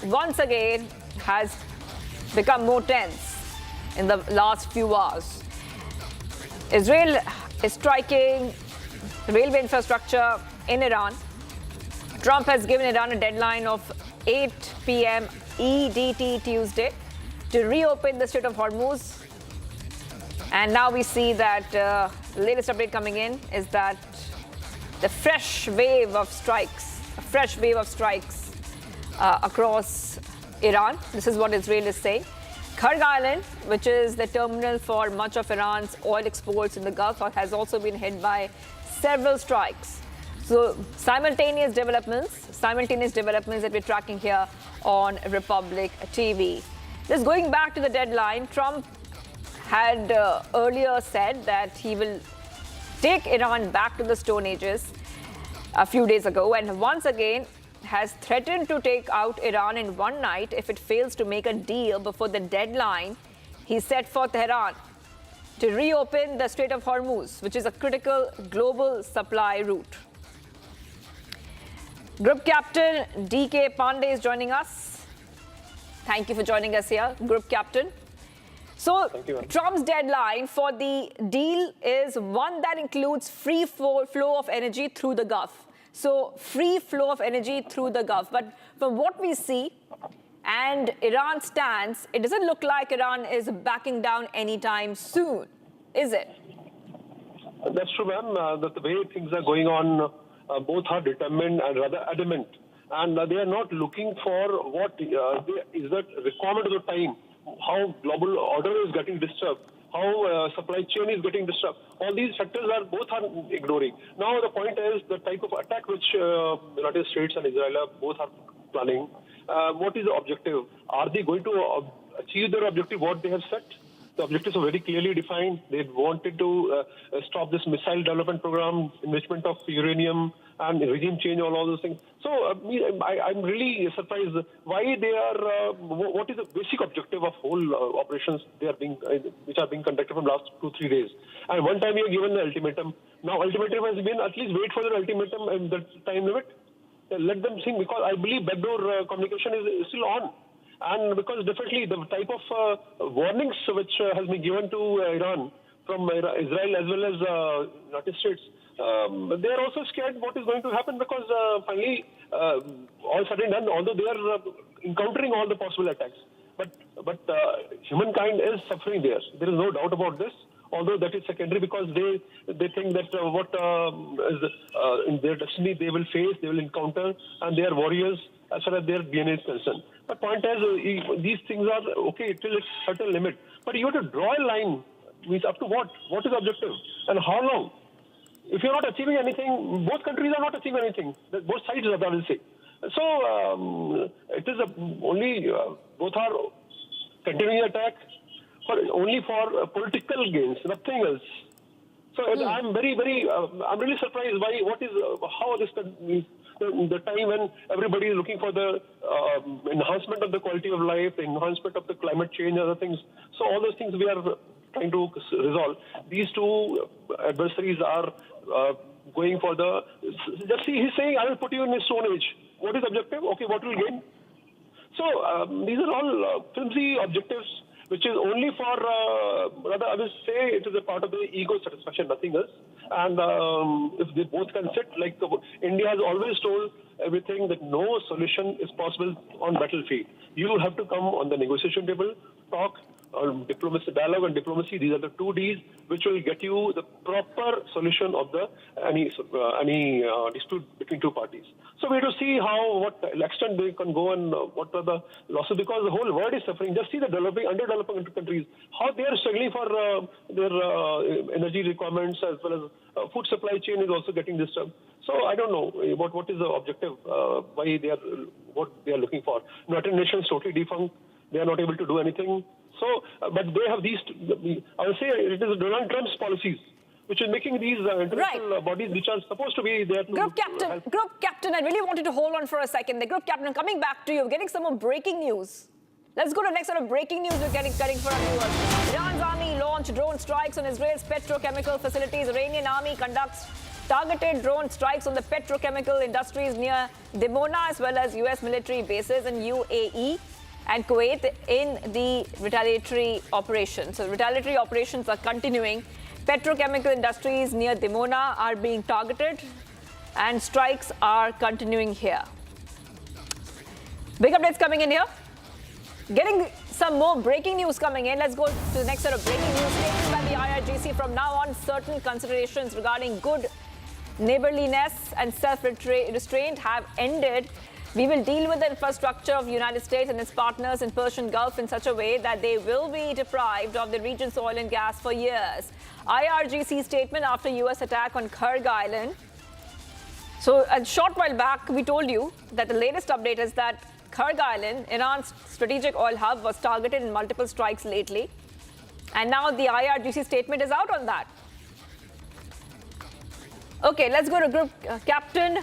once again has become more tense. in the last few hours. Israel is striking railway infrastructure in Iran. Trump has given Iran a deadline of 8 p.m. EDT Tuesday to reopen the Strait of Hormuz. And now we see that the latest update coming in is that the fresh wave of strikes across Iran. This is what Israel is saying. Kharg Island, which is the terminal for much of Iran's oil exports in the Gulf, has also been hit by several strikes. So simultaneous developments that we're tracking here on Republic TV. Just going back to the deadline, Trump had earlier said that he will take Iran back to the Stone Ages a few days ago, and once again has threatened to take out Iran in one night if it fails to make a deal before the deadline he set for Tehran to reopen the Strait of Hormuz, which is a critical global supply route. Group Captain DK Pandey is joining us. Thank you for joining us here, Group Captain. So, Trump's deadline for the deal is one that includes free flow of energy through the Gulf. So, free flow of energy through the Gulf. But from what we see and Iran's stance, it doesn't look like Iran is backing down anytime soon, is it? That's true, ma'am. The way things are going on, both are determined and rather adamant. And they are not looking for what is that requirement of the time, how global order is getting disturbed, how supply chain is getting disturbed. All these factors both are ignoring. Now the point is the type of attack which United States and Israel both are planning. What is the objective? Are they going to achieve their objective, what they have set? The objectives are very clearly defined. They wanted to stop this missile development program, enrichment of uranium, and regime change, all those things. So I'm really surprised why they are. What is the basic objective of whole operations which are being conducted from last 2-3 days? And one time we are given the ultimatum. Now ultimatum has been at least wait for the ultimatum and the time limit. Let them think, because I believe backdoor communication is still on. And because definitely the type of warnings which has been given to Iran from Israel as well as United States, they are also scared what is going to happen, because finally, all said and done, although they are encountering all the possible attacks, but humankind is suffering there. There is no doubt about this. Although that is secondary, because they think that what is in their destiny they will face, they will encounter, and they are warriors as far as their DNA is concerned. But point is, these things are okay till a certain limit. But you have to draw a line, means up to what? What is the objective? And how long? If you're not achieving anything, both countries are not achieving anything. Both sides, I will say. So it is only both are continuing attack only for political gains, nothing else. So I'm I'm really surprised by how this the time when everybody is looking for the enhancement of the quality of life, the enhancement of the climate change, other things. So all those things we are trying to resolve. These two adversaries are going for the. Just see, he's saying, "I will put you in a Stone Age." What is the objective? Okay, what will gain? So these are all flimsy objectives, which is only for, rather I will say it is a part of the ego satisfaction, nothing else. And if they both can sit, like India has always told everything that no solution is possible on battlefield. You have to come on the negotiation table, talk, diplomacy, dialogue and diplomacy. These are the 2 Ds which will get you the proper solution of any dispute between two parties. So we have to see what extent they can go and what are the losses, because the whole world is suffering. Just see the underdeveloping countries, how they are struggling for their energy requirements, as well as food supply chain is also getting disturbed. So I don't know what is the objective, why they are what they are looking for. United Nations totally defunct. They are not able to do anything. So, but they have these. I would say it is Donald Trump's policies which is making these international bodies which are supposed to be there. Group Captain, I really wanted to hold on for a second. The Group Captain, coming back to you, getting some more breaking news. Let's go to the next sort of breaking news we're getting for our viewers. Iran's army launched drone strikes on Israel's petrochemical facilities. Iranian army conducts targeted drone strikes on the petrochemical industries near Dimona, as well as US military bases in UAE. and Kuwait in the retaliatory operations. So retaliatory operations are continuing. Petrochemical industries near Dimona are being targeted and strikes are continuing here. Big updates coming in here. Getting some more breaking news coming in. Let's go to the next set of breaking news taken by the IRGC. From now on, certain considerations regarding good neighborliness and self-restraint have ended. We will deal with the infrastructure of the United States and its partners in Persian Gulf in such a way that they will be deprived of the region's oil and gas for years. IRGC statement after US attack on Kharg Island. So a short while back, we told you that the latest update is that Kharg Island, Iran's strategic oil hub, was targeted in multiple strikes lately. And now the IRGC statement is out on that. Okay, let's go to Group Captain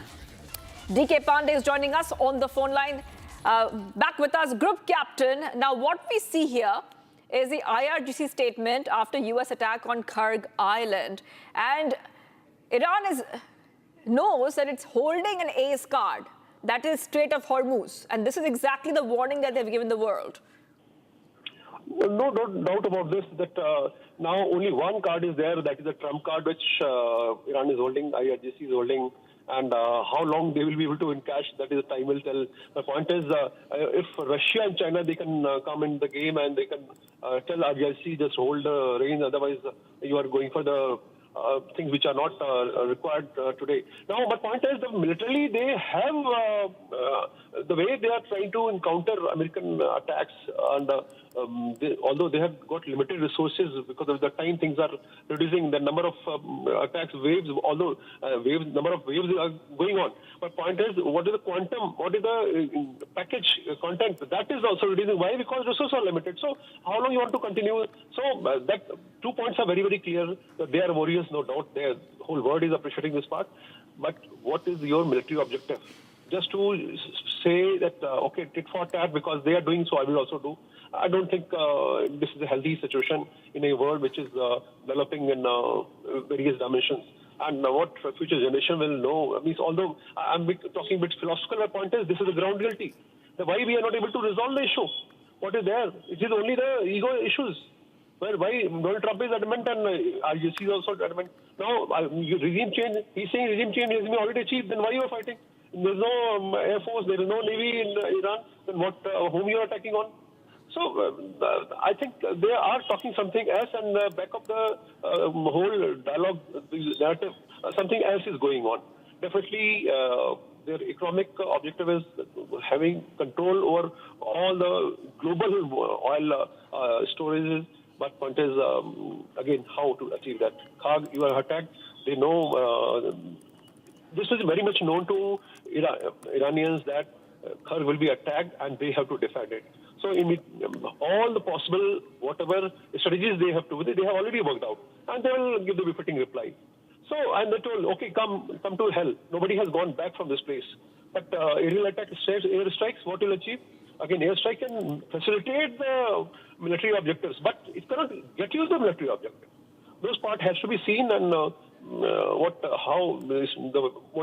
DK Pandey is joining us on the phone line. Back with us, Group Captain. Now, what we see here is the IRGC statement after US attack on Kharg Island. And Iran knows that it's holding an ace card. That is Strait of Hormuz. And this is exactly the warning that they've given the world. Well, no doubt about this, that now only one card is there, that is the trump card, which Iran is holding, IRGC is holding, and how long they will be able to encash, that is time will tell. The point is, if Russia and China, they can come in the game and they can tell IRGC just hold the reins, otherwise you are going for the things which are not required today. Now, my point is that militarily they have, the way they are trying to encounter American attacks, and although they have got limited resources because of the time, things are reducing the number of attacks, waves, although number of waves are going on. But point is, what is the quantum, what is the package content? That is also reducing. Why? Because resources are limited. So how long you want to continue? So that 2 points are very, very clear. That they are warriors, no doubt. The whole world is appreciating this part. But what is your military objective? Just to say that, okay, tit for tat, because they are doing so, I will also do. I don't think this is a healthy situation in a world which is developing in various dimensions. And what future generation will know, means although I'm talking a bit philosophical, my point is this is the ground reality. Why we are not able to resolve the issue? What is there? It is only the ego issues. Why Donald Trump is adamant and IRGC is also adamant. Now, regime change, he's saying regime change has been already achieved, then why you are fighting? There's no Air Force, there is no Navy in Iran, then what, whom you are attacking on? So I think they are talking something else, and back of the whole dialogue, the narrative, something else is going on. Definitely, their economic objective is having control over all the global oil storages. But point is, again, how to achieve that. Kharg, you are attacked. They know, this is very much known to Iranians that Kharg will be attacked and they have to defend it. So in all the possible, whatever strategies they have already worked out. And they will give the befitting reply. So, and they told, okay, come to hell. Nobody has gone back from this place. But aerial attack, airstrikes, what will achieve? Again, airstrike can facilitate the military objectives, but it cannot get you the military objective. Those part has to be seen, and what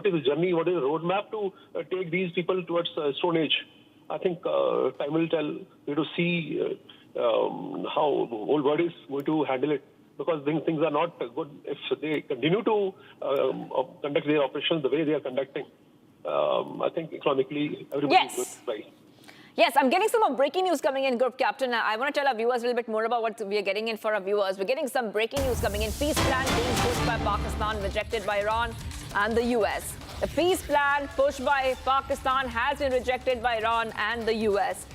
is the journey, what is the roadmap to take these people towards Stone Age. I think time will tell. We have to see how the whole world is going to handle it, because things are not good if they continue to conduct their operations the way they are conducting. I think economically everybody is going to try. Yes, I'm getting some more breaking news coming in, Group Captain. I want to tell our viewers a little bit more about what we are getting in for our viewers. We're getting some breaking news coming in. Peace plan being pushed by Pakistan, rejected by Iran and the US. The peace plan pushed by Pakistan has been rejected by Iran and the US.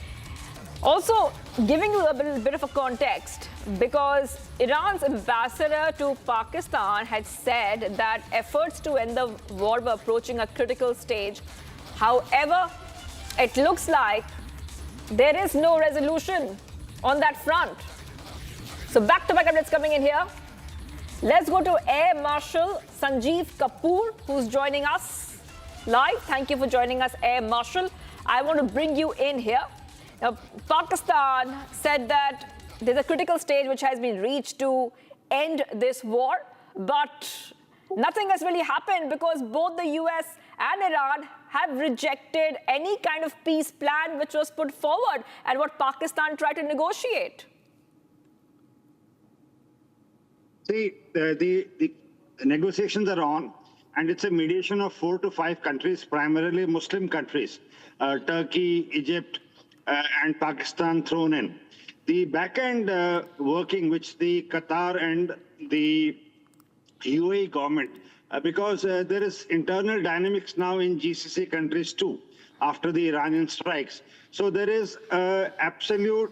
Also, giving you a bit of a context, because Iran's ambassador to Pakistan had said that efforts to end the war were approaching a critical stage. However, it looks like there is no resolution on that front. So back-to-back updates coming in here. Let's go to Air Marshal Sanjeev Kapoor, who's joining us live. Thank you for joining us, Air Marshal. I want to bring you in here. Now, Pakistan said that there's a critical stage which has been reached to end this war, but nothing has really happened because both the US and Iran have rejected any kind of peace plan which was put forward and what Pakistan tried to negotiate? See, the negotiations are on, and it's a mediation of 4 to 5 countries, primarily Muslim countries, Turkey, Egypt, and Pakistan thrown in. The back-end working, which the Qatar and the UAE government, because there is internal dynamics now in GCC countries too, after the Iranian strikes. So there is absolute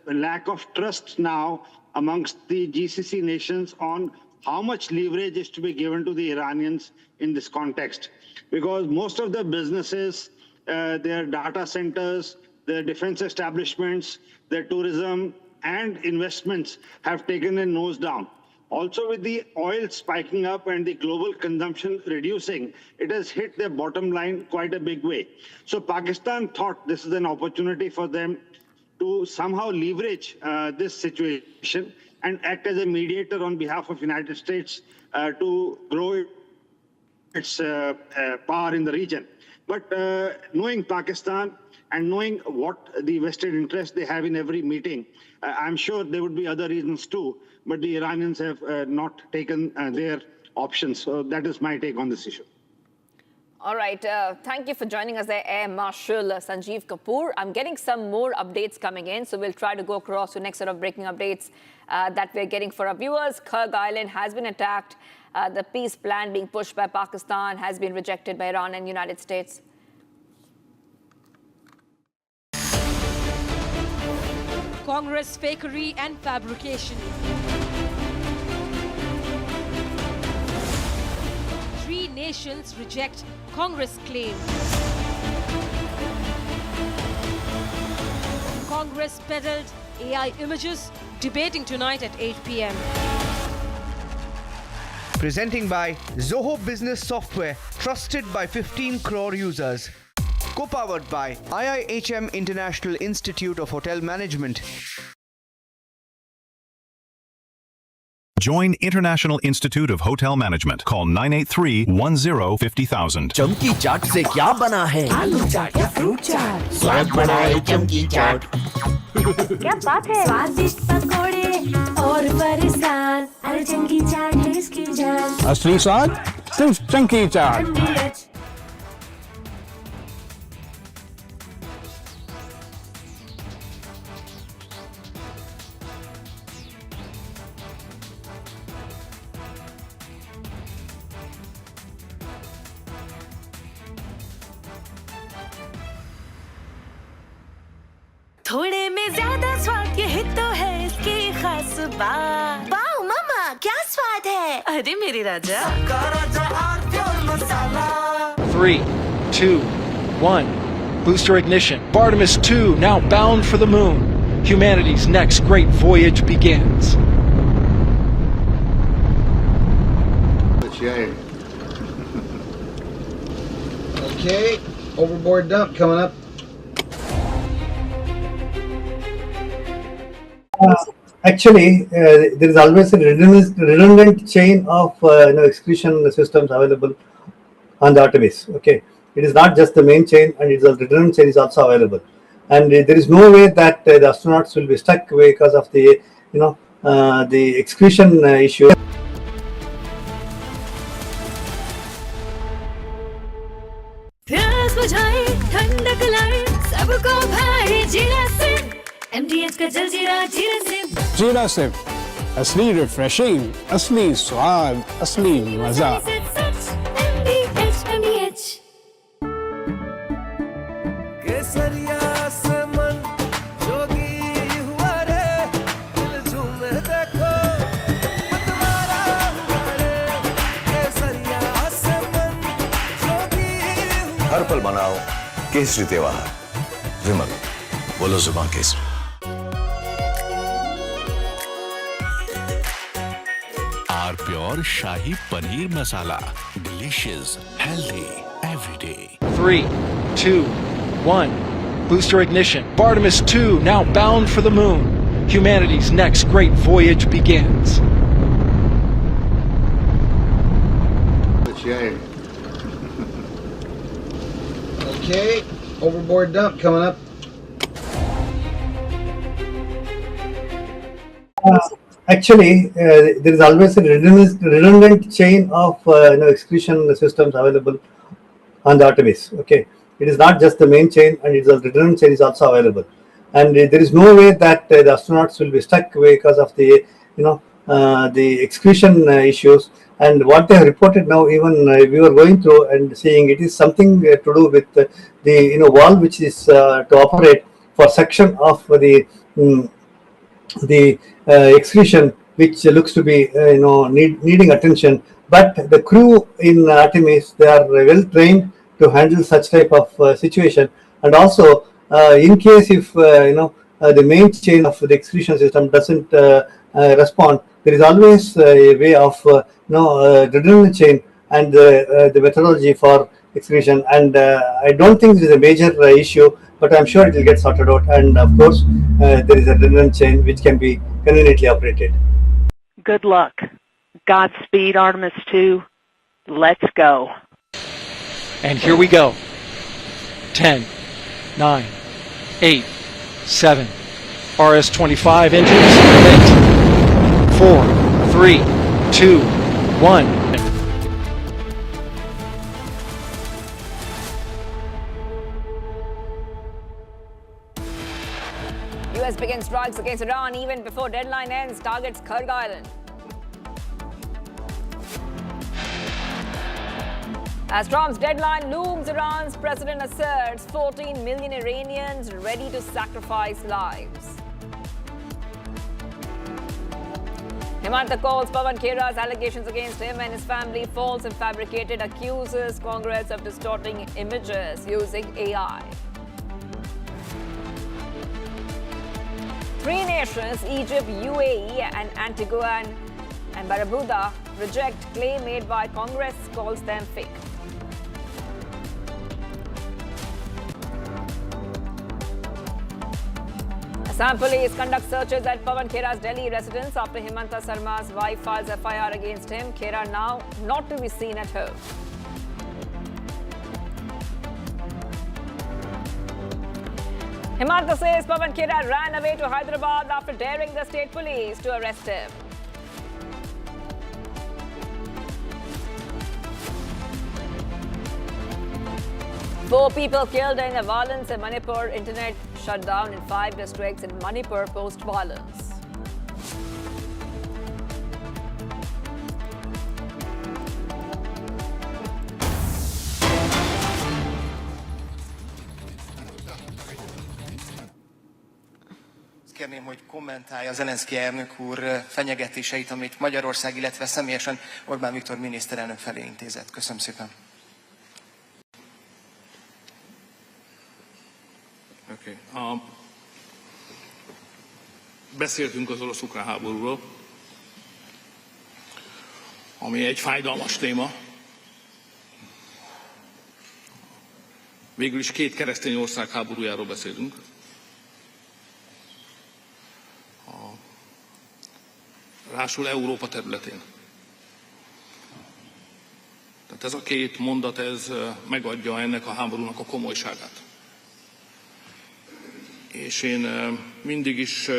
lack of trust now amongst the GCC nations on how much leverage is to be given to the Iranians in this context. Because most of the businesses, their data centers, their defense establishments, their tourism and investments have taken a nose down. Also, with the oil spiking up and the global consumption reducing, it has hit their bottom line quite a big way. So Pakistan thought this is an opportunity for them to somehow leverage this situation and act as a mediator on behalf of United States to grow its power in the region. But knowing Pakistan and knowing what the vested interest they have in every meeting, I'm sure there would be other reasons too, but the Iranians have not taken their options. So that is my take on this issue. All right. Thank you for joining us there, Air Marshal Sanjeev Kapoor. I'm getting some more updates coming in, so we'll try to go across to next set of breaking updates that we're getting for our viewers. Kyrgyz Island has been attacked. The peace plan being pushed by Pakistan has been rejected by Iran and United States. Congress fakery and fabrication. 3 nations reject Congress claim. Congress peddled AI images, debating tonight at 8 p.m. Presenting by Zoho Business Software, trusted by 15 crore users. Co-powered by IIHM International Institute of Hotel Management. Join International Institute of Hotel Management. Call 983-10-50,000. चमकी चाट से क्या बना है? आलू चाट या fruit चाट? स्वाद बढ़ाए चमकी चाट. क्या बात है? स्वादिष्ट पकोड़े और बरसान. अरे चमकी चाट है इसकी जान. असली स्वाद सिर्फ चमकी चाट. थोड़े में ज्यादा स्वाद यही तो है इसकी खास बात. वाओ मामा क्या स्वाद है? अरे मेरे राजा. 3, 2, 1. Booster ignition. Bartimus 2 now bound for the moon. Humanity's next great voyage begins. Okay, overboard dump coming up. Actually, there is always a redundant chain of excretion systems available on the Artemis. Okay, it is not just the main chain, and it's a redundant chain is also available. And there is no way that the astronauts will be stuck because of the the excretion issue. MDH का जलजीरा जीरा SIP. जीरा SIP. असली refreshing, असली स्वाद, असली मजा. MDH. केसरिया से मन जोगी हुआ रे. दिल झूमे देखो मतवारा हुआ रे. केसरिया से मन जोगी हुआ. हर पल मनाओ केसरी त्योहार. विमल बोलो जुबान Kesari. Pure Shahi Paneer Masala. Delicious, healthy, every day. 3, 2, 1. Booster ignition. Bartimus 2 now bound for the moon. Humanity's next great voyage begins. Okay, overboard dump coming up. Actually, there is always a redundant chain of excretion systems available on the waterways. Okay, it is not just the main chain, and it's a redundant chain is also available. And there is no way that the astronauts will be stuck because of the the excretion issues. And what they have reported now, even we were going through and seeing, it is something to do with the valve which is to operate for section of the excretion, which looks to be needing attention. But the crew in Artemis, they are well trained to handle such type of situation. And also, in case if the main chain of the excretion system doesn't respond, there is always a way of redundant chain and the methodology for excretion. And I don't think it is a major issue, but I'm sure it will get sorted out. And of course, there is a redundant chain which can be conveniently operated. Good luck. Godspeed, Artemis 2. Let's go. And here we go. 10, 9, 8, 7. RS-25 engines lit. 4, 3, 2, 1. US begins strikes against Iran even before deadline ends, targets Kharg Island. As Trump's deadline looms, Iran's president asserts 14 million Iranians ready to sacrifice lives. Himanta calls Pawan Khera's allegations against him and his family false and fabricated, accuses Congress of distorting images using AI. Three nations, Egypt, UAE and Antigua and Barbuda, reject claim made by Congress, calls them fake. Assam police conduct searches at Pawan Khera's Delhi residence after Himanta Sarma's wife files FIR against him. Khera now not to be seen at home. Himanta says Pawan Khera ran away to Hyderabad after daring the state police to arrest him. Four people killed in the violence in Manipur. Internet shut down in 5 districts in Manipur post-violence. Kérném, hogy kommentálja Zelenszky elnök úr fenyegetéseit, amit Magyarország, illetve személyesen Orbán Viktor miniszterelnök felé intézett. Köszönöm szépen. Beszéltünk az orosz-ukrán háborúról, ami egy fájdalmas téma. Végül is 2 keresztény ország háborújáról beszélünk. Rásul Európa területén. Tehát ez a 2 mondat, ez megadja ennek a háborúnak a komolyságát. És én mindig is...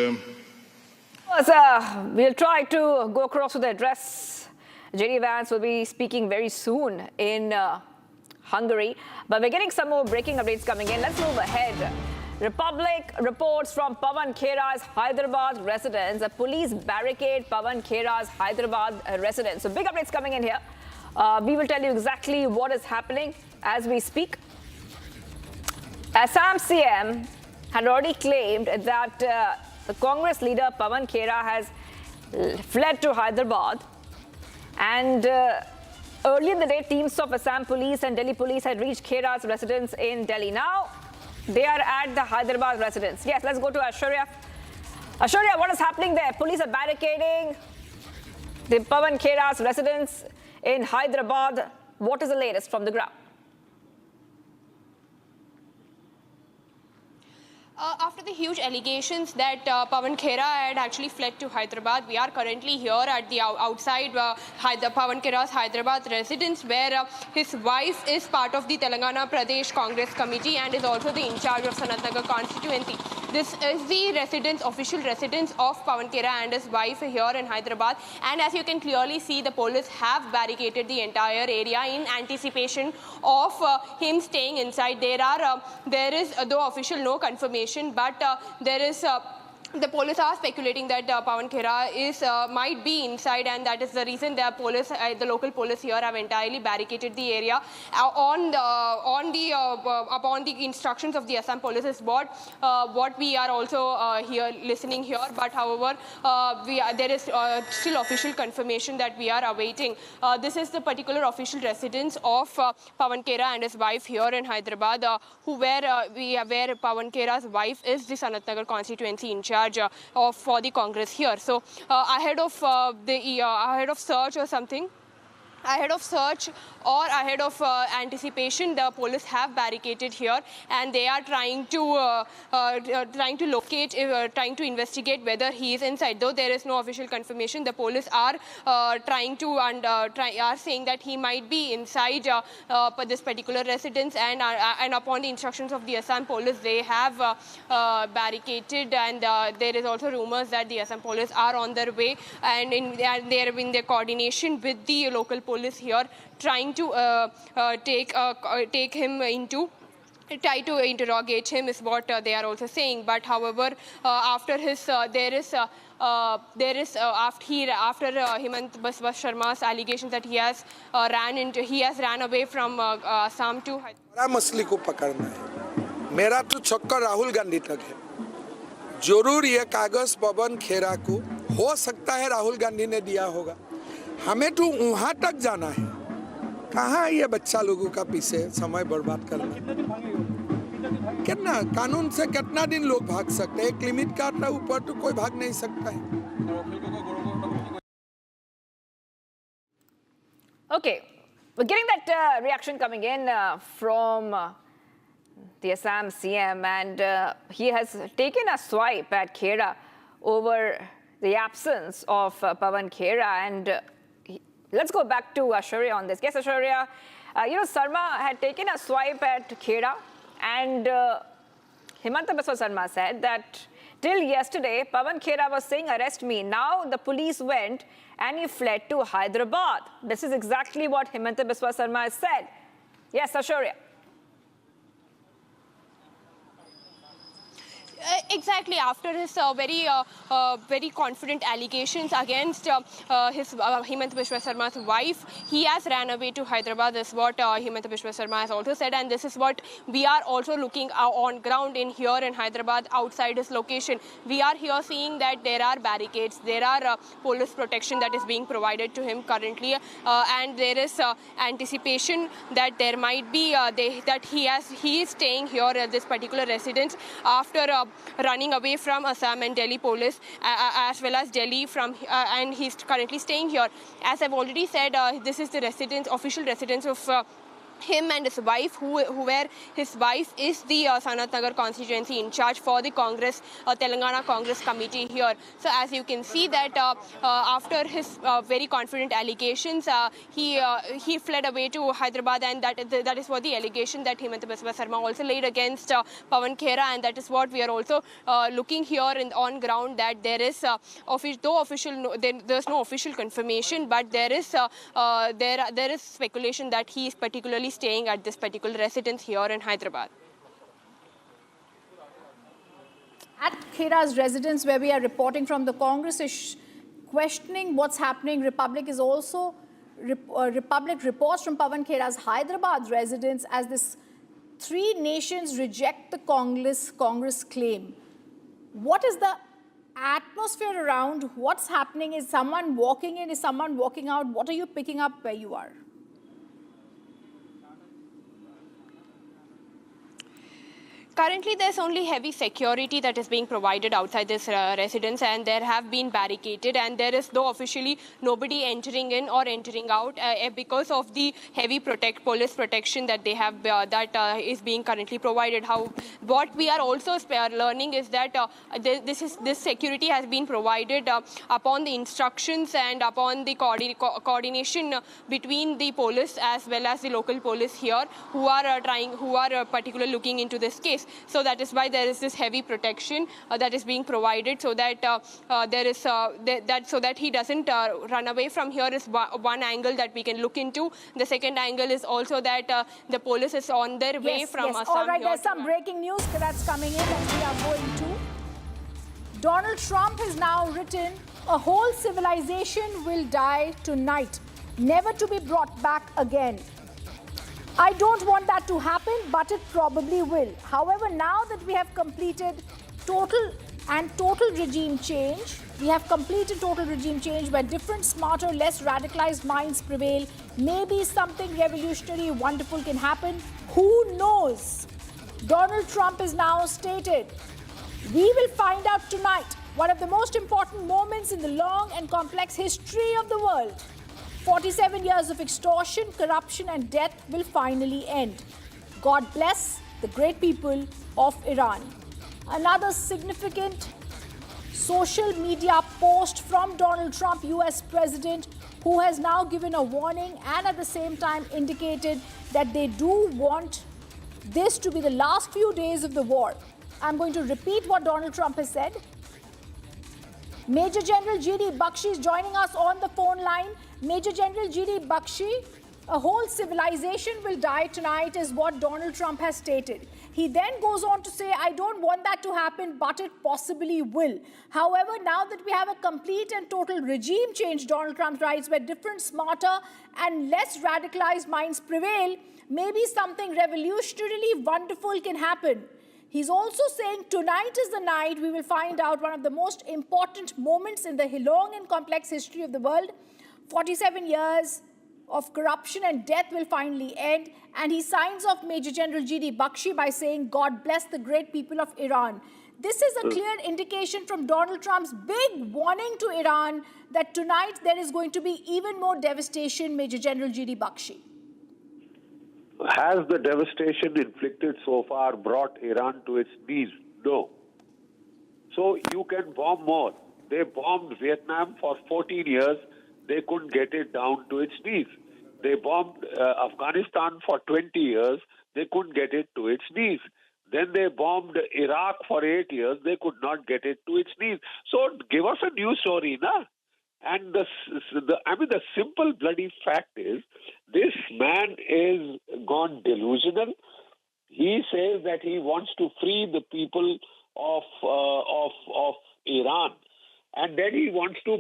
We'll try to go across with the address. J.D. Vance will be speaking very soon in Hungary. But we're getting some more breaking updates coming in. Let's move ahead. Republic reports from Pawan Khera's Hyderabad residence. A police barricade Pawan Khera's Hyderabad residence. So big updates coming in here. We will tell you exactly what is happening as we speak. Assam CM had already claimed that the Congress leader Pawan Khera has fled to Hyderabad. And earlier in the day, teams of Assam police and Delhi police had reached Khera's residence in Delhi. Now, they are at the Hyderabad residence. Yes, let's go to Ashurya. Ashurya, what is happening there? Police are barricading the Pawan Khera's residence in Hyderabad. What is the latest from the ground? After the huge allegations that Pawan Khera had actually fled to Hyderabad, we are currently here at the outside Pawan Khera's Hyderabad residence, where his wife is part of the Telangana Pradesh Congress Committee and is also the in charge of Sanatnagar constituency. This is the residence, official residence of Pawan Khera and his wife here in Hyderabad. And as you can clearly see, the police have barricaded the entire area in anticipation of him staying inside. There is, though official, no confirmation, but there is the police are speculating that Pawan Khera might be inside, and that is the reason the local police here have entirely barricaded the area. Upon the instructions of the Assam police is what we are also listening here. But however, there is still official confirmation that we are awaiting. This is the particular official residence of Pawan Khera and his wife here in Hyderabad, where Pawan Khera's wife is the Sanatnagar constituency in charge for the Congress here. So ahead of search or something, ahead of search or ahead of anticipation, the police have barricaded here, and they are trying to locate, trying to investigate whether he is inside. Though there is no official confirmation, the police are are saying that he might be inside this particular residence, and upon the instructions of the Assam police, they have barricaded, and there is also rumors that the Assam police are on their way, and they are in their coordination with the local police here, trying to take him into. Try to interrogate him is what they are also saying. But however, after Himant Biswa Sharma's allegations that he has ran away from Assam to बड़ा मछली को पकड़ना है. मेरा तो चक्कर राहुल गांधी तक है. जरूर ये कागज पवन खेरा को हो सकता है राहुल गांधी ने दिया होगा. हमें तो वहां तक जाना है. कहाँ ये बच्चा लोगों का पीछे समय बर्बाद करना. कितना कानून से कितना दिन लोग भाग सकते हैं. एक लिमिट का ऊपर तो कोई भाग नहीं सकता है. Okay, we're getting that reaction coming in from the Assam CM, and he has taken a swipe at Khera over the absence of Pawan Khera. And let's go back to Ashwarya on this. Yes, Ashwarya, Sarma had taken a swipe at Khera, and Himant Biswa Sharma said that till yesterday, Pawan Khera was saying, arrest me. Now the police went and he fled to Hyderabad. This is exactly what Himant Biswa Sharma has said. Yes, Ashwarya. Exactly, after his very confident allegations against Himant Biswa Sharma's wife, he has ran away to Hyderabad. This is what Himant Biswa Sharma has also said, and this is what we are also looking on ground here in Hyderabad, outside his location. We are here seeing that there are barricades, there are police protection that is being provided to him currently, and there is anticipation that there might be that he is staying here at this particular residence after running away from Assam and Delhi police, as well as Delhi and he's currently staying here. As I've already said, this is the official residence of him and his wife, where his wife is the Sanatnagar constituency in charge for the Congress, Telangana Congress Committee here. So as you can see that after his very confident allegations, he fled away to Hyderabad, and that is what the allegation that Himant Biswa Sharma also laid against Pawan Khera, and that is what we are also looking here on ground, that there is there's no official confirmation, but there is speculation that he is particularly staying at this particular residence here in Hyderabad. At Khera's residence, where we are reporting from, the Congress is questioning what's happening. Republic reports from Pawan Khera's Hyderabad residence as this 3 nations reject the Congress claim. What is the atmosphere around? What's happening? Is someone walking in? Is someone walking out? What are you picking up where you are? Currently, there's only heavy security that is being provided outside this residence, and there have been barricaded, and there is, though officially, nobody entering in or entering out because of the heavy police protection that they have is being currently provided. What we are also learning is that this security has been provided upon the instructions and upon the coordination between the police as well as the local police here, who are particularly looking into this case. So that is why there is this heavy protection that is being provided, so that so that he doesn't run away from here is one angle that we can look into. The second angle is also that the police is on their way from Assam. All right, there's some breaking news that's coming in that we are going to. Donald Trump has now written, "A whole civilization will die tonight, never to be brought back again." I don't want that to happen, but it probably will. However, now that we have completed total regime change, where different, smarter, less radicalized minds prevail, maybe something revolutionary, wonderful can happen. Who knows? Donald Trump has now stated, "We will find out tonight one of the most important moments in the long and complex history of the world. 47 years of extortion, corruption and death will finally end. God bless the great people of Iran." Another significant social media post from Donald Trump, US President, who has now given a warning and at the same time indicated that they do want this to be the last few days of the war. I'm going to repeat what Donald Trump has said. Major General G.D. Bakshi is joining us on the phone line. Major General G.D. Bakshi, "A whole civilization will die tonight," is what Donald Trump has stated. He then goes on to say, "I don't want that to happen, but it possibly will." However, now that we have a complete and total regime change, Donald Trump writes, where different, smarter and less radicalized minds prevail, maybe something revolutionarily wonderful can happen. He's also saying tonight is the night we will find out one of the most important moments in the long and complex history of the world. 47 years of corruption and death will finally end. And he signs off Major General G.D. Bakshi by saying, "God bless the great people of Iran." This is a clear indication from Donald Trump's big warning to Iran that tonight there is going to be even more devastation, Major General G.D. Bakshi. Has the devastation inflicted so far brought Iran to its knees? No. So you can bomb more. They bombed Vietnam for 14 years. They couldn't get it down to its knees. They bombed Afghanistan for 20 years. They couldn't get it to its knees. Then they bombed Iraq for 8 years. They could not get it to its knees. So give us a new story, na? And the simple bloody fact is, this man is gone delusional. He says that he wants to free the people of Iran, and then he wants to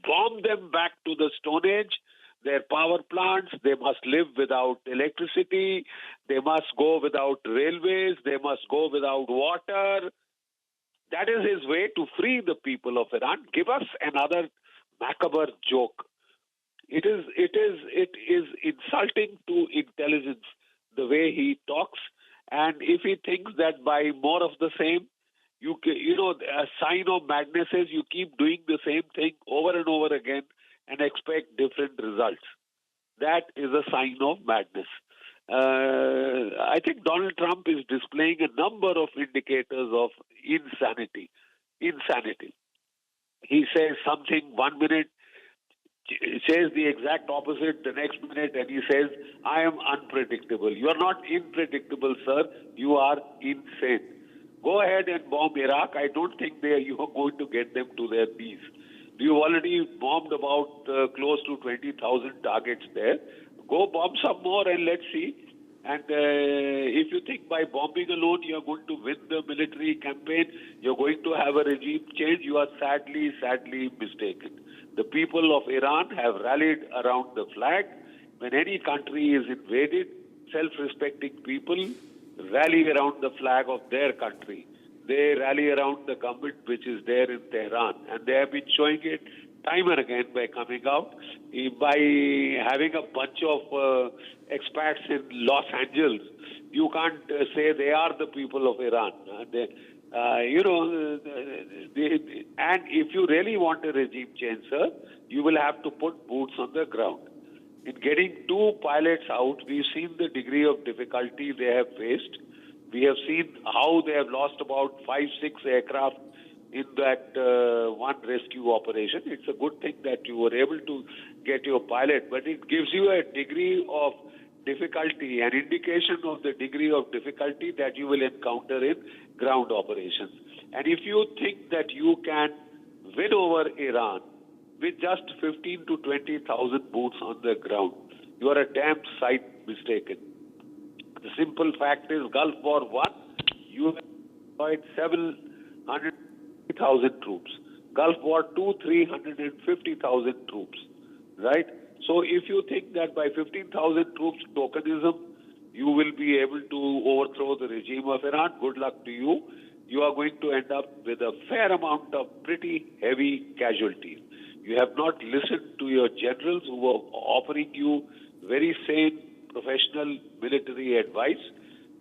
bomb them back to the Stone Age. Their power plants, they must live without electricity. They must go without railways. They must go without water. That is his way to free the people of Iran. Give us another macabre joke. It is insulting to intelligence the way he talks, and if he thinks that by more of the same, a sign of madness is you keep doing the same thing over and over again and expect different results. That is a sign of madness. I think Donald Trump is displaying a number of indicators of insanity. He says something 1 minute, says the exact opposite the next minute, and he says, "I am unpredictable." You are not unpredictable, sir. You are insane. Go ahead and bomb Iraq. I don't think you are going to get them to their knees. You've already bombed about close to 20,000 targets there. Go bomb some more and let's see. And if you think by bombing alone you're going to win the military campaign, you're going to have a regime change, you are sadly mistaken. The people of Iran have rallied around the flag. When any country is invaded, self-respecting people rally around the flag of their country. They rally around the government which is there in Tehran. And they have been showing it time and again by coming out, by having a bunch of expats in Los Angeles You can't say they are the people of Iran. And if you really want a regime change, sir, you will have to put boots on the ground. In getting 2 pilots out, we've seen the degree of difficulty they have faced. We have seen how they have lost about 5-6 aircraft in that one rescue operation. It's a good thing that you were able to get your pilot, but it gives you a degree of difficulty, an indication of the degree of difficulty that you will encounter in ground operations. And if you think that you can win over Iran with just 15 to 20,000 boots on the ground, you are a damn sight mistaken. The simple fact is, Gulf War I, you have deployed 700,000 troops. Gulf War II, 350,000 troops, right? So if you think that by 15,000 troops tokenism, you will be able to overthrow the regime of Iran, good luck to you. You are going to end up with a fair amount of pretty heavy casualties. You have not listened to your generals who were offering you very sane, professional military advice.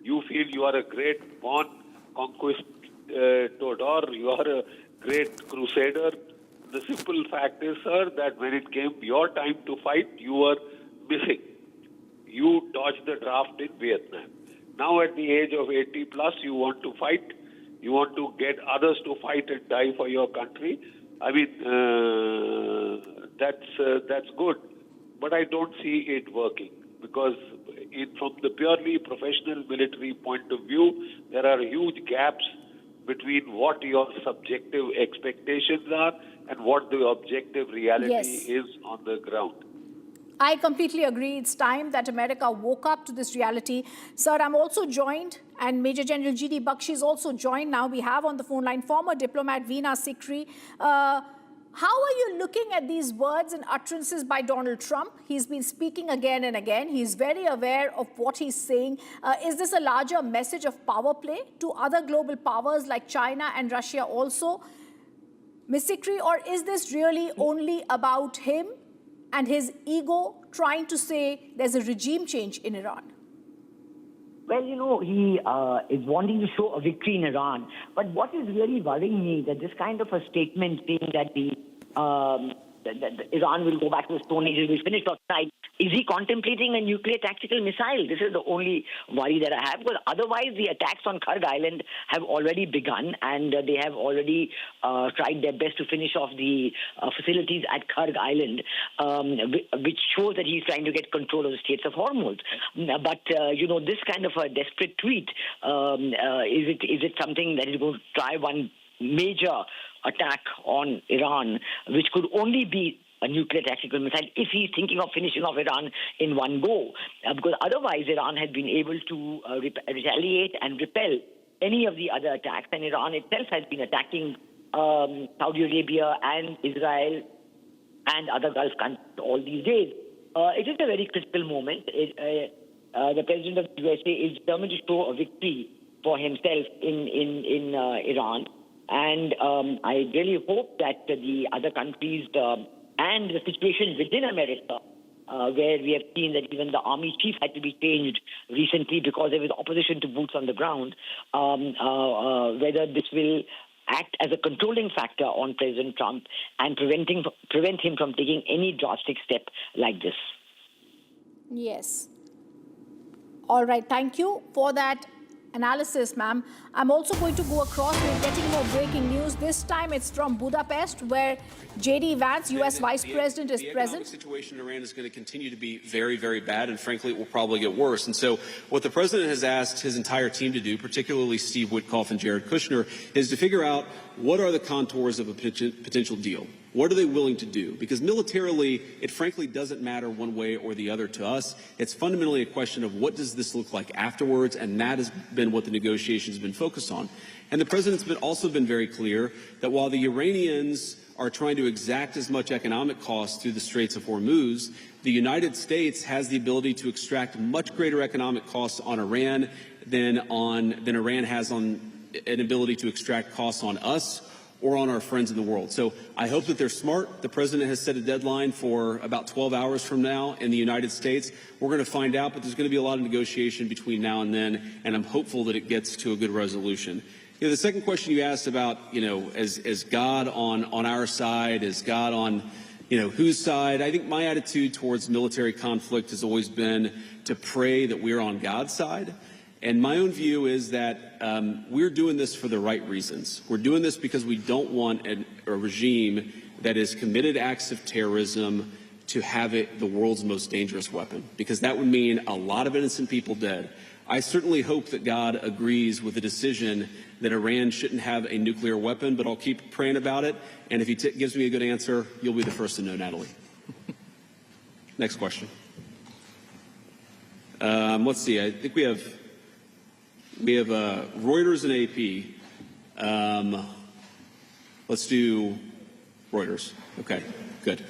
You feel you are a great born conquistador, you are a great crusader. The simple fact is, sir, that when it came your time to fight, you were missing. You dodged the draft in Vietnam. Now at the age of 80 plus, you want to fight. You want to get others to fight and die for your country. I mean, that's good. But I don't see it working because from the purely professional military point of view, there are huge gaps between what your subjective expectations are and what the objective reality is on the ground. I completely agree. It's time that America woke up to this reality. Sir, I'm also joined, and Major General G.D. Bakshi is also joined now. We have on the phone line former diplomat Veena Sikri. How are you looking at these words and utterances by Donald Trump? He's been speaking again and again. He's very aware of what he's saying. Is this a larger message of power play to other global powers like China and Russia also? Ms. Sikri, or is this really only about him and his ego trying to say there's a regime change in Iran? Well, you know, he is wanting to show a victory in Iran. But what is really worrying me that this kind of a statement saying that Iran will go back to the Stone Age, it will finish off tonight. Is he contemplating a nuclear tactical missile? This is the only worry that I have, because otherwise the attacks on Kharg Island have already begun, and they have already tried their best to finish off the facilities at Kharg Island, which shows that he's trying to get control of the Straits of Hormuz. But, you know, this kind of a desperate tweet, is it something that is going to try one major attack on Iran, which could only be a nuclear tactical missile if he's thinking of finishing off Iran in one go? Because otherwise Iran had been able to retaliate and repel any of the other attacks, and Iran itself has been attacking Saudi Arabia and Israel and other Gulf countries all these days. It is a very critical moment. The President of the USA is determined to show a victory for himself in Iran. And I really hope that the other countries and the situation within America, where we have seen that even the army chief had to be changed recently because there was opposition to boots on the ground, whether this will act as a controlling factor on President Trump and prevent him from taking any drastic step like this. Yes. All right. Thank you for that analysis, ma'am. I'm also going to go across. We're getting more breaking news. This time it's from Budapest, where J.D. Vance, U.S. Vice President, is present. The situation in Iran is going to continue to be very, very bad, and frankly, it will probably get worse. And so what the president has asked his entire team to do, particularly Steve Witkoff and Jared Kushner, is to figure out what are the contours of a potential deal. What are they willing to do? Because militarily, it frankly doesn't matter one way or the other to us. It's fundamentally a question of what does this look like afterwards, and that has been what the negotiations have been focused on. And the president's also been very clear that while the Iranians are trying to exact as much economic cost through the Straits of Hormuz, the United States has the ability to extract much greater economic costs on Iran than Iran has on an ability to extract costs on us or on our friends in the world. So I hope that they're smart. The president has set a deadline for about 12 hours from now in the United States. We're going to find out, but there's going to be a lot of negotiation between now and then, and I'm hopeful that it gets to a good resolution. You know, the second question you asked about, you know, is God on our side? Is God on, you know, whose side? I think my attitude towards military conflict has always been to pray that we're on God's side. And my own view is that we're doing this for the right reasons. We're doing this because we don't want a regime that has committed acts of terrorism to have it the world's most dangerous weapon, because that would mean a lot of innocent people dead. I certainly hope that God agrees with the decision that Iran shouldn't have a nuclear weapon, but I'll keep praying about it. And if he gives me a good answer, you'll be the first to know, Natalie. Next question. Let's see. I think we have Reuters and AP. Let's do Reuters. Okay, good.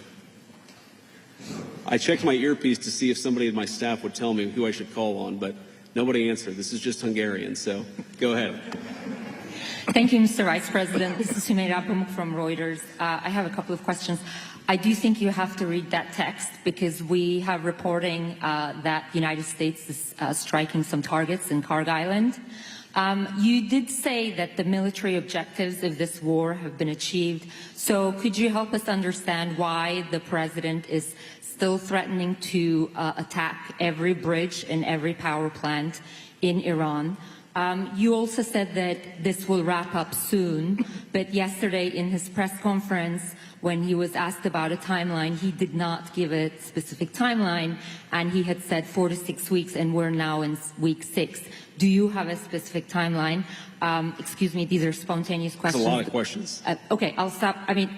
I checked my earpiece to see if somebody in my staff would tell me who I should call on, but nobody answered. This is just Hungarian, so go ahead. Thank you, Mr. Vice President. This is Sumera Pamuk from Reuters. I have a couple of questions. I do think you have to read that text because we have reporting that the United States is striking some targets in Karg Island. You did say that the military objectives of this war have been achieved. So could you help us understand why the president is still threatening to attack every bridge and every power plant in Iran? You also said that this will wrap up soon, but yesterday in his press conference, when he was asked about a timeline, he did not give a specific timeline, and he had said 4 to 6 weeks, and we're now in week 6. Do you have a specific timeline? Excuse me, these are spontaneous questions. That's a lot of questions. Okay, I'll stop. I mean,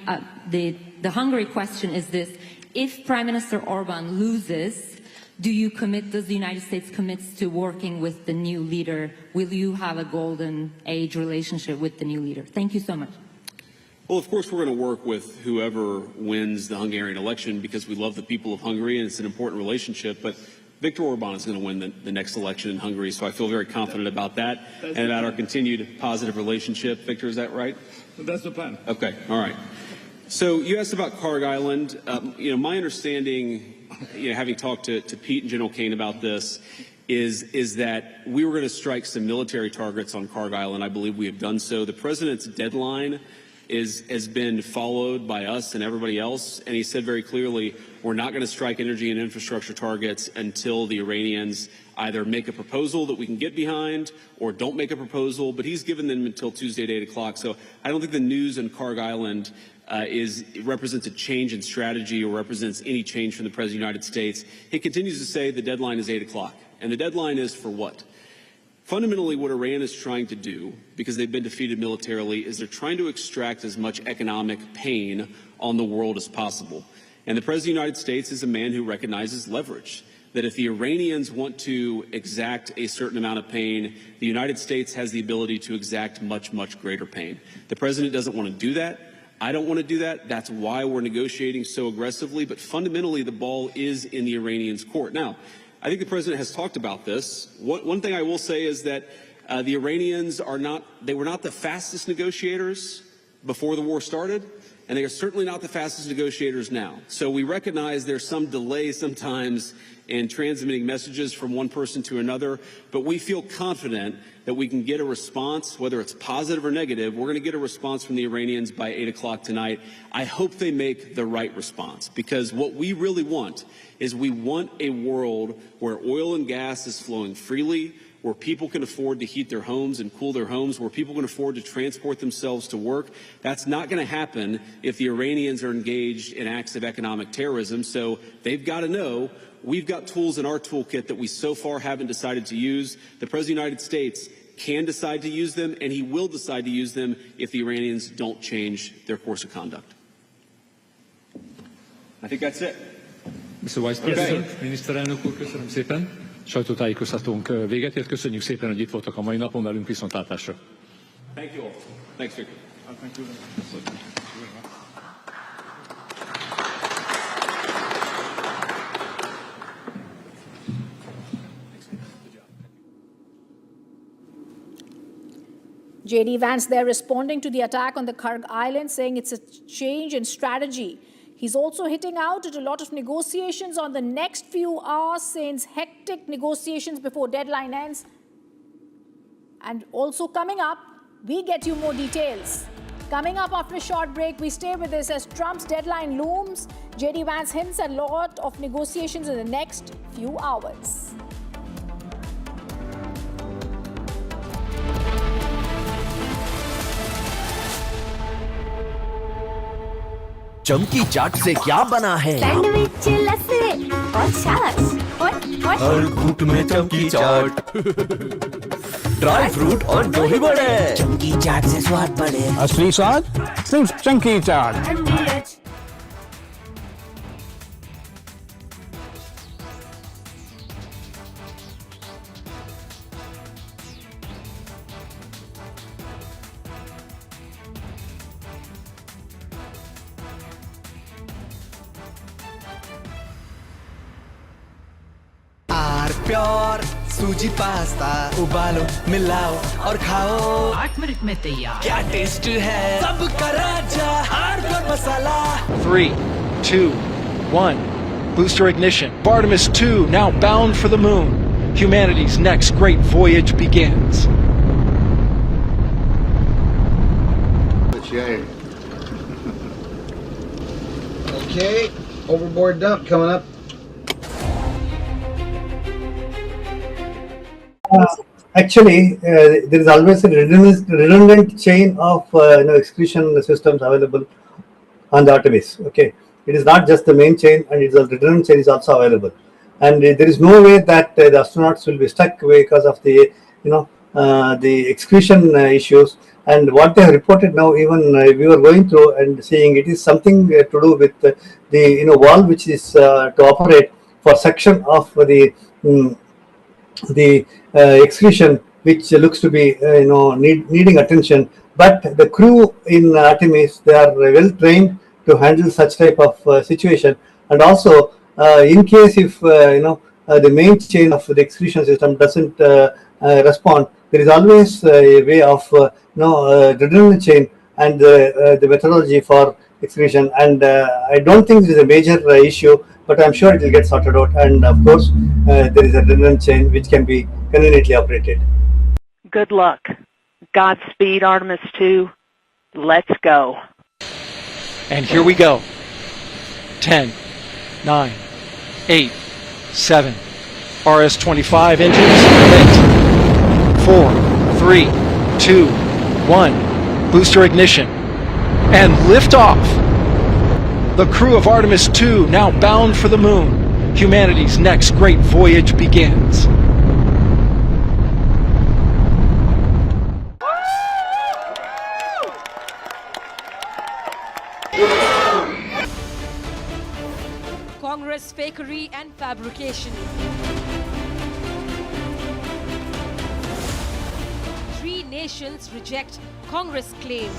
the Hungary question is this. If Prime Minister Orban loses, does the United States commit to working with the new leader? Will you have a golden age relationship with the new leader? Thank you so much. Well, of course, we're going to work with whoever wins the Hungarian election because we love the people of Hungary and it's an important relationship. But Viktor Orban is going to win the next election in Hungary, so I feel very confident about that and about our continued positive relationship. Victor, is that right? That's the plan. Okay, all right. So you asked about Karg Island. My understanding, having talked to Pete and General Kane about this, is that we were going to strike some military targets on Karg Island. I believe we have done so. The president's deadline has been followed by us and everybody else, and he said very clearly, we're not going to strike energy and infrastructure targets until the Iranians either make a proposal that we can get behind or don't make a proposal, but he's given them until Tuesday at 8 o'clock. So I don't think the news in Karg Island represents a change in strategy or represents any change from the President of the United States. He continues to say the deadline is 8 o'clock. And the deadline is for what? Fundamentally, what Iran is trying to do, because they've been defeated militarily, is they're trying to extract as much economic pain on the world as possible. And the President of the United States is a man who recognizes leverage, that if the Iranians want to exact a certain amount of pain, the United States has the ability to exact much, much greater pain. The President doesn't want to do that. I don't want to do that. That's why we're negotiating so aggressively. But fundamentally, the ball is in the Iranians' court. Now, I think the president has talked about this. One thing I will say is that the Iranians were not the fastest negotiators before the war started, and they are certainly not the fastest negotiators now. So we recognize there's some delay sometimes in transmitting messages from one person to another, but we feel confident that we can get a response, whether it's positive or negative. We're going to get a response from the Iranians by 8 o'clock tonight. I hope they make the right response, because what we really want is we want a world where oil and gas is flowing freely, where people can afford to heat their homes and cool their homes, where people can afford to transport themselves to work. That's not going to happen if the Iranians are engaged in acts of economic terrorism. So they've got to know we've got tools in our toolkit that we so far haven't decided to use. The President of the United States can decide to use them, and he will decide to use them if the Iranians don't change their course of conduct. I think that's it. Mr. Vice President, miniszterelnök úr, köszönöm szépen. Sajtótájékoztatónk véget ért. Köszönjük szépen, hogy itt voltak a mai napon velünk, viszontlátásra. Thank you all. Thanks, Victor. Thank you. JD Vance there responding to the attack on the Karg Island, saying it's a change in strategy. He's also hitting out at a lot of negotiations on the next few hours, saying hectic negotiations before deadline ends. And also coming up, we get you more details. Coming up after a short break, we stay with this as Trump's deadline looms. JD Vance hints at a lot of negotiations in the next few hours. चमकी चाट से क्या बना है? Sandwich, लस्सी और छाछ और हर घूंट में चमकी चाट, ड्राई फ्रूट और दही बड़े। चमकी चाट से स्वाद बढ़े। असली स्वाद सिर्फ चमकी चाट। प्योर सूजी पास्ता उबालो, मिलाओ और खाओ। 8 मिनट में तैयार। क्या टेस्ट है, सबका राजा hardcore masala. 3, 2, 1. Booster ignition. Artemis 2 now bound for the moon. Humanity's next great voyage begins. Okay, overboard dump coming up. Actually, there is always a redundant chain of excretion systems available on the Artemis. Okay, it is not just the main chain, and it's a redundant chain is also available. And there is no way that the astronauts will be stuck because of the the excretion issues. And what they have reported now, even we were going through and seeing, it is something to do with the valve which is to operate for suction of the excretion, which looks to be needing attention. But the crew in Artemis, they are well trained to handle such type of situation. And also, in case if the main chain of the excretion system doesn't respond, there is always a way of redundant chain and the methodology for excretion. And I don't think this is a major issue, but I'm sure it will get sorted out. And of course, there is a redundant chain which can be conveniently operated. Good luck. Godspeed, Artemis 2. Let's go. And here we go. 10, 9, 8, 7. RS-25 engines lit. 4, 3, 2, 1. Booster ignition. And liftoff. The crew of Artemis 2 now bound for the moon. Humanity's next great voyage begins. Congress fakery and fabrication. 3 nations reject Congress claim.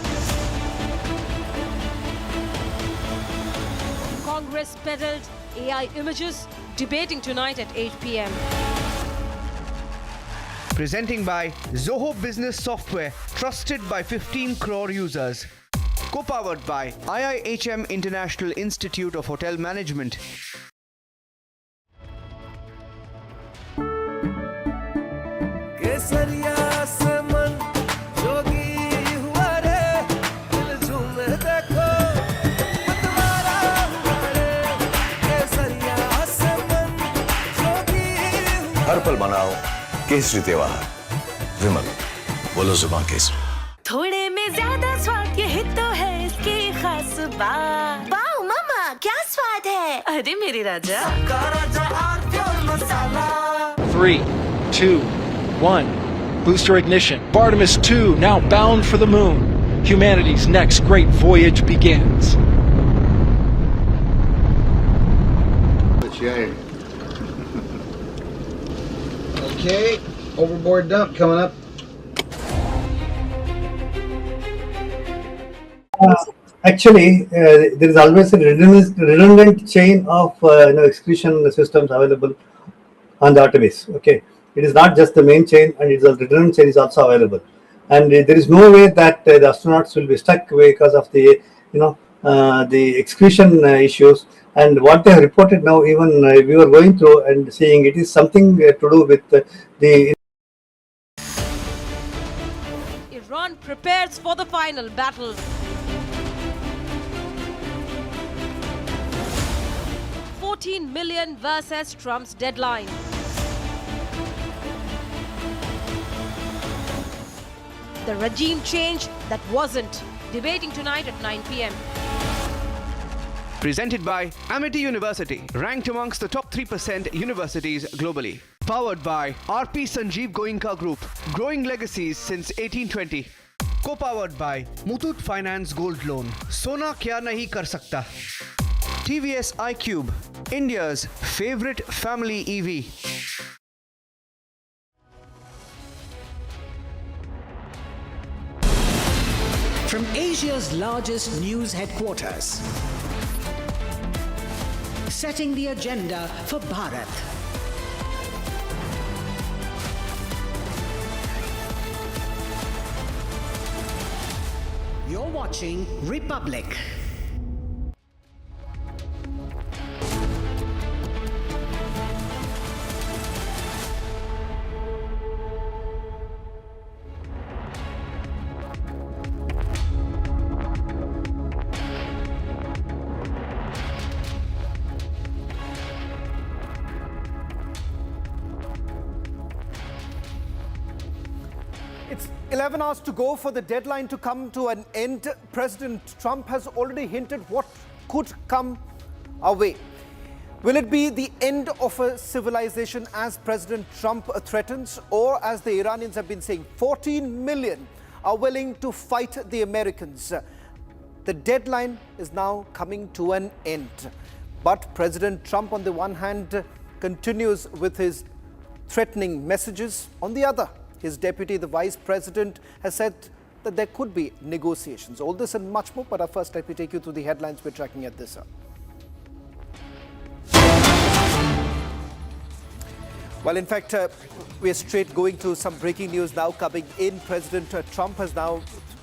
Congress peddled AI images, debating tonight at 8 p.m. Presenting by Zoho Business Software, trusted by 15 crore users. Co-powered by IIHM International Institute of Hotel Management. हर पल मनाओ केसरी त्योहार। विमल, बोलो जुबान केसरी। थोड़े में ज्यादा स्वाद, यही तो है इसकी खास बात। वाओ मामा, क्या स्वाद है? अरे मेरे राजा। 3, 2, 1. Booster ignition. Artemis 2 now bound for the moon. Humanity's next great voyage begins. Okay, overboard dump coming up. Actually, there is always a redundant chain of excretion systems available on the Artemis. Okay, it is not just the main chain, and it's a redundant chain is also available. and there is no way that the astronauts will be stuck because of the the excretion issues. And what they have reported now, even we were going through and seeing, it is something to do with the Iran prepares for the final battle. $14 million versus Trump's deadline. The regime change that wasn't. Debating tonight at 9 p.m. Presented by Amity University, ranked amongst the top 3% universities globally. Powered by RP Sanjeev Goenka Group, growing legacies since 1820. Co-powered by Muthoot Finance Gold Loan, Sona Kya Nahi Kar Sakta. TVS iQube, India's favorite family EV. From Asia's largest news headquarters, setting the agenda for Bharat. You're watching Republic. It's 11 hours to go for the deadline to come to an end. President Trump has already hinted what could come our way. Will it be the end of a civilization as President Trump threatens, or as the Iranians have been saying, 14 million are willing to fight the Americans? The deadline is now coming to an end. But President Trump, on the one hand, continues with his threatening messages. On the other, his deputy, the vice president, has said that there could be negotiations. All this and much more, but first let me take you through the headlines we're tracking at this hour. Well, in fact, we're straight going to some breaking news now coming in. President Trump has now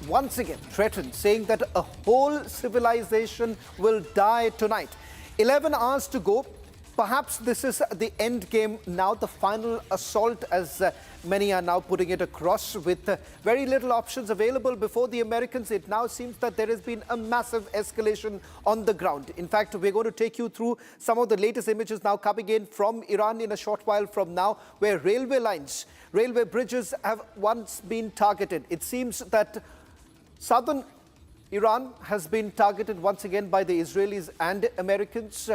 once again threatened, saying that a whole civilization will die tonight. 11 hours to go. Perhaps this is the end game now, the final assault, as many are now putting it across, with very little options available before the Americans. It now seems that there has been a massive escalation on the ground. In fact, we're going to take you through some of the latest images now coming in from Iran in a short while from now, where railway lines, railway bridges have once been targeted. It seems that southern Iran has been targeted once again by the Israelis and Americans.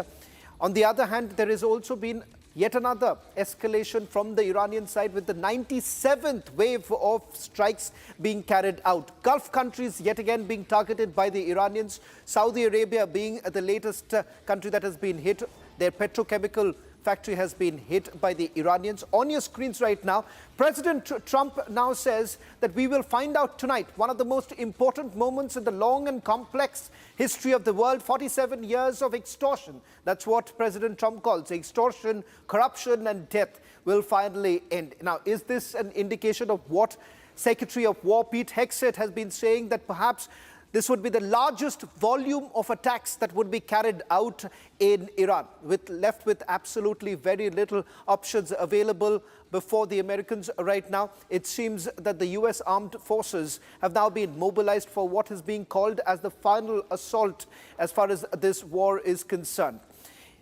On the other hand, there has also been yet another escalation from the Iranian side, with the 97th wave of strikes being carried out. Gulf countries yet again being targeted by the Iranians. Saudi Arabia being the latest country that has been hit. Their petrochemical factory has been hit by the Iranians. On your screens right now, President Trump now says that we will find out tonight one of the most important moments in the long and complex history of the world. 47 years of extortion. That's what President Trump calls extortion, corruption and death will finally end. Now, is this an indication of what Secretary of War Pete Hegseth has been saying, that perhaps this would be the largest volume of attacks that would be carried out in Iran, left with absolutely very little options available before the Americans right now? It seems that the US armed forces have now been mobilized for what is being called as the final assault as far as this war is concerned.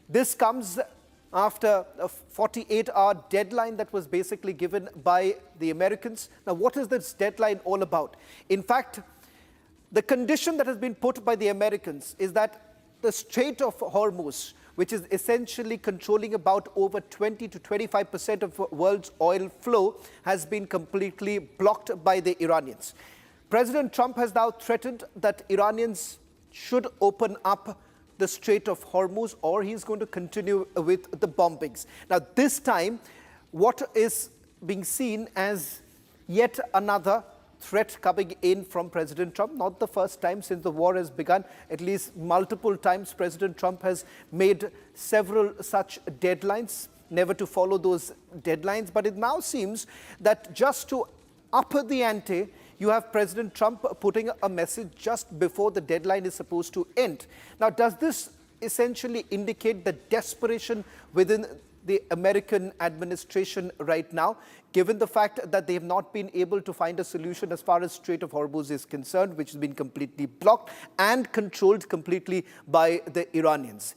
This comes after a 48-hour deadline that was basically given by the Americans. Now, what is this deadline all about? In fact, the condition that has been put by the Americans is that the Strait of Hormuz, which is essentially controlling about over 20 to 25% of the world's oil flow, has been completely blocked by the Iranians. President Trump has now threatened that Iranians should open up the Strait of Hormuz, or he's going to continue with the bombings. Now, this time, what is being seen as yet another threat coming in from President Trump. Not the first time since the war has begun. At least multiple times President Trump has made several such deadlines, never to follow those deadlines. But it now seems that just to up the ante, you have President Trump putting a message just before the deadline is supposed to end. Now, does this essentially indicate the desperation within the American administration right now, given the fact that they have not been able to find a solution as far as Strait of Hormuz is concerned, which has been completely blocked and controlled completely by the Iranians,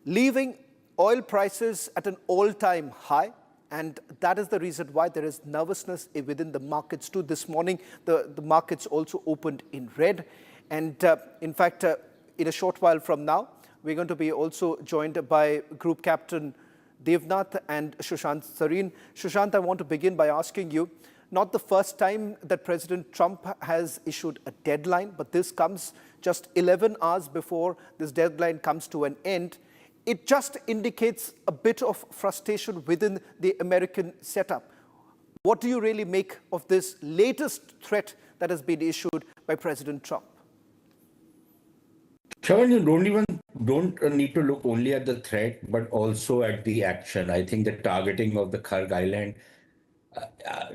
leaving oil prices at an all-time high? And that is the reason why there is nervousness within the markets too. This morning, the markets also opened in red. And in fact, in a short while from now, we're going to be also joined by Group Captain Devnath and Sushant Sareen. Sushant, I want to begin by asking you, not the first time that President Trump has issued a deadline, but this comes just 11 hours before this deadline comes to an end. It just indicates a bit of frustration within the American setup. What do you really make of this latest threat that has been issued by President Trump? Shawan, you don't need to look only at the threat, but also at the action. I think the targeting of the Kharg Island,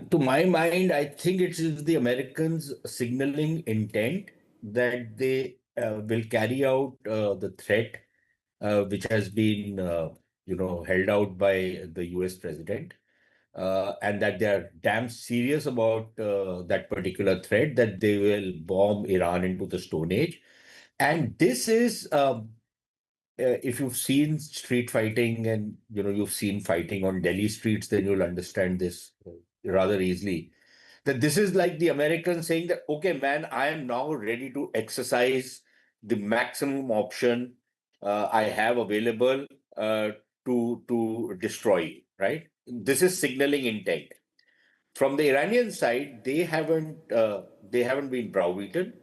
to my mind, I think it is the Americans signaling intent that they will carry out the threat which has been, held out by the US president, and that they are damn serious about that particular threat, that they will bomb Iran into the Stone Age. And this is, if you've seen street fighting and, you've seen fighting on Delhi streets, then you'll understand this rather easily. That this is like the Americans saying that, okay, man, I am now ready to exercise the maximum option I have available to destroy you, right? This is signaling intent. From the Iranian side, they haven't been browbeaten,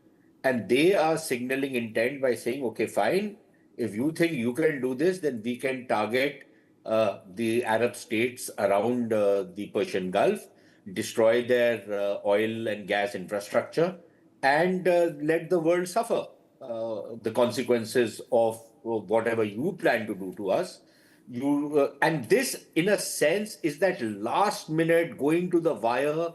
and they are signaling intent by saying, okay, fine, if you think you can do this, then we can target the Arab states around the Persian Gulf, destroy their oil and gas infrastructure, and let the world suffer the consequences of whatever you plan to do to us. And this, in a sense, is that last minute going to the wire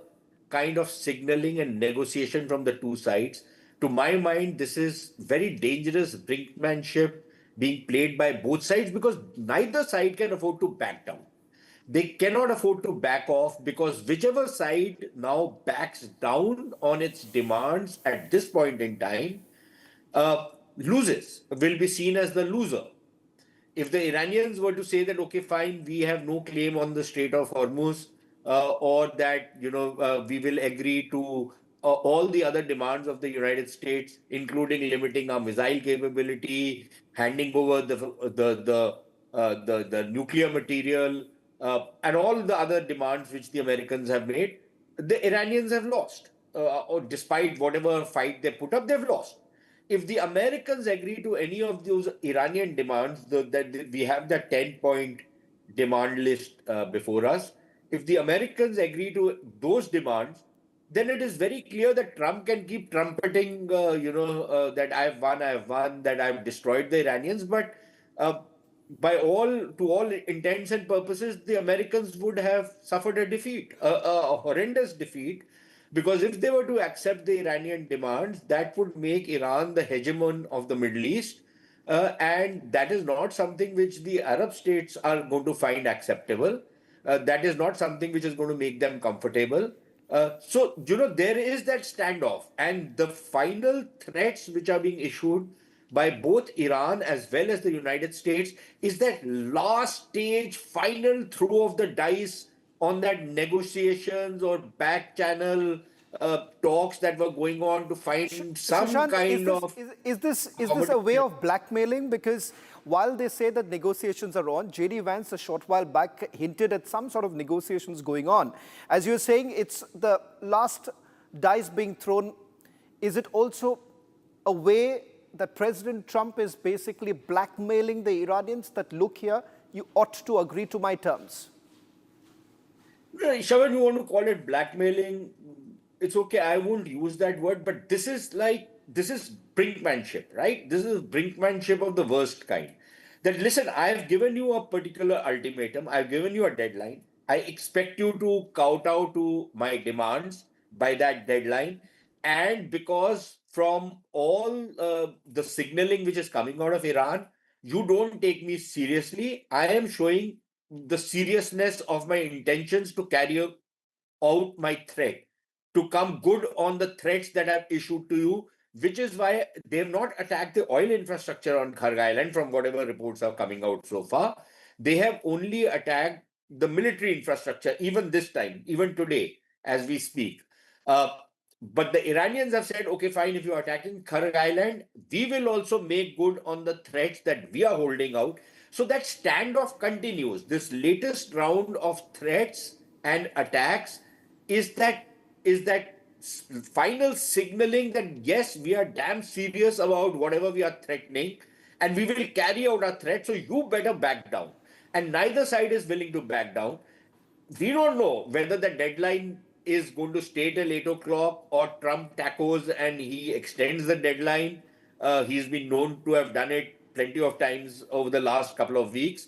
kind of signaling and negotiation from the two sides. To my mind, this is very dangerous brinkmanship being played by both sides, because neither side can afford to back down. They cannot afford to back off, because whichever side now backs down on its demands at this point in time loses, will be seen as the loser. If the Iranians were to say that, okay, fine, we have no claim on the Strait of Hormuz, or that, we will agree to all the other demands of the United States, including limiting our missile capability, handing over the nuclear material, and all the other demands which the Americans have made, the Iranians have lost. Or despite whatever fight they put up, they've lost. If the Americans agree to any of those Iranian demands, that we have that 10-point demand list before us, if the Americans agree to those demands, then it is very clear that Trump can keep trumpeting, that I have won, that I've destroyed the Iranians. But to all intents and purposes, the Americans would have suffered a defeat, a horrendous defeat. Because if they were to accept the Iranian demands, that would make Iran the hegemon of the Middle East. And that is not something which the Arab states are going to find acceptable. That is not something which is going to make them comfortable. So, there is that standoff. And the final threats which are being issued by both Iran as well as the United States is that last stage final throw of the dice on that negotiations or back channel talks that were going on to find some Sushant, kind of... Is this a way of blackmailing? Because while they say that negotiations are on, J.D. Vance a short while back hinted at some sort of negotiations going on. As you're saying, it's the last dice being thrown. Is it also a way that President Trump is basically blackmailing the Iranians that, look here, you ought to agree to my terms? Shawan, you want to call it blackmailing? It's okay. I won't use that word, but this is brinkmanship, right? This is brinkmanship of the worst kind. That, listen, I have given you a particular ultimatum. I've given you a deadline. I expect you to kowtow to my demands. by that deadline, and because from all the signaling which is coming out of Iran, you don't take me seriously. I am showing the seriousness of my intentions to carry out my threat, to come good on the threats that I've issued to you, which is why they've not attacked the oil infrastructure on Kharg Island from whatever reports are coming out so far. They have only attacked the military infrastructure, even this time, even today, as we speak. But the Iranians have said, okay, fine, if you're attacking Kharg Island, we will also make good on the threats that we are holding out. So that standoff continues. This latest round of threats and attacks is that final signaling that yes, we are damn serious about whatever we are threatening, and we will carry out our threat. So you better back down. And neither side is willing to back down. We don't know whether the deadline is going to stay till 8 o'clock or Trump tacos and he extends the deadline. He's been known to have done it plenty of times over the last couple of weeks.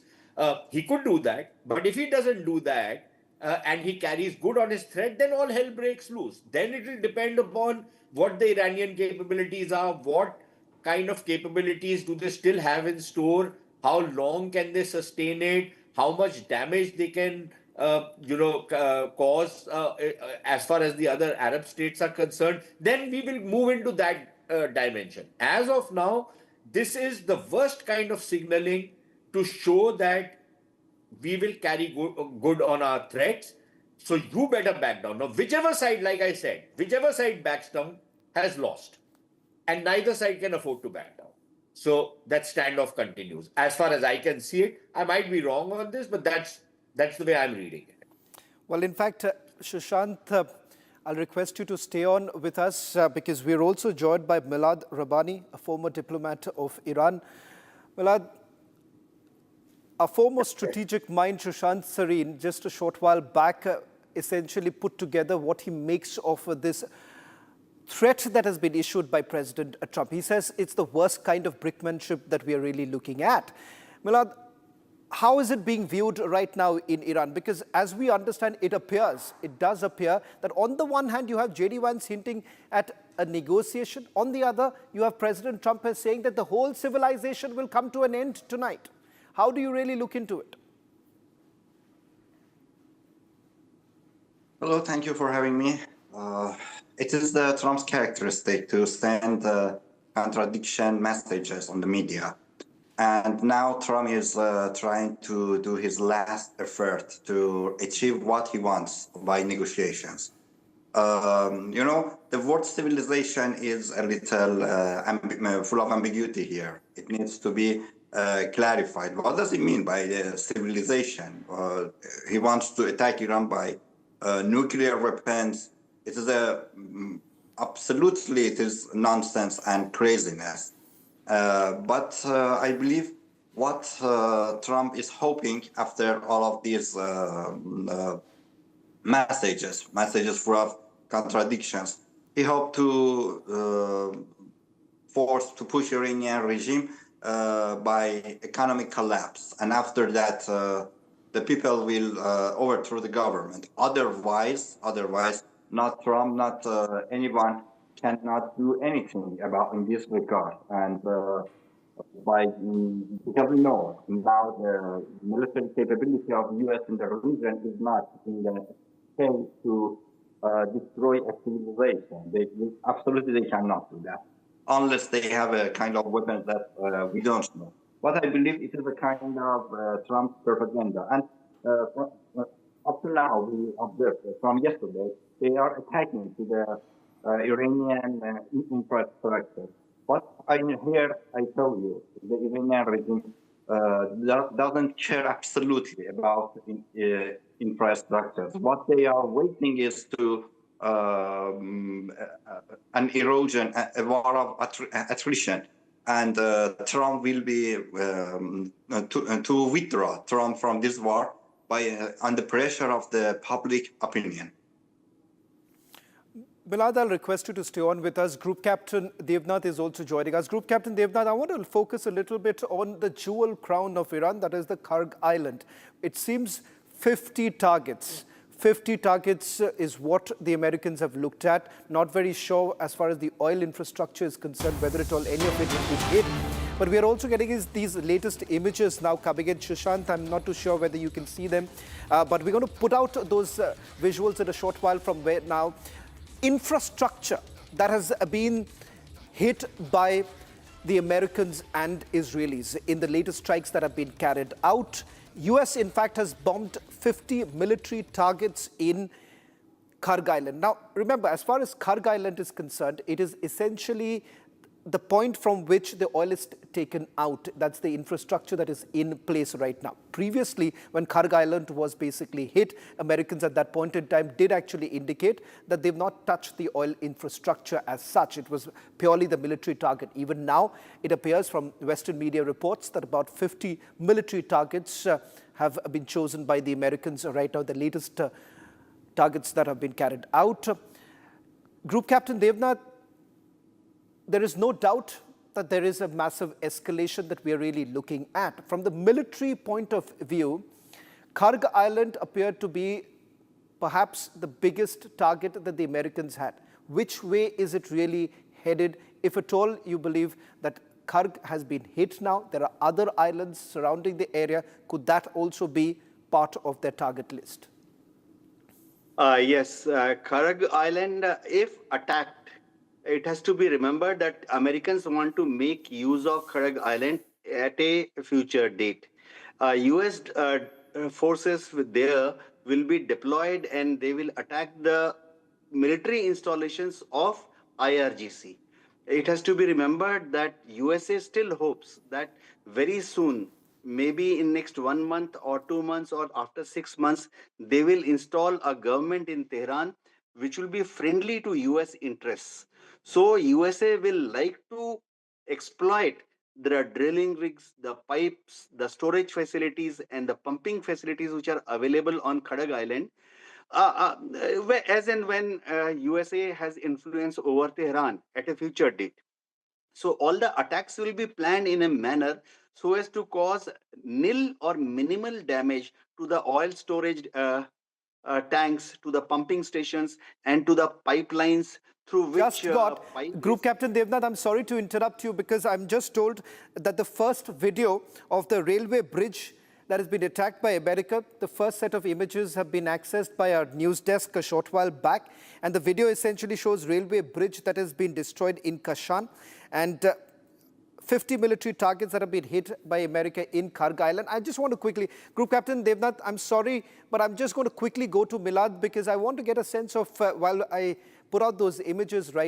He could do that. But if he doesn't do that, and he carries good on his threat, then all hell breaks loose. Then it will depend upon what the Iranian capabilities are, what kind of capabilities do they still have in store, how long can they sustain it, how much damage they can cause as far as the other Arab states are concerned. Then we will move into that dimension. As of now, this is the worst kind of signaling to show that we will carry good on our threats. So you better back down. Now, whichever side, like I said, whichever side backs down has lost. And neither side can afford to back down. So that standoff continues. As far as I can see it, I might be wrong on this, but that's the way I'm reading it. Well, in fact, Sushant, I'll request you to stay on with us because we're also joined by Milad Rabbani, a former diplomat of Iran. Milad, our former strategic mind, Sushant Sareen, just a short while back, essentially put together what he makes of this threat that has been issued by President Trump. He says it's the worst kind of brinkmanship that we are really looking at. Milad, how is it being viewed right now in Iran? Because as we understand, it does appear that on the one hand, you have J.D. Vance hinting at a negotiation. On the other, you have President Trump saying that the whole civilization will come to an end tonight. How do you really look into it? Hello, thank you for having me. It is the Trump's characteristic to send contradiction messages on the media. And now Trump is trying to do his last effort to achieve what he wants by negotiations. The word civilization is a little full of ambiguity here. It needs to be clarified. What does it mean by civilization? He wants to attack Iran by nuclear weapons. It is absolutely nonsense and craziness. But I believe what Trump is hoping after all of these messages full of contradictions, he hoped to push Iranian regime by economic collapse, and after that the people will overthrow the government. Otherwise, not Trump, not anyone cannot do anything about in this regard. And because we know now the military capability of the U.S. in the region is not in the state to destroy a civilization. Absolutely they cannot do that, unless they have a kind of weapons that we don't know. But I believe it is a kind of Trump propaganda. And up to now, we observed from yesterday, they are attacking to the Iranian infrastructure. But I tell you, the Iranian regime doesn't care absolutely about infrastructures. What they are waiting is to an erosion, a war of attrition. And Trump will be to withdraw Trump from this war by under pressure of the public opinion. Milad, I'll request you to stay on with us. Group Captain Devnath is also joining us. Group Captain Devnath, I want to focus a little bit on the jewel crown of Iran, that is the Kharg Island. It seems 50 targets, 50 targets is what the Americans have looked at. Not very sure as far as the oil infrastructure is concerned, whether at all any of it will be hit. But we are also getting these latest images now coming in. Sushant, I'm not too sure whether you can see them. But we're going to put out those visuals in a short while from where now. Infrastructure that has been hit by the Americans and Israelis in the latest strikes that have been carried out. US, in fact, has bombed 50 military targets in Karg Island. Now, remember, as far as Karg Island is concerned, it is essentially the point from which the oil is taken out. That's the infrastructure that is in place right now. Previously, when Karg Island was basically hit, Americans at that point in time did actually indicate that they've not touched the oil infrastructure as such. It was purely the military target. Even now, it appears from Western media reports that about 50 military targets have been chosen by the Americans right now, the latest targets that have been carried out. Group Captain Devnath, there is no doubt that there is a massive escalation that we are really looking at. From the military point of view, Karg Island appeared to be perhaps the biggest target that the Americans had. Which way is it really headed? If at all you believe that Karg has been hit now, there are other islands surrounding the area, could that also be part of their target list? Yes, Karg Island, if attacked, it has to be remembered that Americans want to make use of Karg Island at a future date. US forces there will be deployed and they will attack the military installations of IRGC. It has to be remembered that USA still hopes that very soon, maybe in next 1 month or 2 months or after 6 months, they will install a government in Tehran which will be friendly to US interests. So USA will like to exploit the drilling rigs, the pipes, the storage facilities and the pumping facilities which are available on Karg Island as and when USA has influence over Tehran at a future date. So all the attacks will be planned in a manner so as to cause nil or minimal damage to the oil storage tanks, to the pumping stations and to the pipelines through which... Group Captain Devnath, I'm sorry to interrupt you because I'm just told that the first video of the railway bridge that has been attacked by America, the first set of images have been accessed by our news desk a short while back. And the video essentially shows railway bridge that has been destroyed in Kashan. And 50 military targets that have been hit by America in Karg Island. I just want to quickly, Group Captain Devnath, I'm sorry, but I'm just going to quickly go to Milad because I want to get a sense of, while I put out those images right